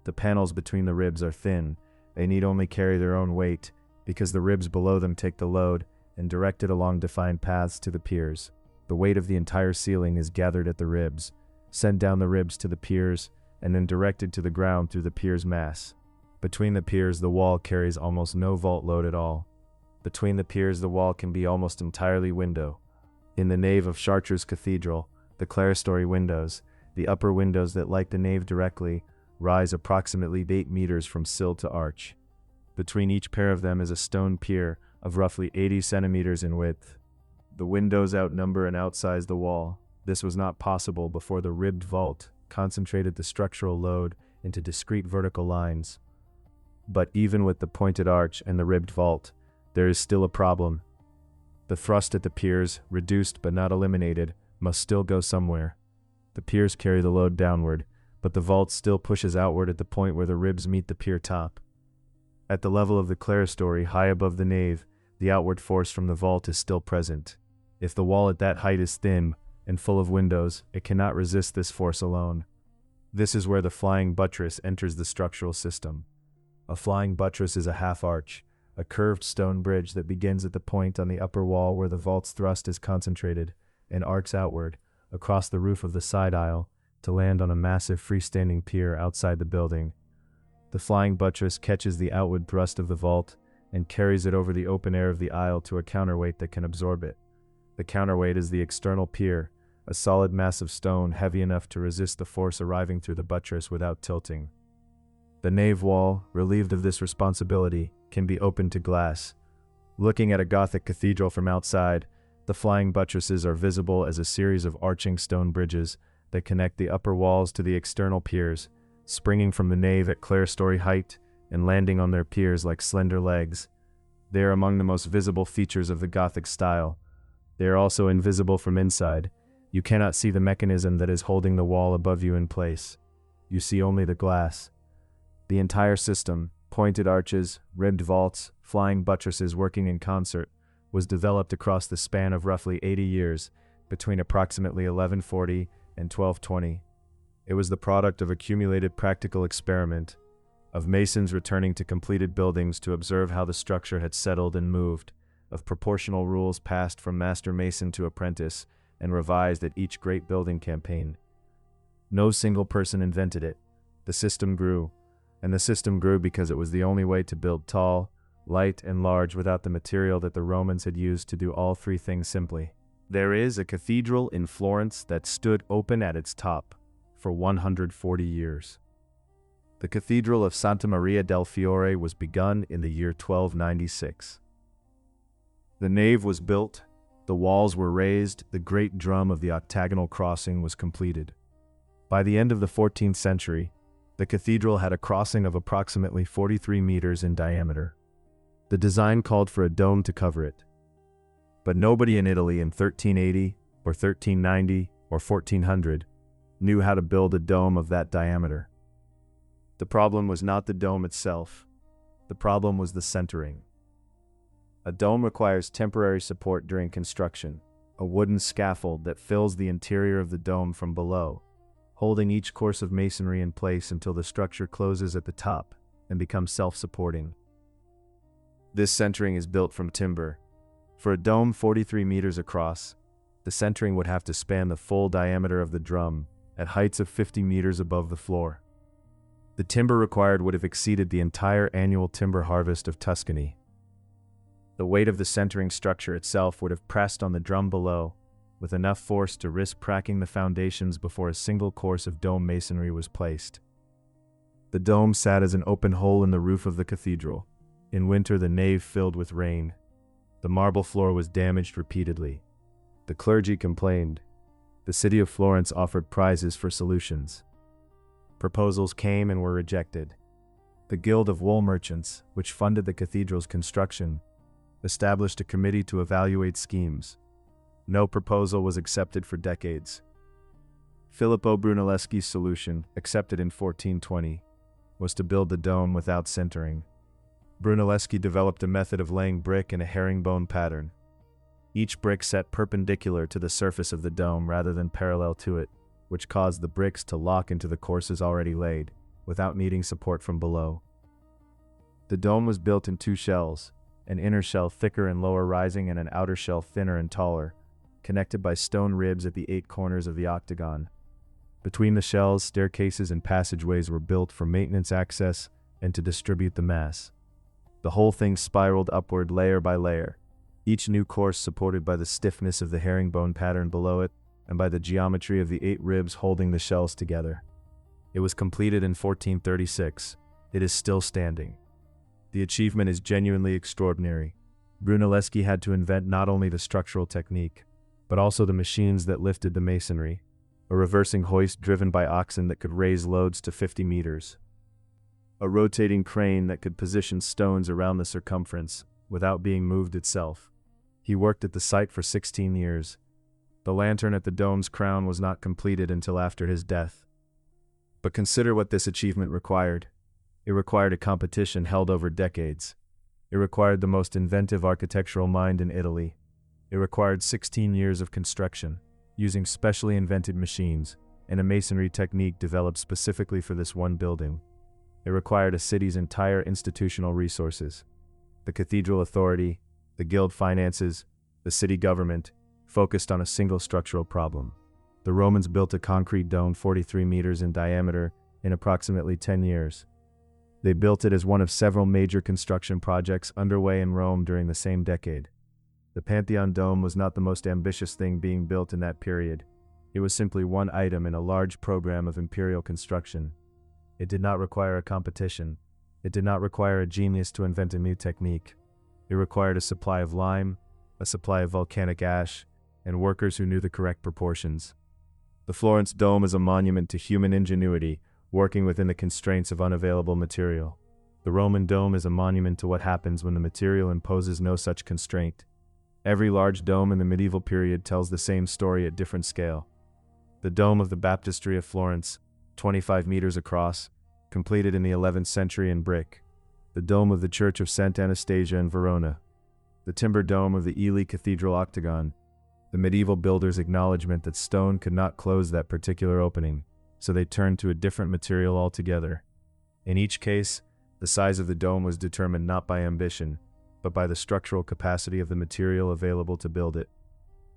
The panels between the ribs are thin. They need only carry their own weight because the ribs below them take the load and direct it along defined paths to the piers. The weight of the entire ceiling is gathered at the ribs, sent down the ribs to the piers, and then directed to the ground through the pier's mass. Between the piers, the wall carries almost no vault load at all. Between the piers, the wall can be almost entirely window. In the nave of Chartres Cathedral, the clerestory windows, the upper windows that light the nave directly, rise approximately 8 meters from sill to arch. Between each pair of them is a stone pier of roughly 80 centimeters in width. The windows outnumber and outsize the wall. This was not possible before the ribbed vault concentrated the structural load into discrete vertical lines. But even with the pointed arch and the ribbed vault, there is still a problem. The thrust at the piers, reduced but not eliminated, must still go somewhere. The piers carry the load downward, but the vault still pushes outward at the point where the ribs meet the pier top. At the level of the clerestory, high above the nave, the outward force from the vault is still present. If the wall at that height is thin and full of windows, it cannot resist this force alone. This is where the flying buttress enters the structural system. A flying buttress is a half-arch, a curved stone bridge that begins at the point on the upper wall where the vault's thrust is concentrated and arcs outward across the roof of the side aisle to land on a massive freestanding pier outside the building. The flying buttress catches the outward thrust of the vault and carries it over the open air of the aisle to a counterweight that can absorb it. The counterweight is the external pier, a solid mass of stone heavy enough to resist the force arriving through the buttress without tilting. The nave wall, relieved of this responsibility, can be opened to glass. Looking at a Gothic cathedral from outside, the flying buttresses are visible as a series of arching stone bridges that connect the upper walls to the external piers, springing from the nave at clerestory height and landing on their piers like slender legs. They are among the most visible features of the Gothic style. They are also invisible from inside. You cannot see the mechanism that is holding the wall above you in place. You see only the glass. The entire system, pointed arches, ribbed vaults, flying buttresses working in concert, was developed across the span of roughly 80 years, between approximately 1140 and 1220. It was the product of accumulated practical experiment, of masons returning to completed buildings to observe how the structure had settled and moved, of proportional rules passed from master mason to apprentice and revised at each great building campaign. No single person invented it. The system grew, and the system grew because it was the only way to build tall, light, and large without the material that the Romans had used to do all three things simply. There is a cathedral in Florence that stood open at its top for 140 years. The Cathedral of Santa Maria del Fiore was begun in the year 1296. The nave was built, the walls were raised, the great drum of the octagonal crossing was completed. By the end of the 14th century, the cathedral had a crossing of approximately 43 meters in diameter. The design called for a dome to cover it. But nobody in Italy in 1380 or 1390 or 1400 knew how to build a dome of that diameter. The problem was not the dome itself. The problem was the centering. A dome requires temporary support during construction, a wooden scaffold that fills the interior of the dome from below, holding each course of masonry in place until the structure closes at the top and becomes self-supporting. This centering is built from timber. For a dome 43 meters across, the centering would have to span the full diameter of the drum at heights of 50 meters above the floor. The timber required would have exceeded the entire annual timber harvest of Tuscany. The weight of the centering structure itself would have pressed on the drum below, with enough force to risk cracking the foundations before a single course of dome masonry was placed. The dome sat as an open hole in the roof of the cathedral. In winter, the nave filled with rain. The marble floor was damaged repeatedly. The clergy complained. The city of Florence offered prizes for solutions. Proposals came and were rejected. The Guild of Wool Merchants, which funded the cathedral's construction, established a committee to evaluate schemes. No proposal was accepted for decades. Filippo Brunelleschi's solution, accepted in 1420, was to build the dome without centering. Brunelleschi developed a method of laying brick in a herringbone pattern. Each brick set perpendicular to the surface of the dome rather than parallel to it, which caused the bricks to lock into the courses already laid, without needing support from below. The dome was built in two shells, an inner shell thicker and lower rising and an outer shell thinner and taller, connected by stone ribs at the 8 corners of the octagon. Between the shells, staircases and passageways were built for maintenance access and to distribute the mass. The whole thing spiraled upward layer by layer, each new course supported by the stiffness of the herringbone pattern below it and by the geometry of the 8 ribs holding the shells together. It was completed in 1436. It is still standing. The achievement is genuinely extraordinary. Brunelleschi had to invent not only the structural technique, but also the machines that lifted the masonry, a reversing hoist driven by oxen that could raise loads to 50 meters, a rotating crane that could position stones around the circumference without being moved itself. He worked at the site for 16 years. The lantern at the dome's crown was not completed until after his death. But consider what this achievement required. It required a competition held over decades. It required the most inventive architectural mind in Italy. It required 16 years of construction, using specially invented machines, and a masonry technique developed specifically for this one building. It required a city's entire institutional resources. The cathedral authority, the guild finances, the city government, focused on a single structural problem. The Romans built a concrete dome 43 meters in diameter in approximately 10 years. They built it as one of several major construction projects underway in Rome during the same decade. The Pantheon dome was not the most ambitious thing being built in that period. It was simply one item in a large program of imperial construction. It did not require a competition. It did not require a genius to invent a new technique. It required a supply of lime, a supply of volcanic ash, and workers who knew the correct proportions. The Florence dome is a monument to human ingenuity, working within the constraints of unavailable material. The Roman dome is a monument to what happens when the material imposes no such constraint. Every large dome in the medieval period tells the same story at different scale. The dome of the Baptistery of Florence, 25 meters across, completed in the 11th century in brick. The dome of the Church of St. Anastasia in Verona. The timber dome of the Ely Cathedral octagon. The medieval builders' acknowledgement that stone could not close that particular opening, so they turned to a different material altogether. In each case, the size of the dome was determined not by ambition, but by the structural capacity of the material available to build it.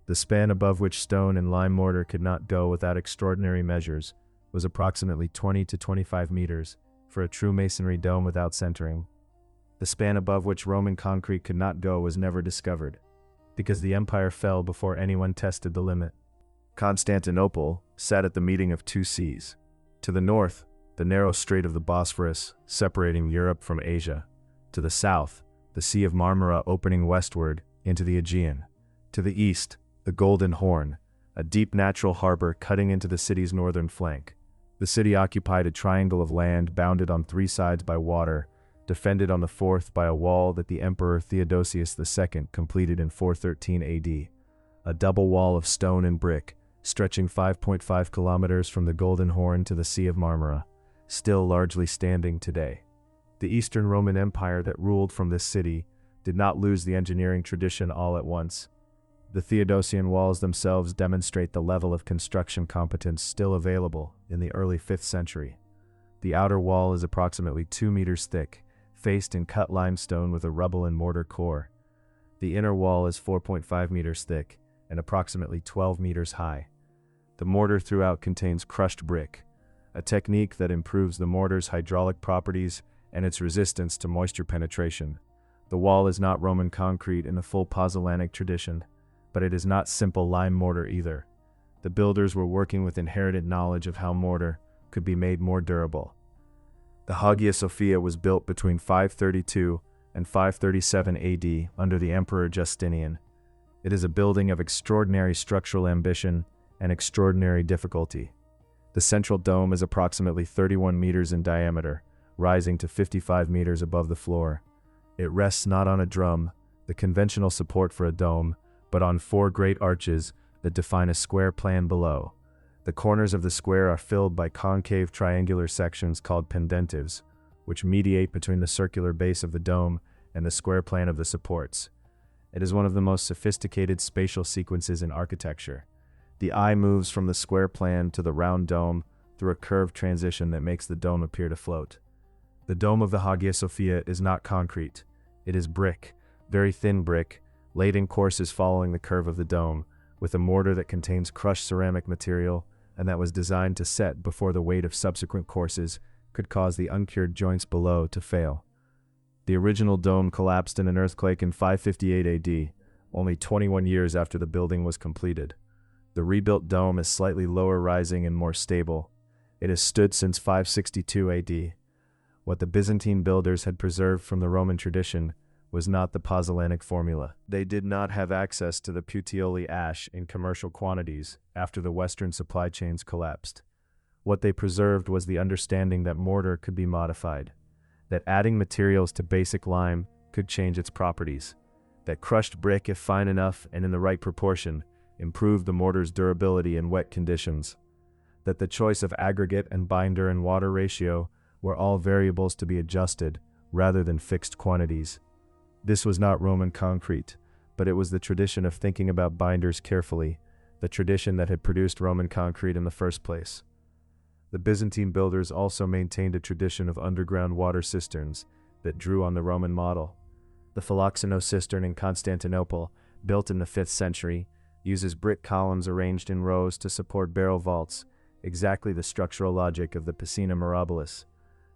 The span above which stone and lime mortar could not go without extraordinary measures was approximately 20 to 25 meters for a true masonry dome without centering. The span above which Roman concrete could not go was never discovered, because the empire fell before anyone tested the limit. Constantinople sat at the meeting of two seas. To the north, the narrow strait of the Bosphorus, separating Europe from Asia. To the south, the Sea of Marmara opening westward into the Aegean. To the east, the Golden Horn, a deep natural harbor cutting into the city's northern flank. The city occupied a triangle of land bounded on 3 sides by water, defended on the fourth by a wall that the Emperor Theodosius II completed in 413 AD. A double wall of stone and brick, stretching 5.5 kilometers from the Golden Horn to the Sea of Marmara, still largely standing today. The Eastern Roman Empire that ruled from this city did not lose the engineering tradition all at once. The Theodosian walls themselves demonstrate the level of construction competence still available in the early 5th century. The outer wall is approximately 2 meters thick, faced in cut limestone with a rubble and mortar core. The inner wall is 4.5 meters thick and approximately 12 meters high. The mortar throughout contains crushed brick, a technique that improves the mortar's hydraulic properties and its resistance to moisture penetration. The wall is not Roman concrete in the full pozzolanic tradition, but it is not simple lime mortar either. The builders were working with inherited knowledge of how mortar could be made more durable. The Hagia Sophia was built between 532 and 537 AD under the Emperor Justinian. It is a building of extraordinary structural ambition and extraordinary difficulty. The central dome is approximately 31 meters in diameter, rising to 55 meters above the floor. It rests not on a drum, the conventional support for a dome, but on four great arches that define a square plan below. The corners of the square are filled by concave triangular sections called pendentives, which mediate between the circular base of the dome and the square plan of the supports. It is one of the most sophisticated spatial sequences in architecture. The eye moves from the square plan to the round dome through a curved transition that makes the dome appear to float. The dome of the Hagia Sophia is not concrete. It is brick, very thin brick, laid in courses following the curve of the dome, with a mortar that contains crushed ceramic material and that was designed to set before the weight of subsequent courses could cause the uncured joints below to fail. The original dome collapsed in an earthquake in 558 AD, only 21 years after the building was completed. The rebuilt dome is slightly lower rising and more stable. It has stood since 562 AD. What the Byzantine builders had preserved from the Roman tradition was not the pozzolanic formula. They did not have access to the Puteoli ash in commercial quantities after the Western supply chains collapsed. What they preserved was the understanding that mortar could be modified, that adding materials to basic lime could change its properties, that crushed brick, if fine enough and in the right proportion, improved the mortar's durability in wet conditions, that the choice of aggregate and binder and water ratio were all variables to be adjusted rather than fixed quantities. This was not Roman concrete, but it was the tradition of thinking about binders carefully, the tradition that had produced Roman concrete in the first place. The Byzantine builders also maintained a tradition of underground water cisterns that drew on the Roman model. The Philoxeno cistern in Constantinople, built in the 5th century, uses brick columns arranged in rows to support barrel vaults, exactly the structural logic of the piscina mirabilis.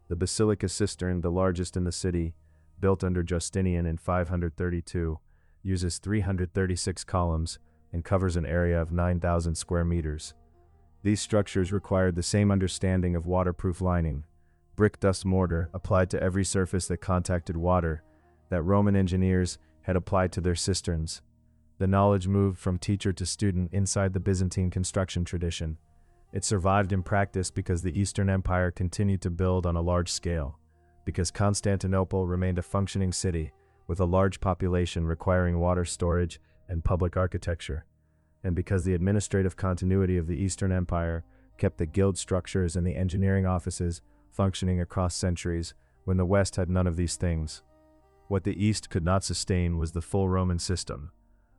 The Basilica cistern, the largest in the city, built under Justinian in 532, uses 336 columns and covers an area of 9,000 square meters. These structures required the same understanding of waterproof lining, brick dust mortar applied to every surface that contacted water, that Roman engineers had applied to their cisterns. The knowledge moved from teacher to student inside the Byzantine construction tradition. It survived in practice because the Eastern Empire continued to build on a large scale, because Constantinople remained a functioning city with a large population requiring water storage and public architecture, and because the administrative continuity of the Eastern Empire kept the guild structures and the engineering offices functioning across centuries when the West had none of these things. What the East could not sustain was the full Roman system.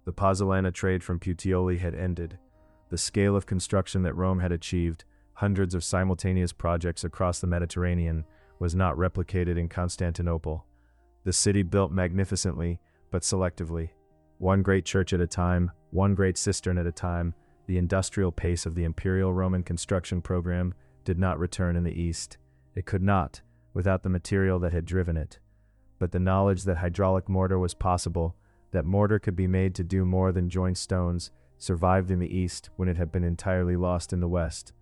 The pozzolana trade from Puteoli had ended. The scale of construction that Rome had achieved, hundreds of simultaneous projects across the Mediterranean, was not replicated in Constantinople. The city built magnificently, but selectively. One great church at a time, one great cistern at a time, the industrial pace of the Imperial Roman construction program did not return in the East. It could not, without the material that had driven it. But the knowledge that hydraulic mortar was possible, that mortar could be made to do more than joint stones, survived in the East when it had been entirely lost in the West.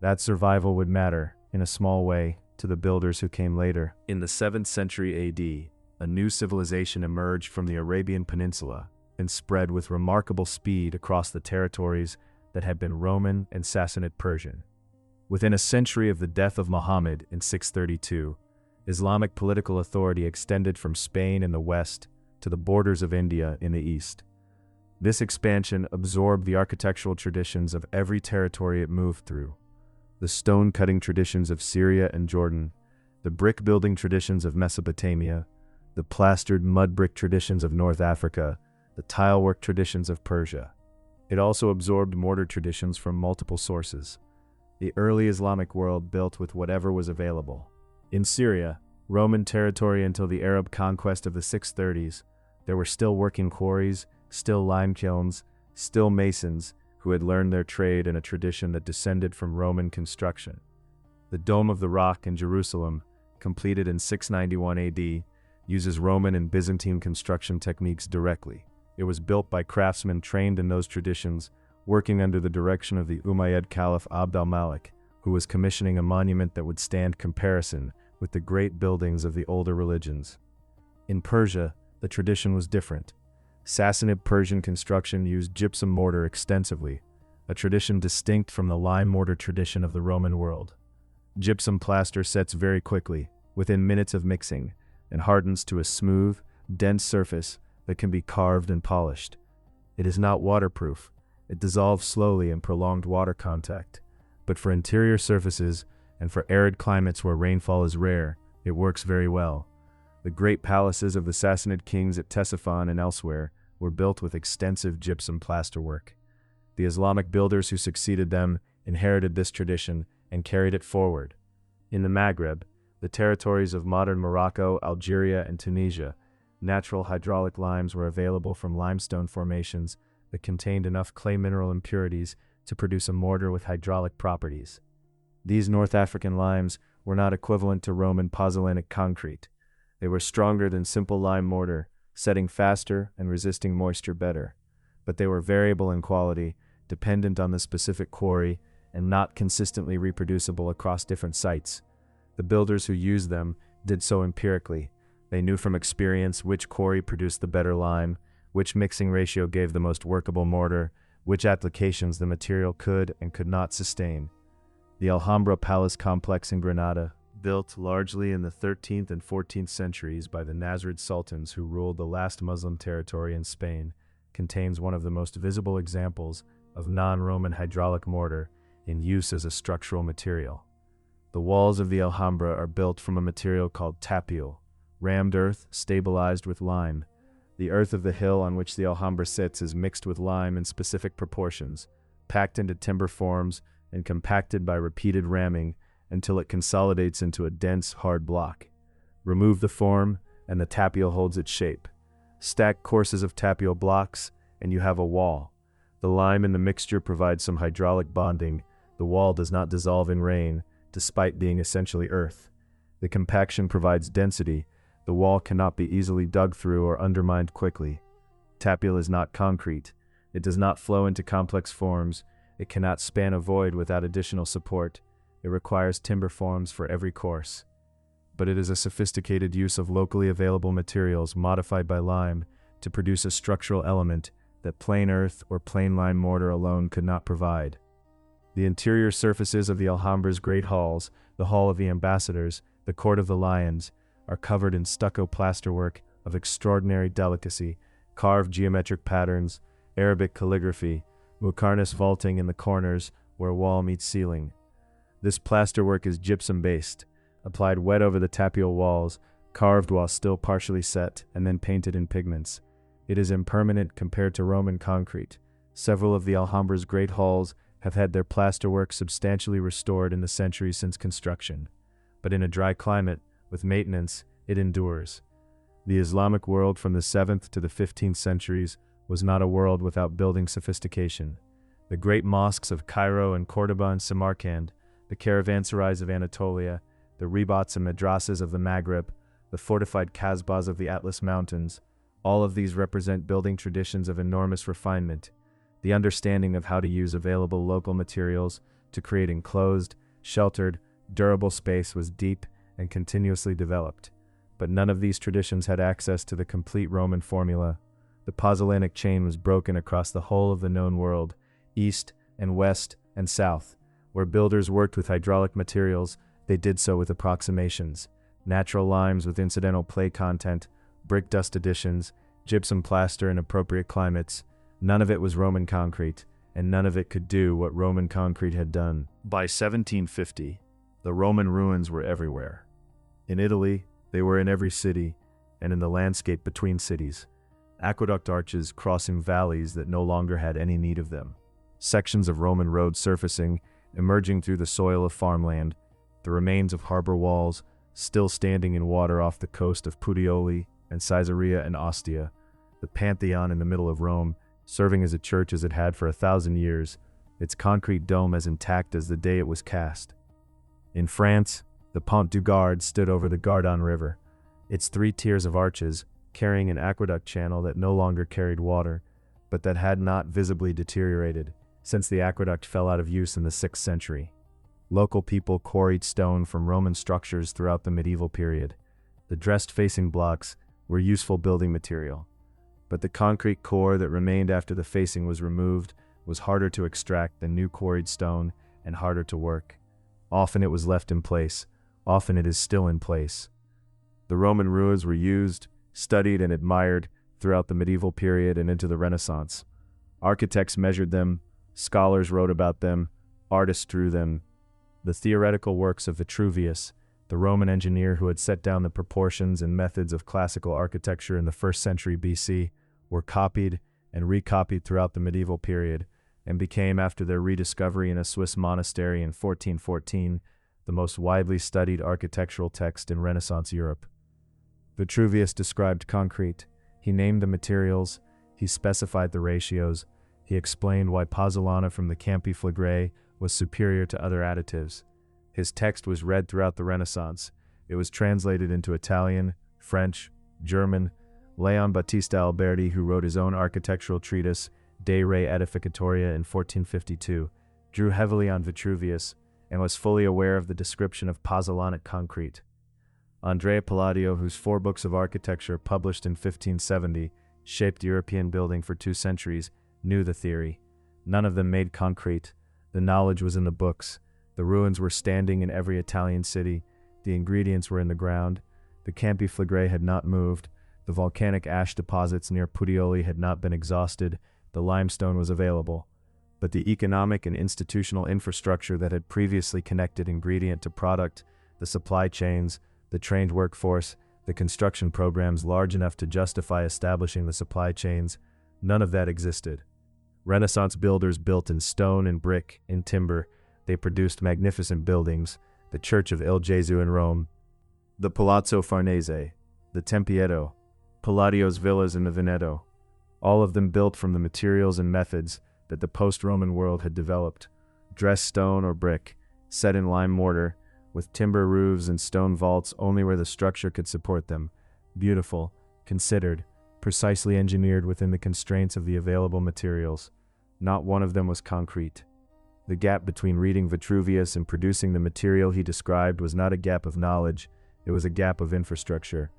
That survival would matter, in a small way, to the builders who came later. In the 7th century AD, a new civilization emerged from the Arabian Peninsula and spread with remarkable speed across the territories that had been Roman and Sassanid Persian. Within a century of the death of Muhammad in 632, Islamic political authority extended from Spain in the west to the borders of India in the east. This expansion absorbed the architectural traditions of every territory it moved through. The stone-cutting traditions of Syria and Jordan, the brick-building traditions of Mesopotamia, the plastered mud brick traditions of North Africa, the tilework traditions of Persia. It also absorbed mortar traditions from multiple sources. The early Islamic world built with whatever was available. In Syria, Roman territory until the Arab conquest of the 630s, there were still working quarries, still lime kilns, still masons who had learned their trade in a tradition that descended from Roman construction. The Dome of the Rock in Jerusalem, completed in 691 AD, uses Roman and Byzantine construction techniques directly. It was built by craftsmen trained in those traditions, working under the direction of the Umayyad Caliph Abd al-Malik, who was commissioning a monument that would stand comparison with the great buildings of the older religions. In Persia, the tradition was different. Sassanid Persian construction used gypsum mortar extensively, a tradition distinct from the lime mortar tradition of the Roman world. Gypsum plaster sets very quickly, within minutes of mixing, and hardens to a smooth, dense surface that can be carved and polished. It is not waterproof. It dissolves slowly in prolonged water contact. But for interior surfaces and for arid climates where rainfall is rare, it works very well. The great palaces of the Sassanid kings at Ctesiphon and elsewhere were built with extensive gypsum plasterwork. The Islamic builders who succeeded them inherited this tradition and carried it forward. In the Maghreb, the territories of modern Morocco, Algeria, and Tunisia, natural hydraulic limes were available from limestone formations that contained enough clay mineral impurities to produce a mortar with hydraulic properties. These North African limes were not equivalent to Roman pozzolanic concrete. They were stronger than simple lime mortar, setting faster and resisting moisture better. But they were variable in quality, dependent on the specific quarry, and not consistently reproducible across different sites. The builders who used them did so empirically. They knew from experience which quarry produced the better lime, which mixing ratio gave the most workable mortar, which applications the material could and could not sustain. The Alhambra Palace complex in Granada, built largely in the 13th and 14th centuries by the Nasrid sultans who ruled the last Muslim territory in Spain, contains one of the most visible examples of non-Roman hydraulic mortar in use as a structural material. The walls of the Alhambra are built from a material called tapial, rammed earth stabilized with lime. The earth of the hill on which the Alhambra sits is mixed with lime in specific proportions, packed into timber forms and compacted by repeated ramming until it consolidates into a dense, hard block. Remove the form, and the tapial holds its shape. Stack courses of tapial blocks, and you have a wall. The lime in the mixture provides some hydraulic bonding. The wall does not dissolve in rain, despite being essentially earth. The compaction provides density. The wall cannot be easily dug through or undermined quickly. Tapial is not concrete. It does not flow into complex forms. It cannot span a void without additional support. It requires timber forms for every course. But it is a sophisticated use of locally available materials modified by lime to produce a structural element that plain earth or plain lime mortar alone could not provide. The interior surfaces of the Alhambra's great halls, the Hall of the Ambassadors, the Court of the Lions, are covered in stucco plasterwork of extraordinary delicacy, carved geometric patterns, Arabic calligraphy, muqarnas vaulting in the corners where wall meets ceiling. This plasterwork is gypsum-based, applied wet over the tapial walls, carved while still partially set, and then painted in pigments. It is impermanent compared to Roman concrete. Several of the Alhambra's great halls have had their plasterwork substantially restored in the centuries since construction. But in a dry climate, with maintenance, it endures. The Islamic world from the 7th to the 15th centuries was not a world without building sophistication. The great mosques of Cairo and Cordoba and Samarkand, the caravanserais of Anatolia, the ribats and madrasas of the Maghreb, the fortified kasbahs of the Atlas Mountains, all of these represent building traditions of enormous refinement. The understanding of how to use available local materials to create enclosed, sheltered, durable space was deep and continuously developed. But none of these traditions had access to the complete Roman formula. The pozzolanic chain was broken across the whole of the known world, east and west and south. Where builders worked with hydraulic materials, they did so with approximations, natural limes with incidental clay content, brick dust additions, gypsum plaster in appropriate climates. None of it was Roman concrete, and none of it could do what Roman concrete had done. By 1750, the Roman ruins were everywhere. In Italy, they were in every city, and in the landscape between cities. Aqueduct arches crossing valleys that no longer had any need of them. Sections of Roman road surfacing, emerging through the soil of farmland, the remains of harbor walls, still standing in water off the coast of Puteoli and Caesarea and Ostia, the Pantheon in the middle of Rome, serving as a church as it had for 1,000 years, its concrete dome as intact as the day it was cast. In France, the Pont du Gard stood over the Gardon River. its 3 tiers of arches, carrying an aqueduct channel that no longer carried water, but that had not visibly deteriorated, since the aqueduct fell out of use in the 6th century. Local people quarried stone from Roman structures throughout the medieval period. The dressed-facing blocks were useful building material, but the concrete core that remained after the facing was removed was harder to extract than new quarried stone and harder to work. Often it was left in place, often it is still in place. The Roman ruins were used, studied, and admired throughout the medieval period and into the Renaissance. Architects measured them, scholars wrote about them, artists drew them. The theoretical works of Vitruvius, the Roman engineer who had set down the proportions and methods of classical architecture in the 1st century BC, were copied and recopied throughout the medieval period, and became, after their rediscovery in a Swiss monastery in 1414, the most widely studied architectural text in Renaissance Europe. Vitruvius described concrete. He named the materials, he specified the ratios, he explained why pozzolana from the Campi Flegrei was superior to other additives. His text was read throughout the Renaissance. It was translated into Italian, French, German. Leon Battista Alberti, who wrote his own architectural treatise, De Re Edificatoria, in 1452, drew heavily on Vitruvius and was fully aware of the description of pozzolanic concrete. Andrea Palladio, whose 4 books of architecture, published in 1570, shaped European building for 2 centuries, knew the theory. None of them made concrete. The knowledge was in the books. The ruins were standing in every Italian city. The ingredients were in the ground. The Campi Flegrei had not moved. The volcanic ash deposits near Puteoli had not been exhausted. The limestone was available. But the economic and institutional infrastructure that had previously connected ingredient to product, the supply chains, the trained workforce, the construction programs large enough to justify establishing the supply chains, none of that existed. Renaissance builders built in stone and brick, in timber. They produced magnificent buildings, the Church of Il Gesù in Rome, the Palazzo Farnese, the Tempietto, Palladio's villas in the Veneto, all of them built from the materials and methods that the post-Roman world had developed. Dressed stone or brick, set in lime mortar, with timber roofs and stone vaults only where the structure could support them. Beautiful, considered, precisely engineered within the constraints of the available materials. Not one of them was concrete. The gap between reading Vitruvius and producing the material he described was not a gap of knowledge, it was a gap of infrastructure.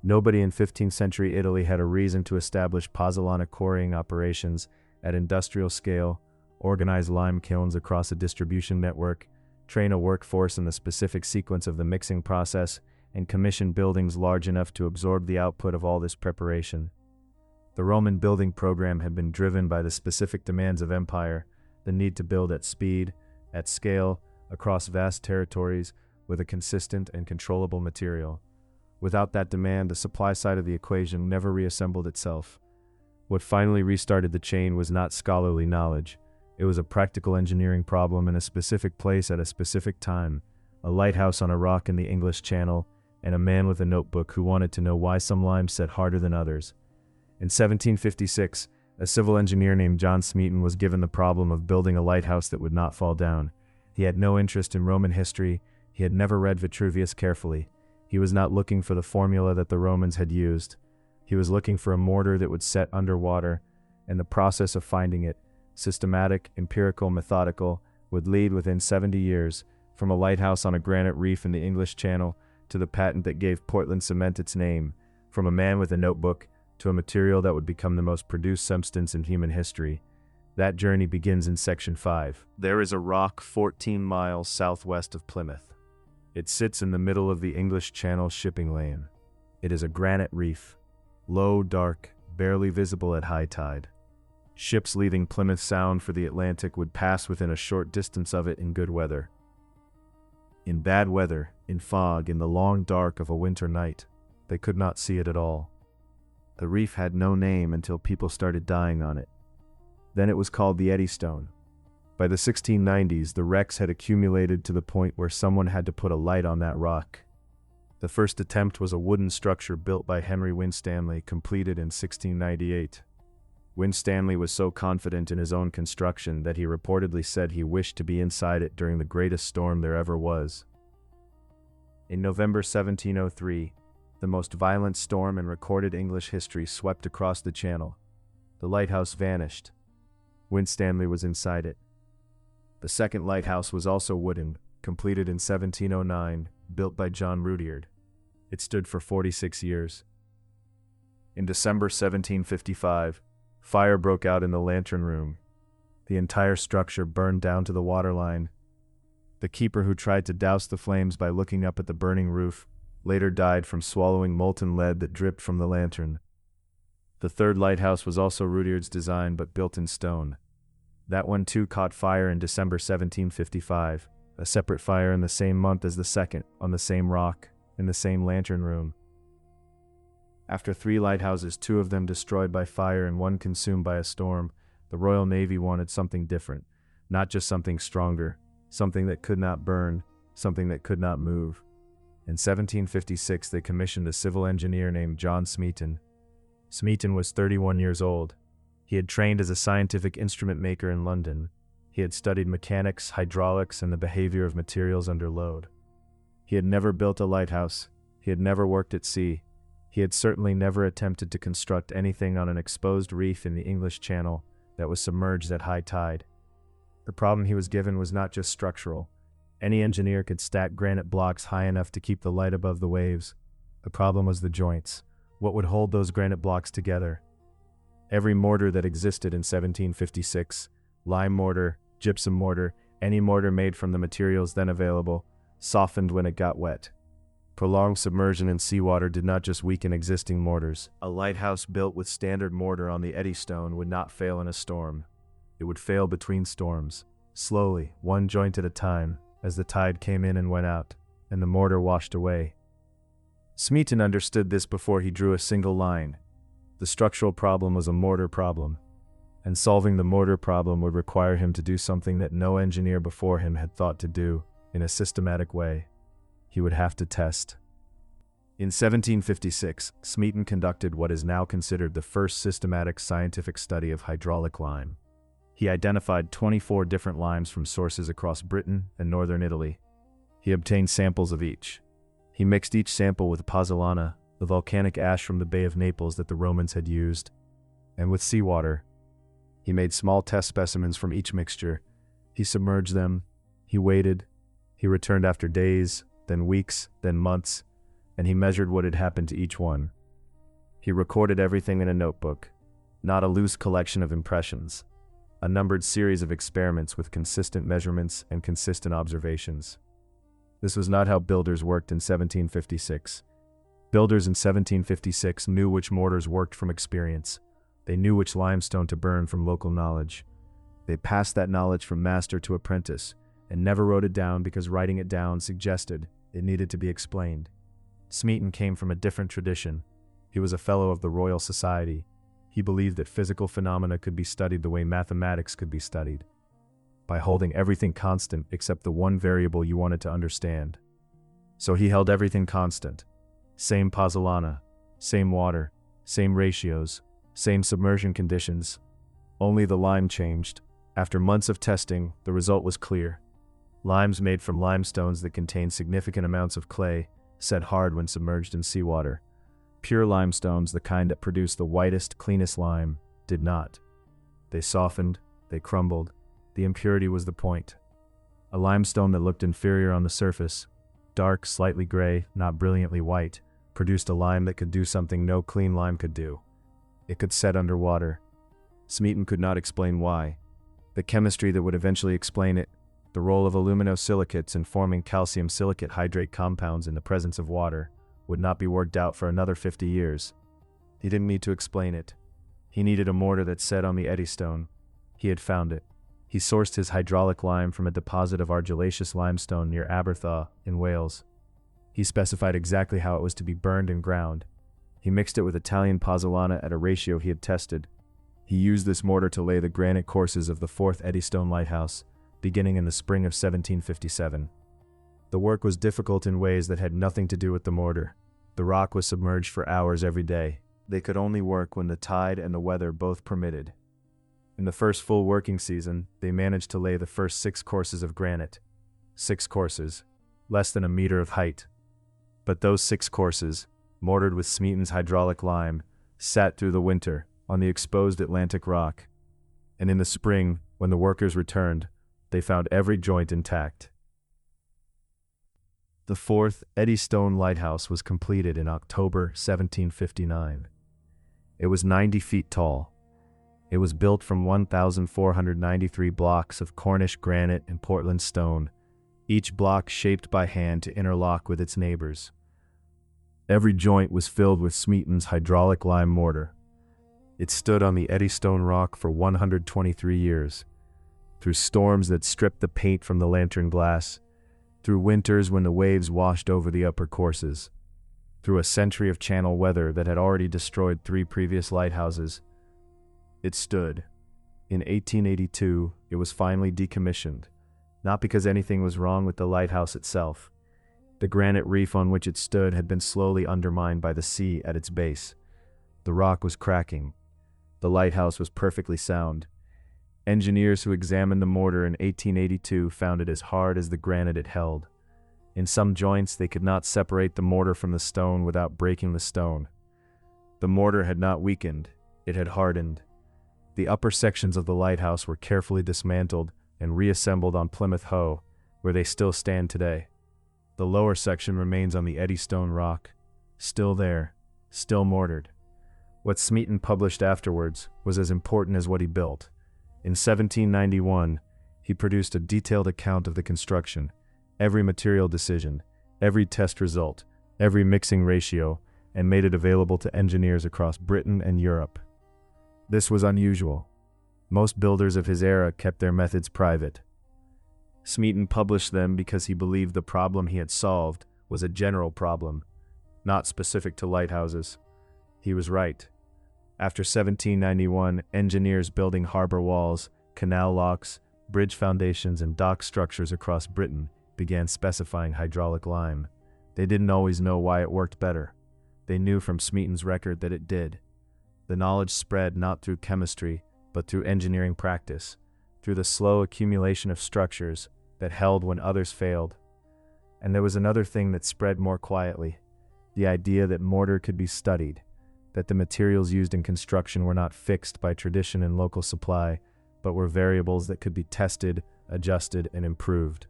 Nobody in 15th century Italy had a reason to establish pozzolanic quarrying operations at industrial scale, organize lime kilns across a distribution network, train a workforce in the specific sequence of the mixing process, and commission buildings large enough to absorb the output of all this preparation. The Roman building program had been driven by the specific demands of empire, the need to build at speed, at scale, across vast territories, with a consistent and controllable material. Without that demand, the supply side of the equation never reassembled itself. What finally restarted the chain was not scholarly knowledge. It was a practical engineering problem in a specific place at a specific time, a lighthouse on a rock in the English Channel, and a man with a notebook who wanted to know why some limes set harder than others. In 1756, a civil engineer named John Smeaton was given the problem of building a lighthouse that would not fall down. He had no interest in Roman history. He had never read Vitruvius carefully. He was not looking for the formula that the Romans had used. He was looking for a mortar that would set underwater, and the process of finding it, systematic, empirical, methodical, would lead within 70 years, from a lighthouse on a granite reef in the English Channel to the patent that gave Portland cement its name, from a man with a notebook to a material that would become the most produced substance in human history. That journey begins in Section 5. There is a rock 14 miles southwest of Plymouth. It sits in the middle of the English Channel shipping lane. It is a granite reef, low, dark, barely visible at high tide. Ships leaving Plymouth Sound for the Atlantic would pass within a short distance of it in good weather. In bad weather, in fog, in the long dark of a winter night, they could not see it at all. The reef had no name until people started dying on it. Then it was called the Eddystone. By the 1690s, the wrecks had accumulated to the point where someone had to put a light on that rock. The first attempt was a wooden structure built by Henry Winstanley, completed in 1698. Winstanley was so confident in his own construction that he reportedly said he wished to be inside it during the greatest storm there ever was. In November 1703, The most violent storm in recorded English history swept across the channel. The lighthouse vanished. Winstanley was inside it. The second lighthouse was also wooden, completed in 1709, built by John Rudyard. It stood for 46 years. In December 1755, fire broke out in the lantern room. The entire structure burned down to the waterline. The keeper who tried to douse the flames by looking up at the burning roof later died from swallowing molten lead that dripped from the lantern. The third lighthouse was also Rudyard's design but built in stone. That one too caught fire in December 1755, a separate fire in the same month as the second, on the same rock, in the same lantern room. After 3 lighthouses, 2 of them destroyed by fire and 1 consumed by a storm, the Royal Navy wanted something different, not just something stronger, something that could not burn, something that could not move. In 1756, they commissioned a civil engineer named John Smeaton. Smeaton was 31 years old. He had trained as a scientific instrument maker in London. He had studied mechanics, hydraulics, and the behavior of materials under load. He had never built a lighthouse. He had never worked at sea. He had certainly never attempted to construct anything on an exposed reef in the English Channel that was submerged at high tide. The problem he was given was not just structural. Any engineer could stack granite blocks high enough to keep the light above the waves. The problem was the joints. What would hold those granite blocks together? Every mortar that existed in 1756, lime mortar, gypsum mortar, any mortar made from the materials then available, softened when it got wet. Prolonged submersion in seawater did not just weaken existing mortars. A lighthouse built with standard mortar on the Eddystone would not fail in a storm. It would fail between storms, slowly, one joint at a time, as the tide came in and went out, and the mortar washed away. Smeaton understood this before he drew a single line. The structural problem was a mortar problem, and solving the mortar problem would require him to do something that no engineer before him had thought to do in a systematic way. He would have to test. In 1756, Smeaton conducted what is now considered the first systematic scientific study of hydraulic lime. He identified 24 different limes from sources across Britain and northern Italy. He obtained samples of each. He mixed each sample with pozzolana, the volcanic ash from the Bay of Naples that the Romans had used, and with seawater. He made small test specimens from each mixture. He submerged them. He waited. He returned after days, then weeks, then months, and he measured what had happened to each one. He recorded everything in a notebook, not a loose collection of impressions. A numbered series of experiments with consistent measurements and consistent observations. This was not how builders worked in 1756. Builders in 1756 knew which mortars worked from experience. They knew which limestone to burn from local knowledge. They passed that knowledge from master to apprentice, and never wrote it down because writing it down suggested it needed to be explained. Smeaton came from a different tradition. He was a fellow of the Royal Society. He believed that physical phenomena could be studied the way mathematics could be studied, by holding everything constant except the one variable you wanted to understand. So he held everything constant. Same pozzolana, same water, same ratios, same submersion conditions. Only the lime changed. After months of testing, the result was clear. Limes made from limestones that contained significant amounts of clay set hard when submerged in seawater. Pure limestones, the kind that produce the whitest, cleanest lime, did not. They softened, they crumbled. The impurity was the point. A limestone that looked inferior on the surface, dark, slightly gray, not brilliantly white, produced a lime that could do something no clean lime could do. It could set under water. Smeaton could not explain why. The chemistry that would eventually explain it, the role of aluminosilicates in forming calcium silicate hydrate compounds in the presence of water, would not be worked out for another 50 years. He didn't need to explain it. He needed a mortar that set on the Eddystone. He had found it. He sourced his hydraulic lime from a deposit of argillaceous limestone near Aberthaw in Wales. He specified exactly how it was to be burned and ground. He mixed it with Italian pozzolana at a ratio he had tested. He used this mortar to lay the granite courses of the fourth Eddystone Lighthouse, beginning in the spring of 1757. The work was difficult in ways that had nothing to do with the mortar. The rock was submerged for hours every day. They could only work when the tide and the weather both permitted. In the first full working season, they managed to lay the first 6 courses of granite. 6 courses, less than a meter of height. But those 6 courses, mortared with Smeaton's hydraulic lime, sat through the winter on the exposed Atlantic rock. And in the spring, when the workers returned, they found every joint intact. The fourth Eddystone Lighthouse was completed in October 1759. It was 90 feet tall. It was built from 1,493 blocks of Cornish granite and Portland stone, each block shaped by hand to interlock with its neighbors. Every joint was filled with Smeaton's hydraulic lime mortar. It stood on the Eddystone rock for 123 years, through storms that stripped the paint from the lantern glass, through winters when the waves washed over the upper courses, through a century of channel weather that had already destroyed 3 previous lighthouses. It stood. In 1882, it was finally decommissioned, not because anything was wrong with the lighthouse itself. The granite reef on which it stood had been slowly undermined by the sea at its base. The rock was cracking. The lighthouse was perfectly sound. Engineers who examined the mortar in 1882 found it as hard as the granite it held. In some joints, they could not separate the mortar from the stone without breaking the stone. The mortar had not weakened, it had hardened. The upper sections of the lighthouse were carefully dismantled and reassembled on Plymouth Hoe, where they still stand today. The lower section remains on the Eddystone rock, still there, still mortared. What Smeaton published afterwards was as important as what he built. In 1791, he produced a detailed account of the construction, every material decision, every test result, every mixing ratio, and made it available to engineers across Britain and Europe. This was unusual. Most builders of his era kept their methods private. Smeaton published them because he believed the problem he had solved was a general problem, not specific to lighthouses. He was right. After 1791, engineers building harbor walls, canal locks, bridge foundations, and dock structures across Britain began specifying hydraulic lime. They didn't always know why it worked better. They knew from Smeaton's record that it did. The knowledge spread not through chemistry, but through engineering practice, through the slow accumulation of structures that held when others failed. And there was another thing that spread more quietly, the idea that mortar could be studied, that the materials used in construction were not fixed by tradition and local supply, but were variables that could be tested, adjusted, and improved.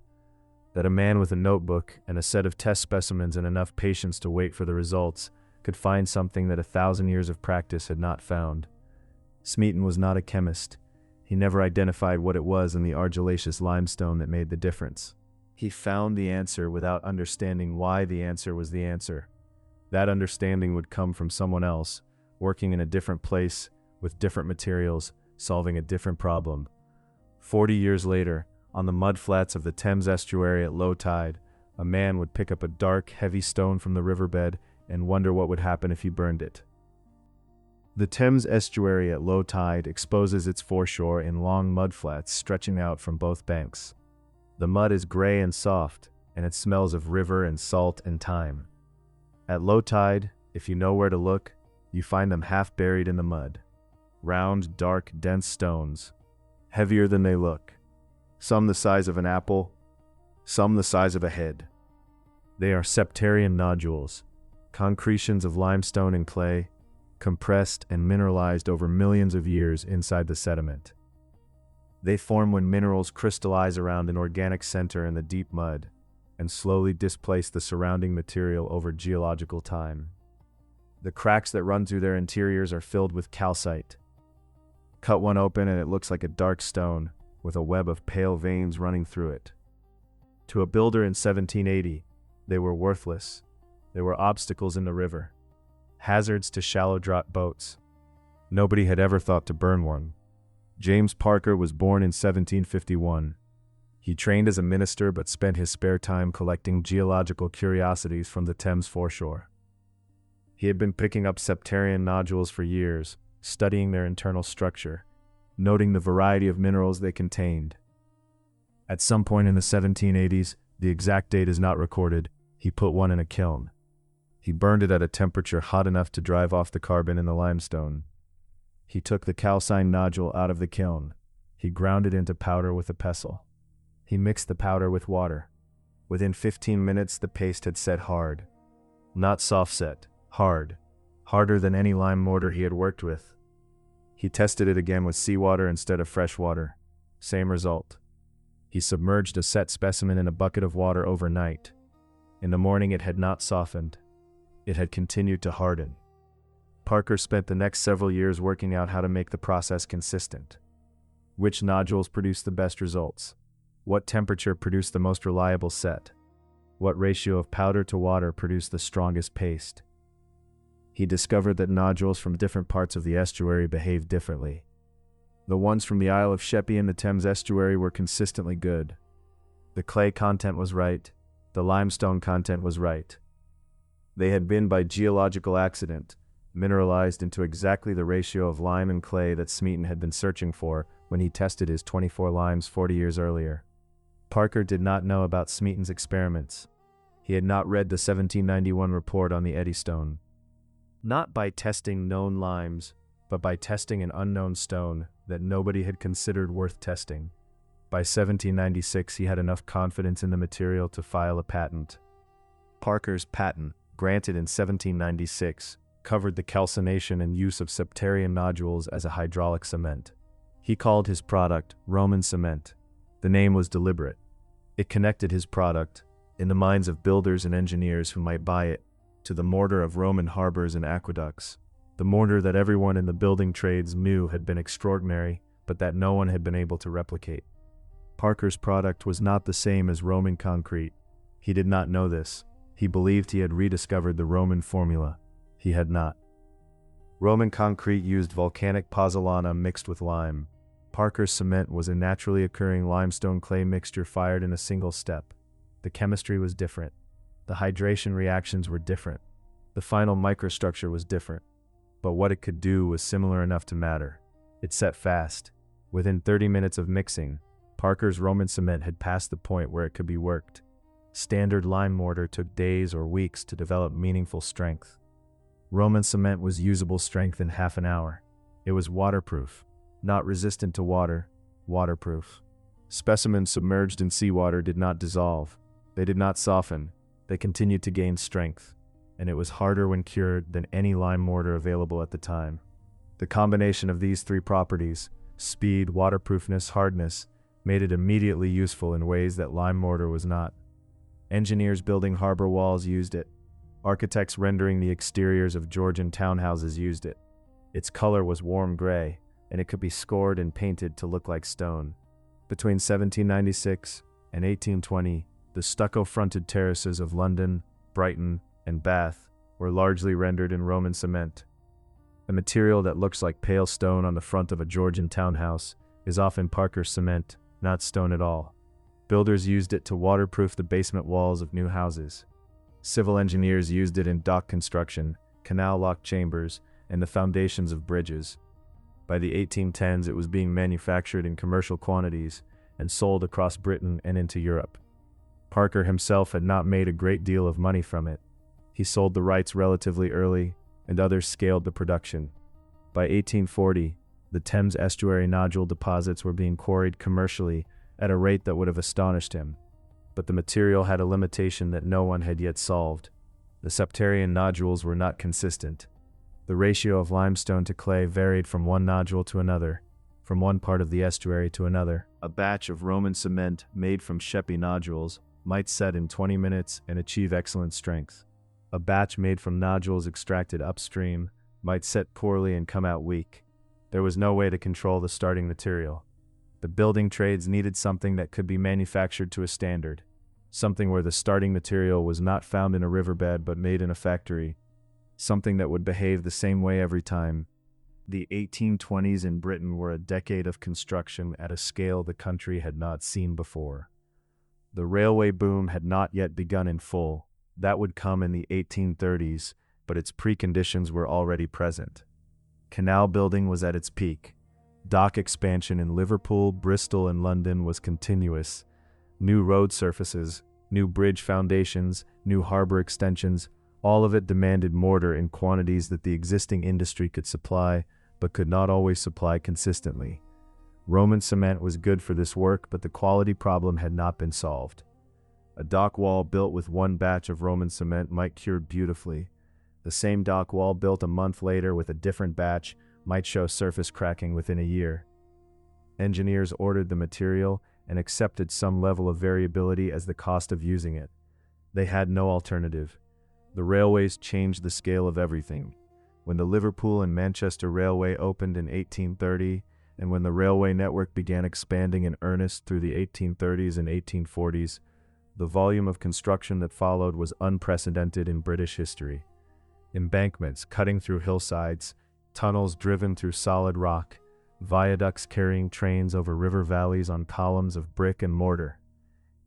That a man with a notebook and a set of test specimens and enough patience to wait for the results could find something that 1,000 years of practice had not found. Smeaton was not a chemist. He never identified what it was in the argillaceous limestone that made the difference. He found the answer without understanding why the answer was the answer. That understanding would come from someone else, working in a different place, with different materials, solving a different problem. 40 years later, on the mudflats of the Thames estuary at low tide, a man would pick up a dark, heavy stone from the riverbed and wonder what would happen if he burned it. The Thames estuary at low tide exposes its foreshore in long mudflats stretching out from both banks. The mud is gray and soft, and it smells of river and salt and thyme. At low tide, if you know where to look, you find them half buried in the mud. Round, dark, dense stones, heavier than they look. Some the size of an apple, some the size of a head. They are septarian nodules, concretions of limestone and clay, compressed and mineralized over millions of years inside the sediment. They form when minerals crystallize around an organic center in the deep mud and slowly displace the surrounding material over geological time. The cracks that run through their interiors are filled with calcite. Cut one open and it looks like a dark stone with a web of pale veins running through it. To a builder in 1780, they were worthless. They were obstacles in the river, hazards to shallow draught boats. Nobody had ever thought to burn one. James Parker was born in 1751. He trained as a minister but spent his spare time collecting geological curiosities from the Thames foreshore. He had been picking up septarian nodules for years, studying their internal structure, noting the variety of minerals they contained. At some point in the 1780s, the exact date is not recorded, he put one in a kiln. He burned it at a temperature hot enough to drive off the carbon in the limestone. He took the calcined nodule out of the kiln. He ground it into powder with a pestle. He mixed the powder with water. Within 15 minutes, the paste had set hard. Not soft set, Hard. Harder than any lime mortar he had worked with. He tested it again with seawater instead of fresh water. Same result. He submerged a set specimen in a bucket of water overnight. In the morning it had not softened. It had continued to harden. Parker spent the next several years working out how to make the process consistent. Which nodules produced the best results? What temperature produced the most reliable set? What ratio of powder to water produced the strongest paste? He discovered that nodules from different parts of the estuary behaved differently. The ones from the Isle of Sheppey and the Thames estuary were consistently good. The clay content was right. The limestone content was right. They had been, by geological accident, mineralized into exactly the ratio of lime and clay that Smeaton had been searching for when he tested his 24 limes 40 years earlier. Parker did not know about Smeaton's experiments. He had not read the 1791 report on the Eddystone. Not by testing known limes, but by testing an unknown stone that nobody had considered worth testing. By 1796, he had enough confidence in the material to file a patent. Parker's patent, granted in 1796, covered the calcination and use of septarian nodules as a hydraulic cement. He called his product Roman cement. The name was deliberate. It connected his product, in the minds of builders and engineers who might buy it, to the mortar of Roman harbors and aqueducts, the mortar that everyone in the building trades knew had been extraordinary, but that no one had been able to replicate. Parker's product was not the same as Roman concrete. He did not know this. He believed he had rediscovered the Roman formula. He had not. Roman concrete used volcanic pozzolana mixed with lime. Parker's cement was a naturally occurring limestone clay mixture fired in a single step. The chemistry was different. The hydration reactions were different. The final microstructure was different. But what it could do was similar enough to matter. It set fast. Within 30 minutes of mixing, Parker's Roman cement had passed the point where it could be worked. Standard lime mortar took days or weeks to develop meaningful strength. Roman cement was usable strength in half an hour. It was waterproof. Not resistant to water, waterproof. Specimens submerged in seawater did not dissolve. They did not soften. They continued to gain strength, and it was harder when cured than any lime mortar available at the time. The combination of these three properties, speed, waterproofness, hardness, made it immediately useful in ways that lime mortar was not. Engineers building harbor walls used it. Architects rendering the exteriors of Georgian townhouses used it. Its color was warm gray, and it could be scored and painted to look like stone. Between 1796 and 1820, the stucco-fronted terraces of London, Brighton, and Bath were largely rendered in Roman cement. A material that looks like pale stone on the front of a Georgian townhouse is often Parker's cement, not stone at all. Builders used it to waterproof the basement walls of new houses. Civil engineers used it in dock construction, canal lock chambers, and the foundations of bridges. By the 1810s, it was being manufactured in commercial quantities and sold across Britain and into Europe. Parker himself had not made a great deal of money from it. He sold the rights relatively early, and others scaled the production. By 1840, the Thames estuary nodule deposits were being quarried commercially at a rate that would have astonished him. But the material had a limitation that no one had yet solved. The septarian nodules were not consistent. The ratio of limestone to clay varied from one nodule to another, from one part of the estuary to another. A batch of Roman cement made from Sheppey nodules might set in 20 minutes and achieve excellent strength. A batch made from nodules extracted upstream might set poorly and come out weak. There was no way to control the starting material. The building trades needed something that could be manufactured to a standard, something where the starting material was not found in a riverbed but made in a factory, something that would behave the same way every time. The 1820s in Britain were a decade of construction at a scale the country had not seen before. The railway boom had not yet begun in full. That would come in the 1830s, but its preconditions were already present. Canal building was at its peak. Dock expansion in Liverpool, Bristol, and London was continuous. New road surfaces, new bridge foundations, new harbor extensions, all of it demanded mortar in quantities that the existing industry could supply, but could not always supply consistently. Roman cement was good for this work, but the quality problem had not been solved. A dock wall built with one batch of Roman cement might cure beautifully. The same dock wall built a month later with a different batch might show surface cracking within a year. Engineers ordered the material and accepted some level of variability as the cost of using it. They had no alternative. The railways changed the scale of everything. When the Liverpool and Manchester Railway opened in 1830, and when the railway network began expanding in earnest through the 1830s and 1840s, the volume of construction that followed was unprecedented in British history. Embankments cutting through hillsides, tunnels driven through solid rock, viaducts carrying trains over river valleys on columns of brick and mortar.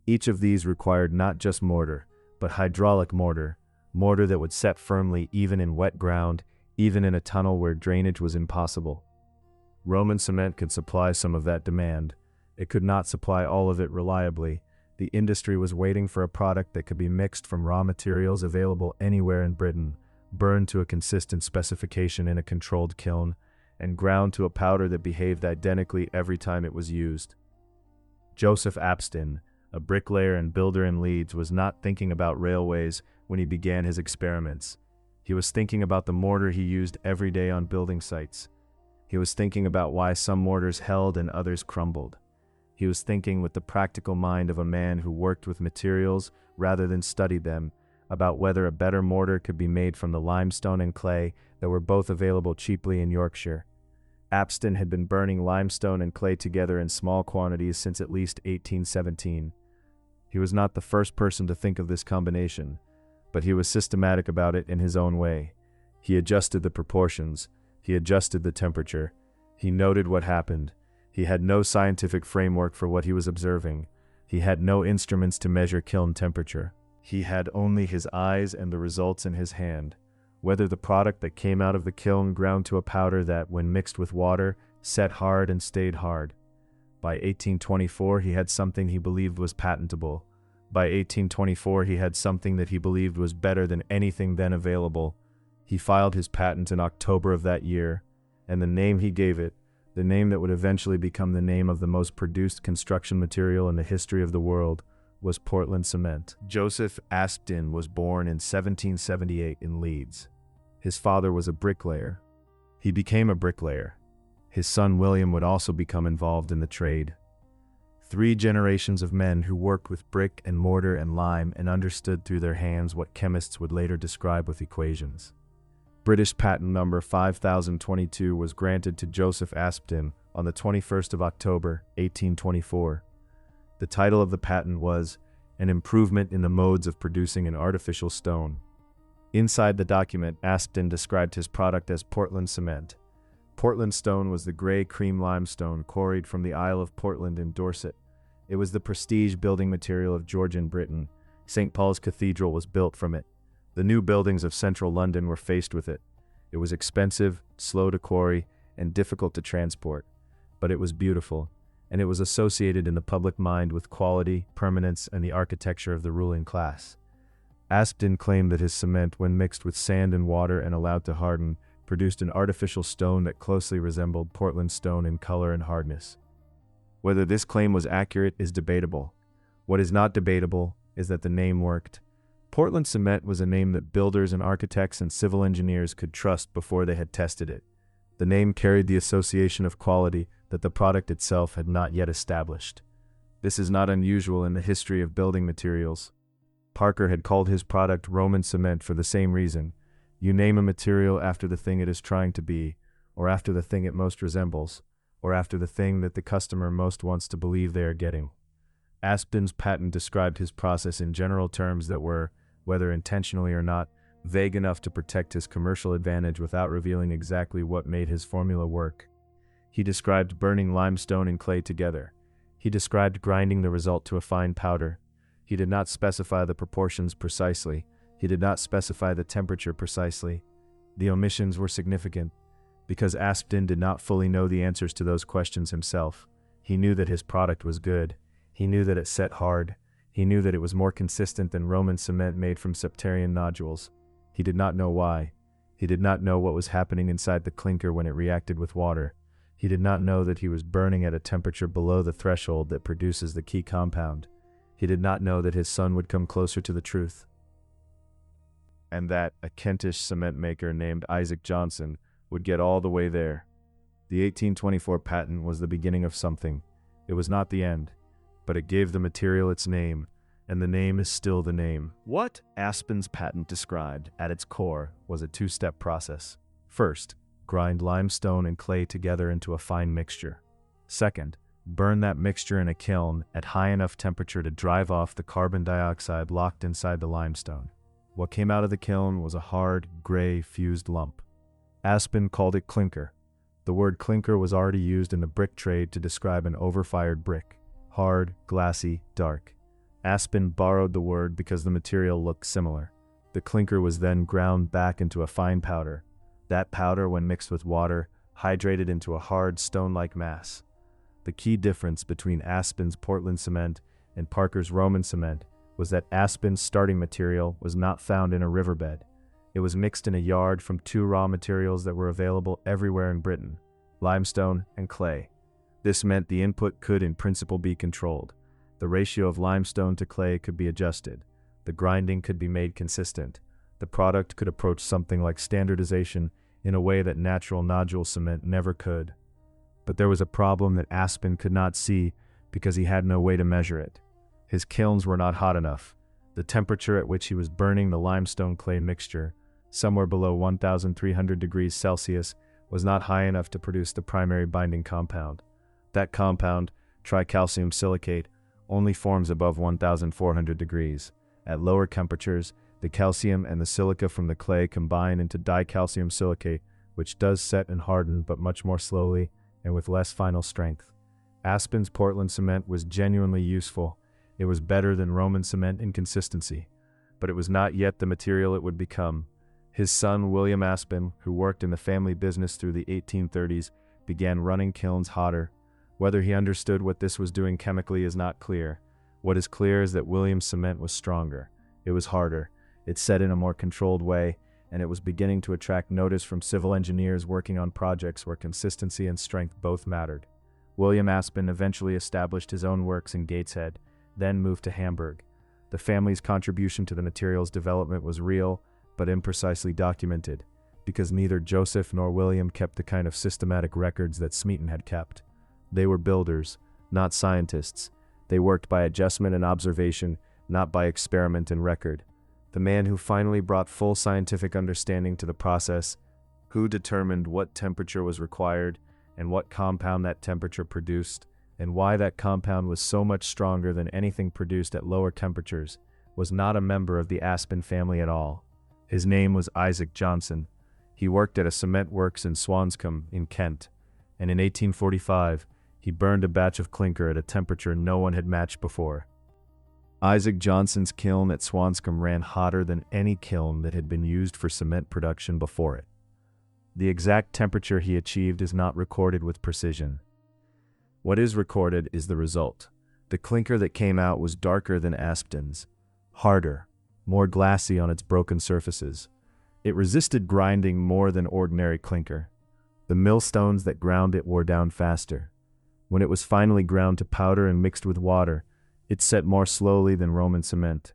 Each of these required not just mortar, but hydraulic mortar, mortar that would set firmly even in wet ground, even in a tunnel where drainage was impossible. Roman cement could supply some of that demand. It could not supply all of it reliably. The industry was waiting for a product that could be mixed from raw materials available anywhere in Britain, burned to a consistent specification in a controlled kiln, and ground to a powder that behaved identically every time it was used. Joseph Aspdin, a bricklayer and builder in Leeds, was not thinking about railways when he began his experiments. He was thinking about the mortar he used every day on building sites. He was thinking about why some mortars held and others crumbled. He was thinking with the practical mind of a man who worked with materials rather than studied them, about whether a better mortar could be made from the limestone and clay that were both available cheaply in Yorkshire. Aspdin had been burning limestone and clay together in small quantities since at least 1817. He was not the first person to think of this combination, but he was systematic about it in his own way. He adjusted the proportions. He adjusted the temperature. He noted what happened. He had no scientific framework for what he was observing. He had no instruments to measure kiln temperature. He had only his eyes and the results in his hand. Whether the product that came out of the kiln ground to a powder that, when mixed with water, set hard and stayed hard. By 1824, he had something he believed was patentable. By 1824, he had something that he believed was better than anything then available. He filed his patent in October of that year, and the name he gave it, the name that would eventually become the name of the most produced construction material in the history of the world, was Portland cement. Joseph Aspdin was born in 1778 in Leeds. His father was a bricklayer. He became a bricklayer. His son William would also become involved in the trade. 3 generations of men who worked with brick and mortar and lime and understood through their hands what chemists would later describe with equations. British patent number 5022 was granted to Joseph Aspdin on the 21st of October, 1824. The title of the patent was An Improvement in the Modes of Producing an Artificial Stone. Inside the document, Aspdin described his product as Portland cement. Portland stone was the gray cream limestone quarried from the Isle of Portland in Dorset. It was the prestige building material of Georgian Britain. St. Paul's Cathedral was built from it. The new buildings of central London were faced with it. It was expensive, slow to quarry, and difficult to transport. But it was beautiful, and it was associated in the public mind with quality, permanence, and the architecture of the ruling class. Aspdin claimed that his cement, when mixed with sand and water and allowed to harden, produced an artificial stone that closely resembled Portland stone in color and hardness. Whether this claim was accurate is debatable. What is not debatable is that the name worked. Portland cement was a name that builders and architects and civil engineers could trust before they had tested it. The name carried the association of quality that the product itself had not yet established. This is not unusual in the history of building materials. Parker had called his product Roman cement for the same reason. You name a material after the thing it is trying to be, or after the thing it most resembles, or after the thing that the customer most wants to believe they are getting. Aspdin's patent described his process in general terms that were, whether intentionally or not, vague enough to protect his commercial advantage without revealing exactly what made his formula work. He described burning limestone and clay together. He described grinding the result to a fine powder. He did not specify the proportions precisely. He did not specify the temperature precisely. The omissions were significant, because Aspdin did not fully know the answers to those questions himself. He knew that his product was good. He knew that it set hard. He knew that it was more consistent than Roman cement made from septarian nodules. He did not know why. He did not know what was happening inside the clinker when it reacted with water. He did not know that he was burning at a temperature below the threshold that produces the key compound. He did not know that his son would come closer to the truth. and that a Kentish cement maker named Isaac Johnson would get all the way there. The 1824 patent was the beginning of something. It was not the end, but it gave the material its name, and the name is still the name. What Aspdin's patent described at its core was a two-step process. First, grind limestone and clay together into a fine mixture. Second, burn that mixture in a kiln at high enough temperature to drive off the carbon dioxide locked inside the limestone. What came out of the kiln was a hard, gray, fused lump. Aspdin called it clinker. The word clinker was already used in the brick trade to describe an overfired brick. Hard, glassy, dark. Aspdin borrowed the word because the material looked similar. The clinker was then ground back into a fine powder. That powder, when mixed with water, hydrated into a hard, stone-like mass. The key difference between Aspdin's Portland cement and Parker's Roman cement was that Aspdin's starting material was not found in a riverbed. It was mixed in a yard from two raw materials that were available everywhere in Britain: limestone and clay. This meant the input could in principle be controlled. The ratio of limestone to clay could be adjusted. The grinding could be made consistent. The product could approach something like standardization in a way that natural nodule cement never could. But there was a problem that Aspdin could not see because he had no way to measure it. His kilns were not hot enough. The temperature at which he was burning the limestone clay mixture, somewhere below 1,300 degrees Celsius, was not high enough to produce the primary binding compound. That compound, tricalcium silicate, only forms above 1,400 degrees. At lower temperatures, the calcium and the silica from the clay combine into dicalcium silicate, which does set and harden but much more slowly and with less final strength. Aspdin's Portland cement was genuinely useful. It was better than Roman cement in consistency, but it was not yet the material it would become. His son, William Aspdin, who worked in the family business through the 1830s, began running kilns hotter. Whether he understood what this was doing chemically is not clear. What is clear is that William's cement was stronger. It was harder. It set in a more controlled way, and it was beginning to attract notice from civil engineers working on projects where consistency and strength both mattered. William Aspdin eventually established his own works in Gateshead, then moved to Hamburg. The family's contribution to the material's development was real, but imprecisely documented, because neither Joseph nor William kept the kind of systematic records that Smeaton had kept. They were builders, not scientists. They worked by adjustment and observation, not by experiment and record. The man who finally brought full scientific understanding to the process, who determined what temperature was required and what compound that temperature produced, and why that compound was so much stronger than anything produced at lower temperatures, was not a member of the Aspdin family at all. His name was Isaac Johnson. He worked at a cement works in Swanscombe in Kent, and in 1845, he burned a batch of clinker at a temperature no one had matched before. Isaac Johnson's kiln at Swanscombe ran hotter than any kiln that had been used for cement production before it. The exact temperature he achieved is not recorded with precision. What is recorded is the result. The clinker that came out was darker than Aspdin's, harder, more glassy on its broken surfaces. It resisted grinding more than ordinary clinker. The millstones that ground it wore down faster. When it was finally ground to powder and mixed with water, it set more slowly than Roman cement.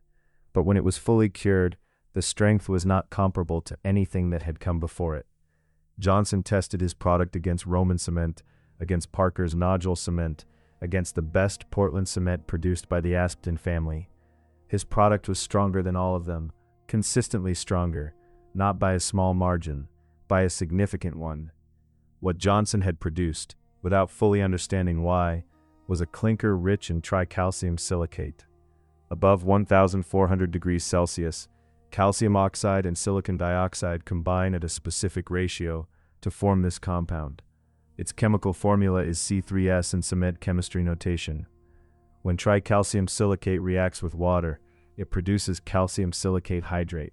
But when it was fully cured, the strength was not comparable to anything that had come before it. Johnson tested his product against Roman cement, against Parker's nodule cement, against the best Portland cement produced by the Aspdin family. His product was stronger than all of them, consistently stronger, not by a small margin, by a significant one. What Johnson had produced, without fully understanding why, was a clinker rich in tricalcium silicate. Above 1,400 degrees Celsius, calcium oxide and silicon dioxide combine at a specific ratio to form this compound. Its chemical formula is C3S in cement chemistry notation. When tricalcium silicate reacts with water, it produces calcium silicate hydrate,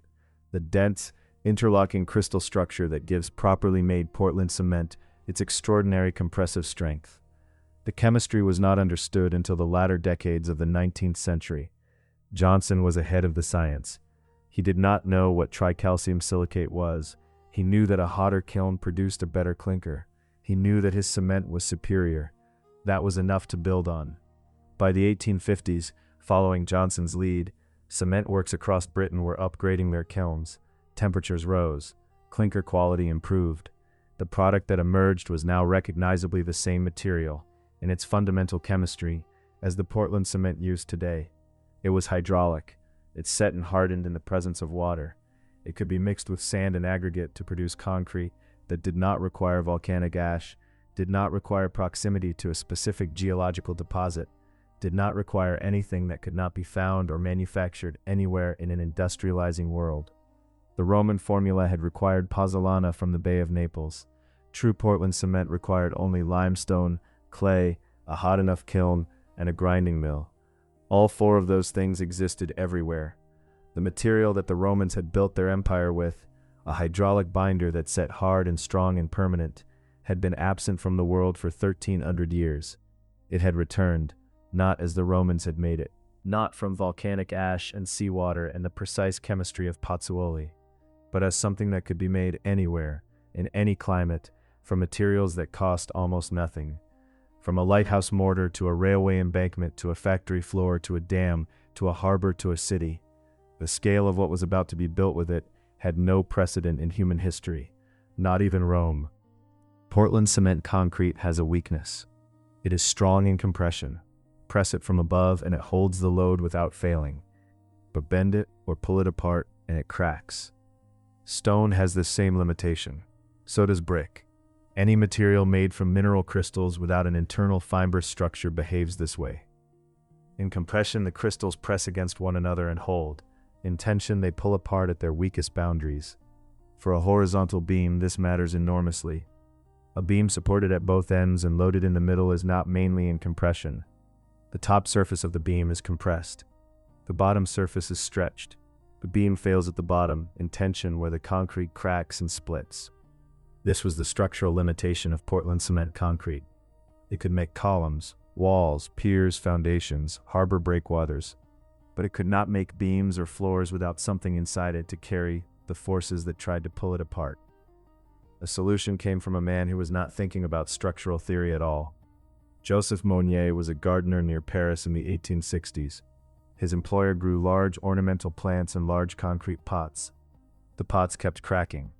the dense, interlocking crystal structure that gives properly made Portland cement its extraordinary compressive strength. The chemistry was not understood until the latter decades of the 19th century. Johnson was ahead of the science. He did not know what tricalcium silicate was. He knew that a hotter kiln produced a better clinker. He knew that his cement was superior. That was enough to build on. By the 1850s, following Johnson's lead, cement works across Britain were upgrading their kilns. Temperatures rose, clinker quality improved. The product that emerged was now recognizably the same material, in its fundamental chemistry, as the Portland cement used today. It was hydraulic. It set and hardened in the presence of water. It could be mixed with sand and aggregate to produce concrete that did not require volcanic ash, did not require proximity to a specific geological deposit, did not require anything that could not be found or manufactured anywhere in an industrializing world. The Roman formula had required pozzolana from the Bay of Naples. True Portland cement required only limestone, clay, a hot enough kiln, and a grinding mill. All four of those things existed everywhere. The material that the Romans had built their empire with, a hydraulic binder that set hard and strong and permanent, had been absent from the world for 1,300 years. It had returned, not as the Romans had made it, not from volcanic ash and seawater and the precise chemistry of Pozzuoli, but as something that could be made anywhere, in any climate, from materials that cost almost nothing. From a lighthouse mortar to a railway embankment to a factory floor to a dam to a harbor to a city, the scale of what was about to be built with it had no precedent in human history, not even Rome. Portland cement concrete has a weakness. It is strong in compression. Press it from above and it holds the load without failing. But bend it or pull it apart and it cracks. Stone has this same limitation. So does brick. Any material made from mineral crystals without an internal fibrous structure behaves this way. In compression, the crystals press against one another and hold. In tension, they pull apart at their weakest boundaries. For a horizontal beam, this matters enormously. A beam supported at both ends and loaded in the middle is not mainly in compression. The top surface of the beam is compressed. The bottom surface is stretched. The beam fails at the bottom, in tension where the concrete cracks and splits. This was the structural limitation of Portland cement concrete. It could make columns, walls, piers, foundations, harbor breakwaters, but it could not make beams or floors without something inside it to carry the forces that tried to pull it apart. A solution came from a man who was not thinking about structural theory at all. Joseph Monier was a gardener near Paris in the 1860s. His employer grew large ornamental plants in large concrete pots. The pots kept cracking.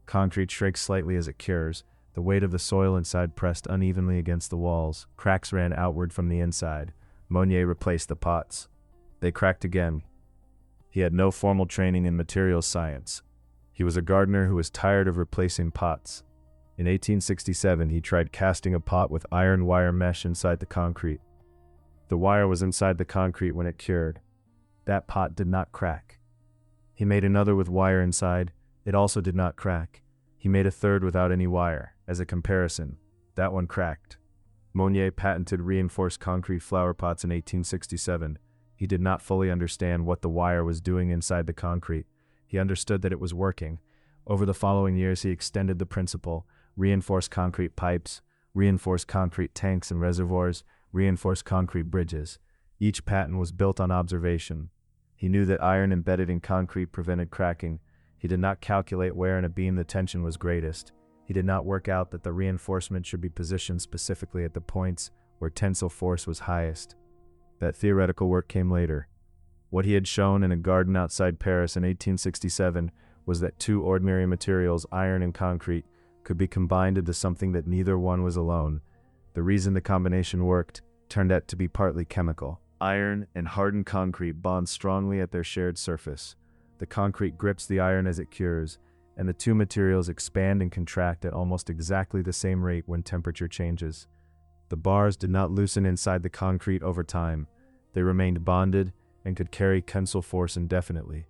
Concrete shakes slightly as it cures. The weight of the soil inside pressed unevenly against the walls. Cracks ran outward from the inside. Monier replaced the pots. They cracked again. He had no formal training in materials science. He was a gardener who was tired of replacing pots. In 1867, he tried casting a pot with iron wire mesh inside the concrete. The wire was inside the concrete when it cured. That pot did not crack. He made another with wire inside. It also did not crack. He made a third without any wire. As a comparison, that one cracked. Monier patented reinforced concrete flower pots in 1867. He did not fully understand what the wire was doing inside the concrete. He understood that it was working. Over the following years, he extended the principle: reinforced concrete pipes, reinforced concrete tanks and reservoirs, reinforced concrete bridges. Each patent was built on observation. He knew that iron embedded in concrete prevented cracking. He did not calculate where in a beam the tension was greatest. He did not work out that the reinforcement should be positioned specifically at the points where tensile force was highest. That theoretical work came later. What he had shown in a garden outside Paris in 1867 was that two ordinary materials, iron and concrete, could be combined into something that neither one was alone. The reason the combination worked turned out to be partly chemical. Iron and hardened concrete bond strongly at their shared surface. The concrete grips the iron as it cures, and the two materials expand and contract at almost exactly the same rate when temperature changes. The bars did not loosen inside the concrete over time. They remained bonded and could carry tensile force indefinitely.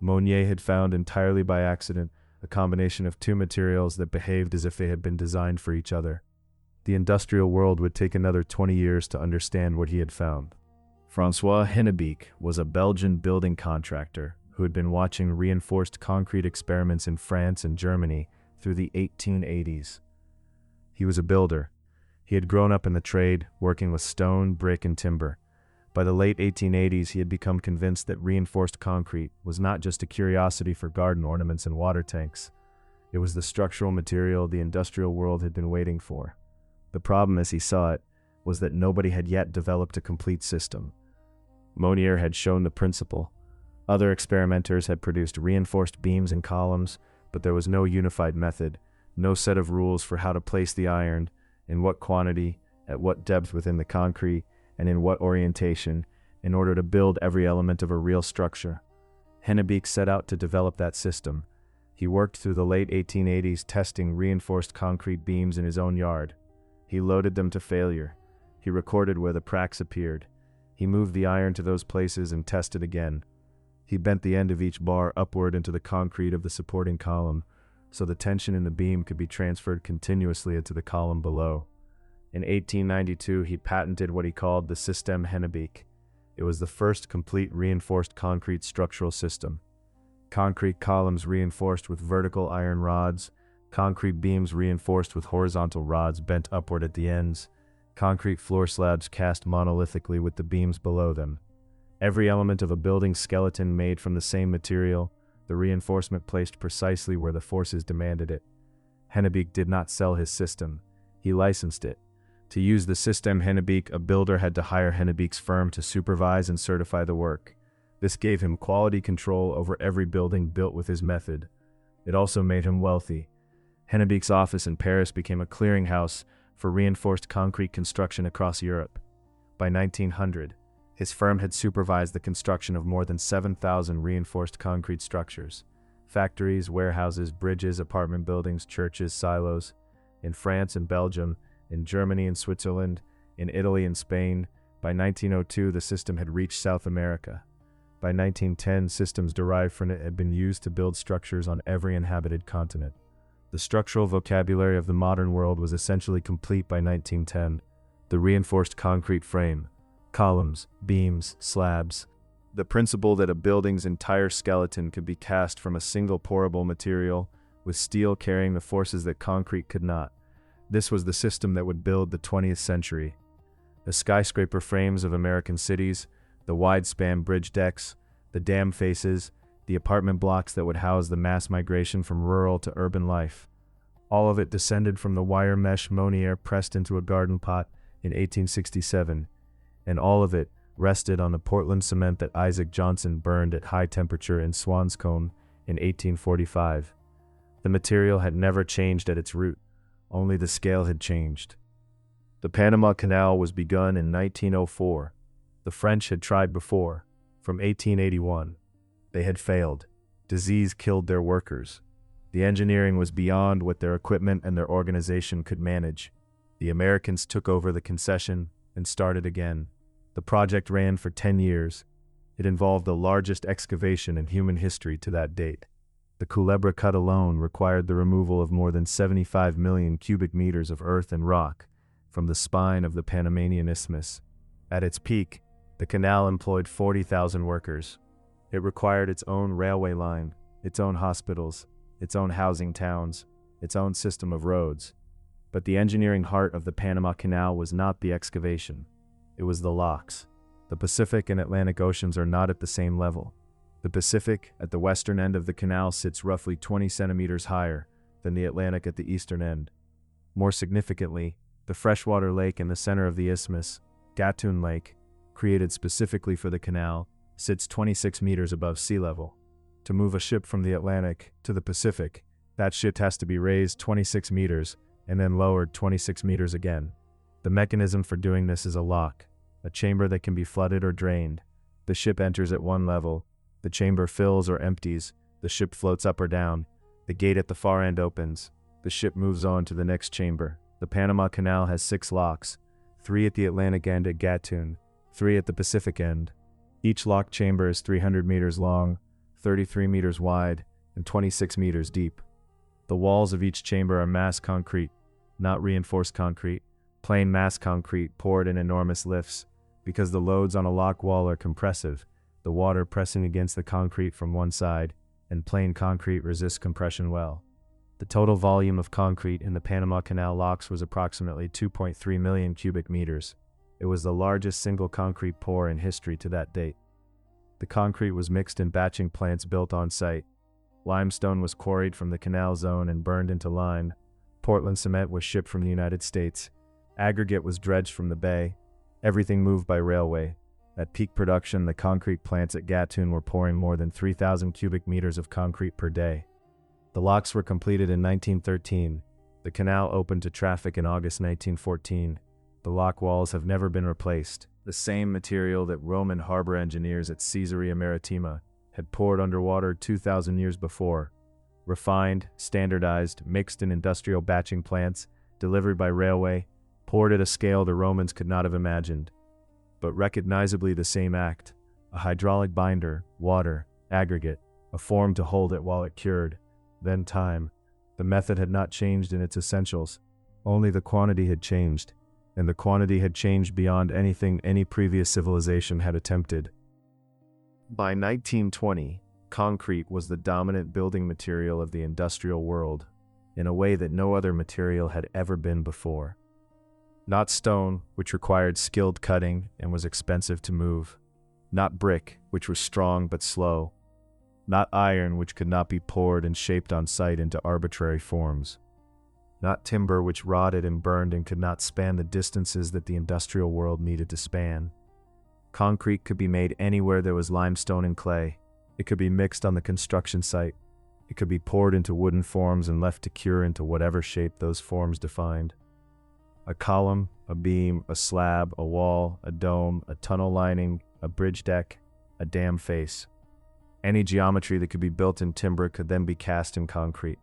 Monier had found entirely by accident a combination of two materials that behaved as if they had been designed for each other. The industrial world would take another 20 years to understand what he had found. François Hennebique was a Belgian building contractor who had been watching reinforced concrete experiments in France and Germany through the 1880s. He was a builder. He had grown up in the trade, working with stone, brick, and timber. By the late 1880s, he had become convinced that reinforced concrete was not just a curiosity for garden ornaments and water tanks. It was the structural material the industrial world had been waiting for. The problem, as he saw it, was that nobody had yet developed a complete system. Monier had shown the principle. Other experimenters had produced reinforced beams and columns, but there was no unified method, no set of rules for how to place the iron, in what quantity, at what depth within the concrete, and in what orientation, in order to build every element of a real structure. Hennebique set out to develop that system. He worked through the late 1880s testing reinforced concrete beams in his own yard. He loaded them to failure. He recorded where the cracks appeared. He moved the iron to those places and tested again. He bent the end of each bar upward into the concrete of the supporting column, so the tension in the beam could be transferred continuously into the column below. In 1892, he patented what he called the Système Hennebique. It was the first complete reinforced concrete structural system. Concrete columns reinforced with vertical iron rods, concrete beams reinforced with horizontal rods bent upward at the ends, concrete floor slabs cast monolithically with the beams below them. Every element of a building's skeleton made from the same material, the reinforcement placed precisely where the forces demanded it. Hennebique did not sell his system. He licensed it. To use the Système Hennebique, a builder had to hire Hennebique's firm to supervise and certify the work. This gave him quality control over every building built with his method. It also made him wealthy. Hennebique's office in Paris became a clearinghouse for reinforced concrete construction across Europe. By 1900, his firm had supervised the construction of more than 7,000 reinforced concrete structures: factories, warehouses, bridges, apartment buildings, churches, silos. In France and Belgium, in Germany and Switzerland, in Italy and Spain. By 1902, the system had reached South America. By 1910, systems derived from it had been used to build structures on every inhabited continent. The structural vocabulary of the modern world was essentially complete by 1910. The reinforced concrete frame, columns, beams, slabs. The principle that a building's entire skeleton could be cast from a single pourable material, with steel carrying the forces that concrete could not. This was the system that would build the 20th century. The skyscraper frames of American cities, the wide-span bridge decks, the dam faces, the apartment blocks that would house the mass migration from rural to urban life. All of it descended from the wire mesh Monier pressed into a garden pot in 1867, and all of it rested on the Portland cement that Isaac Johnson burned at high temperature in Swanscombe in 1845. The material had never changed at its root, only the scale had changed. The Panama Canal was begun in 1904. The French had tried before, from 1881. They had failed. Disease killed their workers. The engineering was beyond what their equipment and their organization could manage. The Americans took over the concession and started again. The project ran for 10 years. It involved the largest excavation in human history to that date. The Culebra cut alone required the removal of more than 75 million cubic meters of earth and rock from the spine of the Panamanian Isthmus. At its peak, the canal employed 40,000 workers. It required its own railway line, its own hospitals, its own housing towns, its own system of roads. But the engineering heart of the Panama Canal was not the excavation. It was the locks. The Pacific and Atlantic Oceans are not at the same level. The Pacific, at the western end of the canal, sits roughly 20 centimeters higher than the Atlantic at the eastern end. More significantly, the freshwater lake in the center of the isthmus, Gatun Lake, created specifically for the canal, sits 26 meters above sea level. To move a ship from the Atlantic to the Pacific, that ship has to be raised 26 meters and then lowered 26 meters again. The mechanism for doing this is a lock, a chamber that can be flooded or drained. The ship enters at one level. The chamber fills or empties, the ship floats up or down, the gate at the far end opens, the ship moves on to the next chamber. The Panama Canal has 6 locks, 3 at the Atlantic end at Gatun, 3 at the Pacific end. Each lock chamber is 300 meters long, 33 meters wide, and 26 meters deep. The walls of each chamber are mass concrete, not reinforced concrete, plain mass concrete poured in enormous lifts, because the loads on a lock wall are compressive, the water pressing against the concrete from one side, and plain concrete resists compression well. The total volume of concrete in the Panama Canal locks was approximately 2.3 million cubic meters. It was the largest single concrete pour in history to that date. The concrete was mixed in batching plants built on site. Limestone was quarried from the canal zone and burned into lime. Portland cement was shipped from the United States. Aggregate was dredged from the bay. Everything moved by railway. At peak production, the concrete plants at Gatun were pouring more than 3,000 cubic meters of concrete per day. The locks were completed in 1913. The canal opened to traffic in August 1914. The lock walls have never been replaced. The same material that Roman harbor engineers at Caesarea Maritima had poured underwater 2,000 years before. Refined, standardized, mixed in industrial batching plants, delivered by railway, poured at a scale the Romans could not have imagined. But recognizably the same act: a hydraulic binder, water, aggregate, a form to hold it while it cured, then time. The method had not changed in its essentials, only the quantity had changed, and the quantity had changed beyond anything any previous civilization had attempted. By 1920, concrete was the dominant building material of the industrial world, in a way that no other material had ever been before. Not stone, which required skilled cutting and was expensive to move. Not brick, which was strong but slow. Not iron, which could not be poured and shaped on site into arbitrary forms. Not timber, which rotted and burned and could not span the distances that the industrial world needed to span. Concrete could be made anywhere there was limestone and clay. It could be mixed on the construction site. It could be poured into wooden forms and left to cure into whatever shape those forms defined. A column, a beam, a slab, a wall, a dome, a tunnel lining, a bridge deck, a dam face. Any geometry that could be built in timber could then be cast in concrete.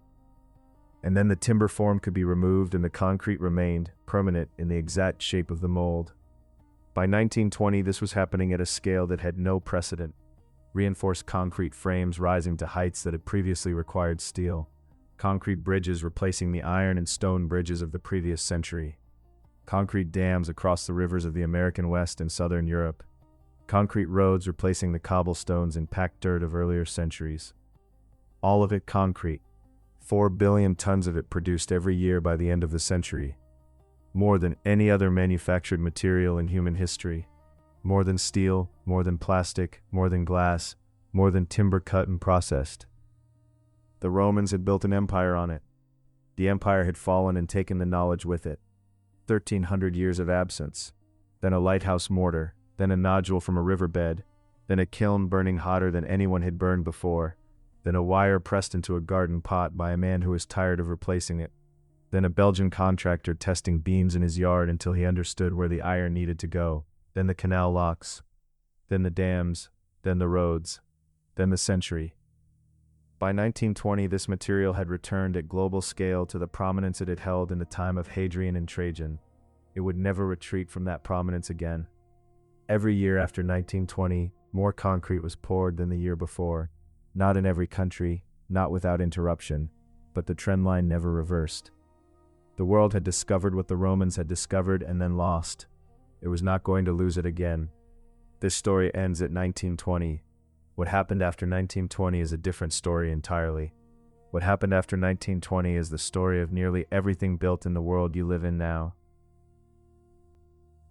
And then the timber form could be removed and the concrete remained, permanent in the exact shape of the mold. By 1920, this was happening at a scale that had no precedent. Reinforced concrete frames rising to heights that had previously required steel. Concrete bridges replacing the iron and stone bridges of the previous century. Concrete dams across the rivers of the American West and Southern Europe. Concrete roads replacing the cobblestones and packed dirt of earlier centuries. All of it concrete. 4 billion tons of it produced every year by the end of the century. More than any other manufactured material in human history. More than steel, more than plastic, more than glass, more than timber cut and processed. The Romans had built an empire on it. The empire had fallen and taken the knowledge with it. 1,300 years of absence, then a lighthouse mortar, then a nodule from a riverbed, then a kiln burning hotter than anyone had burned before, then a wire pressed into a garden pot by a man who was tired of replacing it, then a Belgian contractor testing beams in his yard until he understood where the iron needed to go, then the canal locks, then the dams, then the roads, then the century. By 1920, this material had returned at global scale to the prominence it had held in the time of Hadrian and Trajan. It would never retreat from that prominence again. Every year after 1920, more concrete was poured than the year before. Not in every country, not without interruption, but the trend line never reversed. The world had discovered what the Romans had discovered and then lost. It was not going to lose it again. This story ends at 1920. What happened after 1920 is a different story entirely. What happened after 1920 is the story of nearly everything built in the world you live in now.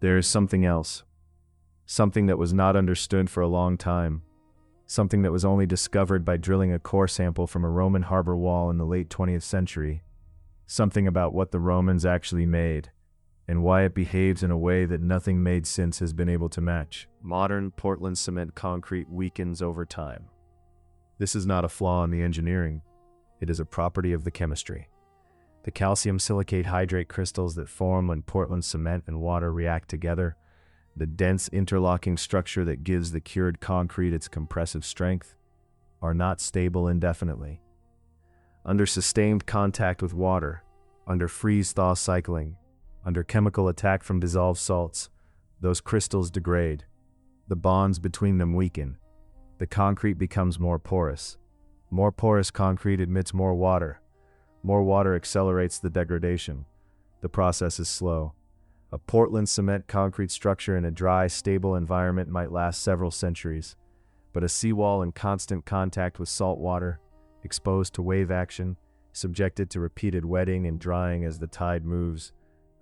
There is something else. Something that was not understood for a long time. Something that was only discovered by drilling a core sample from a Roman harbor wall in the late 20th century. Something about what the Romans actually made, and why it behaves in a way that nothing made since has been able to match. Modern Portland cement concrete weakens over time. This is not a flaw in the engineering. It is a property of the chemistry. The calcium silicate hydrate crystals that form when Portland cement and water react together, the dense interlocking structure that gives the cured concrete its compressive strength, are not stable indefinitely. Under sustained contact with water, under freeze-thaw cycling, under chemical attack from dissolved salts, those crystals degrade. The bonds between them weaken. The concrete becomes more porous. More porous concrete admits more water. More water accelerates the degradation. The process is slow. A Portland cement concrete structure in a dry, stable environment might last several centuries, but a seawall in constant contact with salt water, exposed to wave action, subjected to repeated wetting and drying as the tide moves,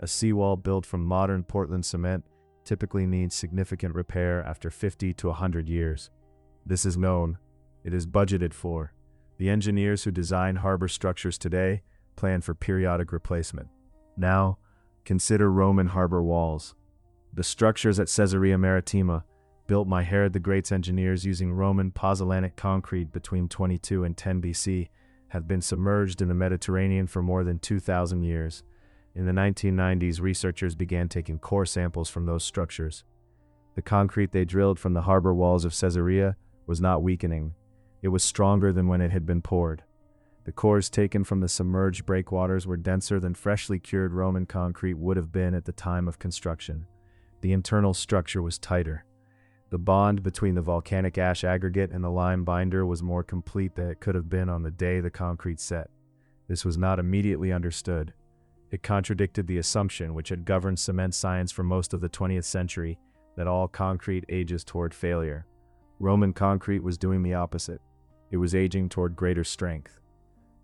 a seawall built from modern Portland cement typically needs significant repair after 50 to 100 years. This is known. It is budgeted for. The engineers who design harbor structures today plan for periodic replacement. Now, consider Roman harbor walls. The structures at Caesarea Maritima, built by Herod the Great's engineers using Roman pozzolanic concrete between 22 and 10 BC, have been submerged in the Mediterranean for more than 2,000 years. In the 1990s, researchers began taking core samples from those structures. The concrete they drilled from the harbor walls of Caesarea was not weakening. It was stronger than when it had been poured. The cores taken from the submerged breakwaters were denser than freshly cured Roman concrete would have been at the time of construction. The internal structure was tighter. The bond between the volcanic ash aggregate and the lime binder was more complete than it could have been on the day the concrete set. This was not immediately understood. It contradicted the assumption which had governed cement science for most of the 20th century, that all concrete ages toward failure. Roman concrete was doing the opposite. It was aging toward greater strength.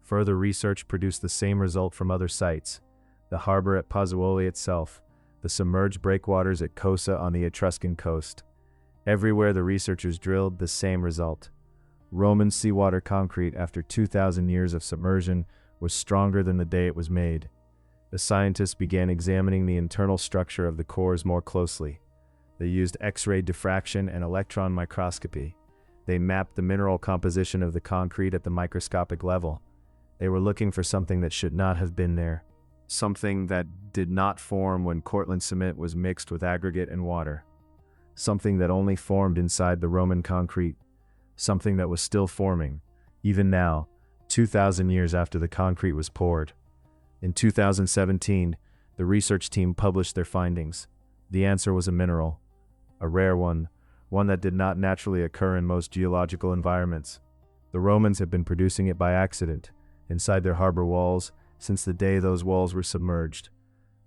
Further research produced the same result from other sites: the harbor at Pozzuoli itself, the submerged breakwaters at Cosa on the Etruscan coast. Everywhere the researchers drilled, the same result. Roman seawater concrete, after 2,000 years of submersion, was stronger than the day it was made. The scientists began examining the internal structure of the cores more closely. They used X-ray diffraction and electron microscopy. They mapped the mineral composition of the concrete at the microscopic level. They were looking for something that should not have been there. Something that did not form when Cortland cement was mixed with aggregate and water. Something that only formed inside the Roman concrete. Something that was still forming, even now, 2,000 years after the concrete was poured. In 2017, the research team published their findings. The answer was a mineral. A rare one that did not naturally occur in most geological environments. The Romans had been producing it by accident, inside their harbor walls, since the day those walls were submerged.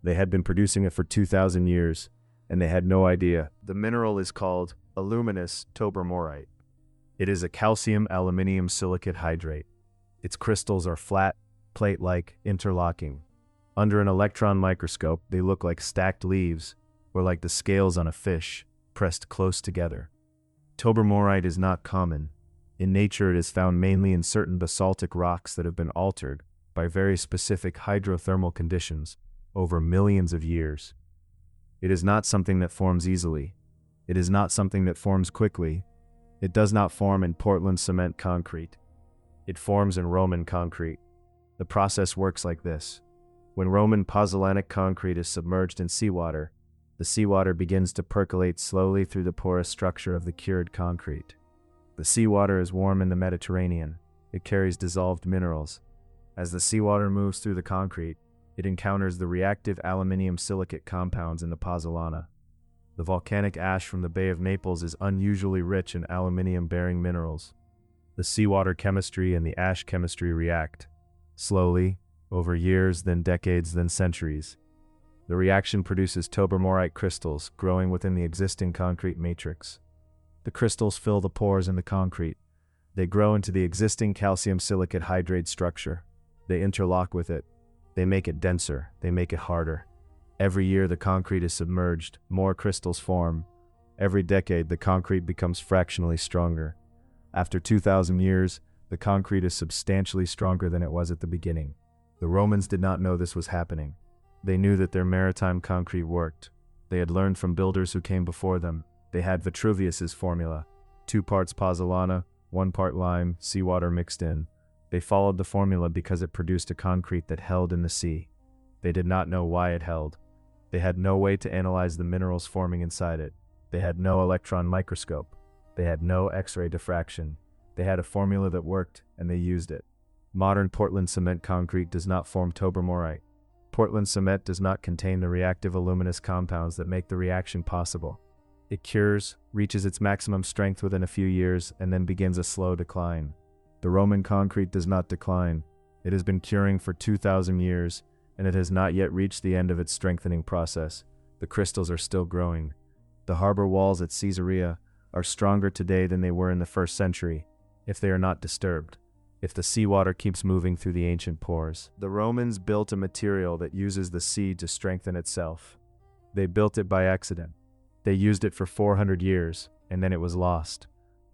They had been producing it for 2,000 years, and they had no idea. The mineral is called aluminous tobermorite. It is a calcium aluminium silicate hydrate. Its crystals are flat, plate-like, interlocking. Under an electron microscope, they look like stacked leaves, or like the scales on a fish, pressed close together. Tobermorite is not common. In nature, it is found mainly in certain basaltic rocks that have been altered by very specific hydrothermal conditions over millions of years. It is not something that forms easily. It is not something that forms quickly. It does not form in Portland cement concrete. It forms in Roman concrete. The process works like this. When Roman pozzolanic concrete is submerged in seawater, the seawater begins to percolate slowly through the porous structure of the cured concrete. The seawater is warm in the Mediterranean. It carries dissolved minerals. As the seawater moves through the concrete, it encounters the reactive aluminium silicate compounds in the pozzolana. The volcanic ash from the Bay of Naples is unusually rich in aluminium-bearing minerals. The seawater chemistry and the ash chemistry react, slowly, over years, then decades, then centuries. The reaction produces tobermorite crystals growing within the existing concrete matrix. The crystals fill the pores in the concrete. They grow into the existing calcium silicate hydrate structure. They interlock with it. They make it denser. They make it harder. Every year the concrete is submerged, more crystals form. Every decade the concrete becomes fractionally stronger. After 2,000 years, the concrete is substantially stronger than it was at the beginning. The Romans did not know this was happening. They knew that their maritime concrete worked. They had learned from builders who came before them. They had Vitruvius's formula: 2 parts pozzolana, 1 part lime, seawater mixed in. They followed the formula because it produced a concrete that held in the sea. They did not know why it held. They had no way to analyze the minerals forming inside it. They had no electron microscope. They had no X-ray diffraction. They had a formula that worked, and they used it. Modern Portland cement concrete does not form tobermorite. Portland cement does not contain the reactive aluminous compounds that make the reaction possible. It cures, reaches its maximum strength within a few years, and then begins a slow decline. The Roman concrete does not decline. It has been curing for 2,000 years, and it has not yet reached the end of its strengthening process. The crystals are still growing. The harbor walls at Caesarea are stronger today than they were in the 1st century, if they are not disturbed, if the seawater keeps moving through the ancient pores. The Romans built a material that uses the sea to strengthen itself. They built it by accident. They used it for 400 years, and then it was lost.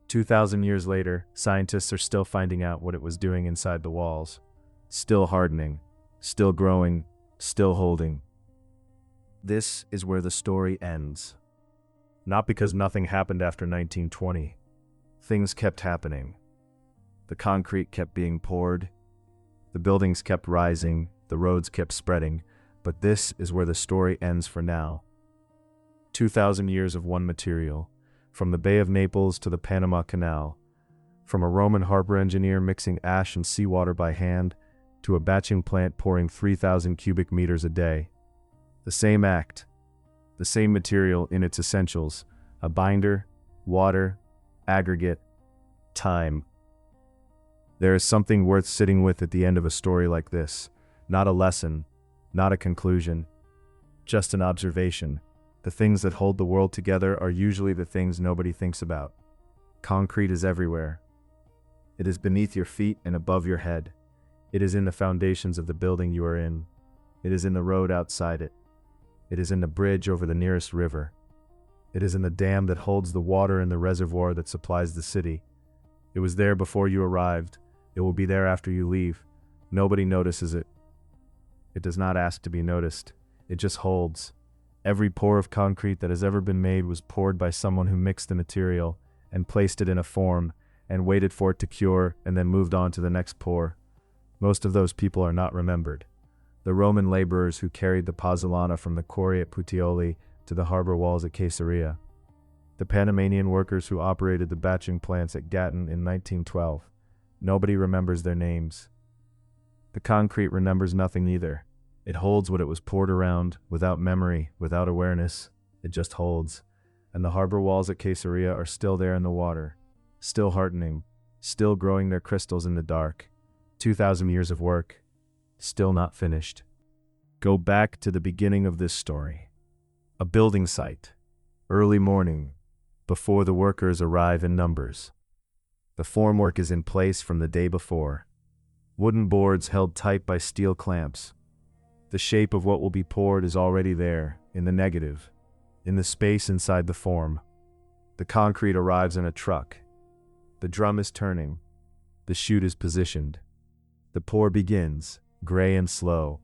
2,000 years later, scientists are still finding out what it was doing inside the walls. Still hardening, still growing, still holding. This is where the story ends. Not because nothing happened after 1920. Things kept happening. The concrete kept being poured. The buildings kept rising. The roads kept spreading. But this is where the story ends for now. 2,000 years of one material, from the Bay of Naples to the Panama Canal, from a Roman harbor engineer mixing ash and seawater by hand to a batching plant pouring 3,000 cubic meters a day. The same act, the same material in its essentials, a binder, water, aggregate, time. There is something worth sitting with at the end of a story like this. Not a lesson, not a conclusion, just an observation. The things that hold the world together are usually the things nobody thinks about. Concrete is everywhere. It is beneath your feet and above your head. It is in the foundations of the building you are in. It is in the road outside it. It is in the bridge over the nearest river. It is in the dam that holds the water in the reservoir that supplies the city. It was there before you arrived. It will be there after you leave. Nobody notices it. It does not ask to be noticed. It just holds. Every pour of concrete that has ever been made was poured by someone who mixed the material and placed it in a form and waited for it to cure and then moved on to the next pour. Most of those people are not remembered. The Roman laborers who carried the pozzolana from the quarry at Puteoli to the harbor walls at Caesarea. The Panamanian workers who operated the batching plants at Gatton in 1912. Nobody remembers their names. The concrete remembers nothing either. It holds what it was poured around, without memory, without awareness. It just holds. And the harbor walls at Caesarea are still there in the water, still heartening, still growing their crystals in the dark. 2,000 years of work, still not finished. Go back to the beginning of this story. A building site, early morning, before the workers arrive in numbers. The formwork is in place from the day before. Wooden boards held tight by steel clamps. The shape of what will be poured is already there, in the negative, in the space inside the form. The concrete arrives in a truck. The drum is turning. The chute is positioned. The pour begins, gray and slow.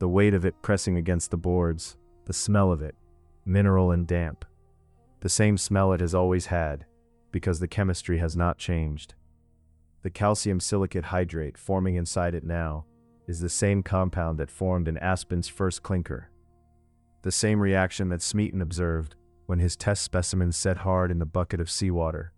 The weight of it pressing against the boards, the smell of it, mineral and damp. The same smell it has always had, because the chemistry has not changed. The calcium silicate hydrate forming inside it now is the same compound that formed in Aspdin's first clinker. The same reaction that Smeaton observed when his test specimens set hard in the bucket of seawater.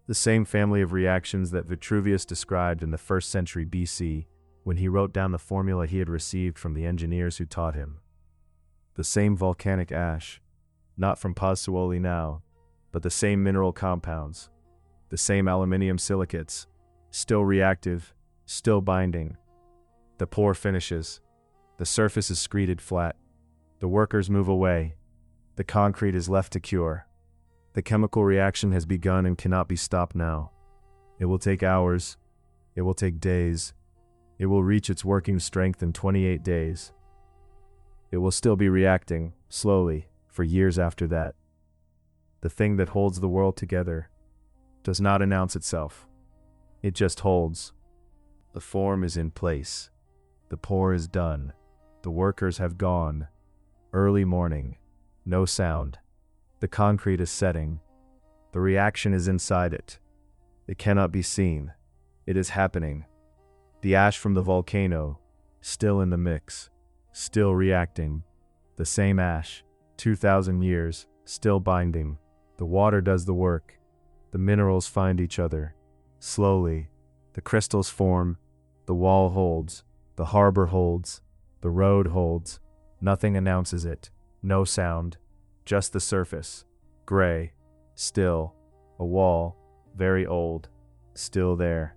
The same family of reactions that Vitruvius described in the 1st century BC when he wrote down the formula he had received from the engineers who taught him. The same volcanic ash, not from Pozzuoli now, but the same mineral compounds, the same aluminium silicates, still reactive, still binding. The pour finishes. The surface is screeded flat. The workers move away. The concrete is left to cure. The chemical reaction has begun and cannot be stopped now. It will take hours. It will take days. It will reach its working strength in 28 days. It will still be reacting, slowly, for years after that. The thing that holds the world together does not announce itself. It just holds. The form is in place. The pour is done. The workers have gone. Early morning. No sound. The concrete is setting. The reaction is inside it. It cannot be seen. It is happening. The ash from the volcano, still in the mix, still reacting. The same ash, 2,000 years, still binding. The water does the work. The minerals find each other. Slowly, the crystals form. The wall holds. The harbor holds. The road holds. Nothing announces it. No sound. Just the surface. Gray. Still. A wall. Very old. Still there.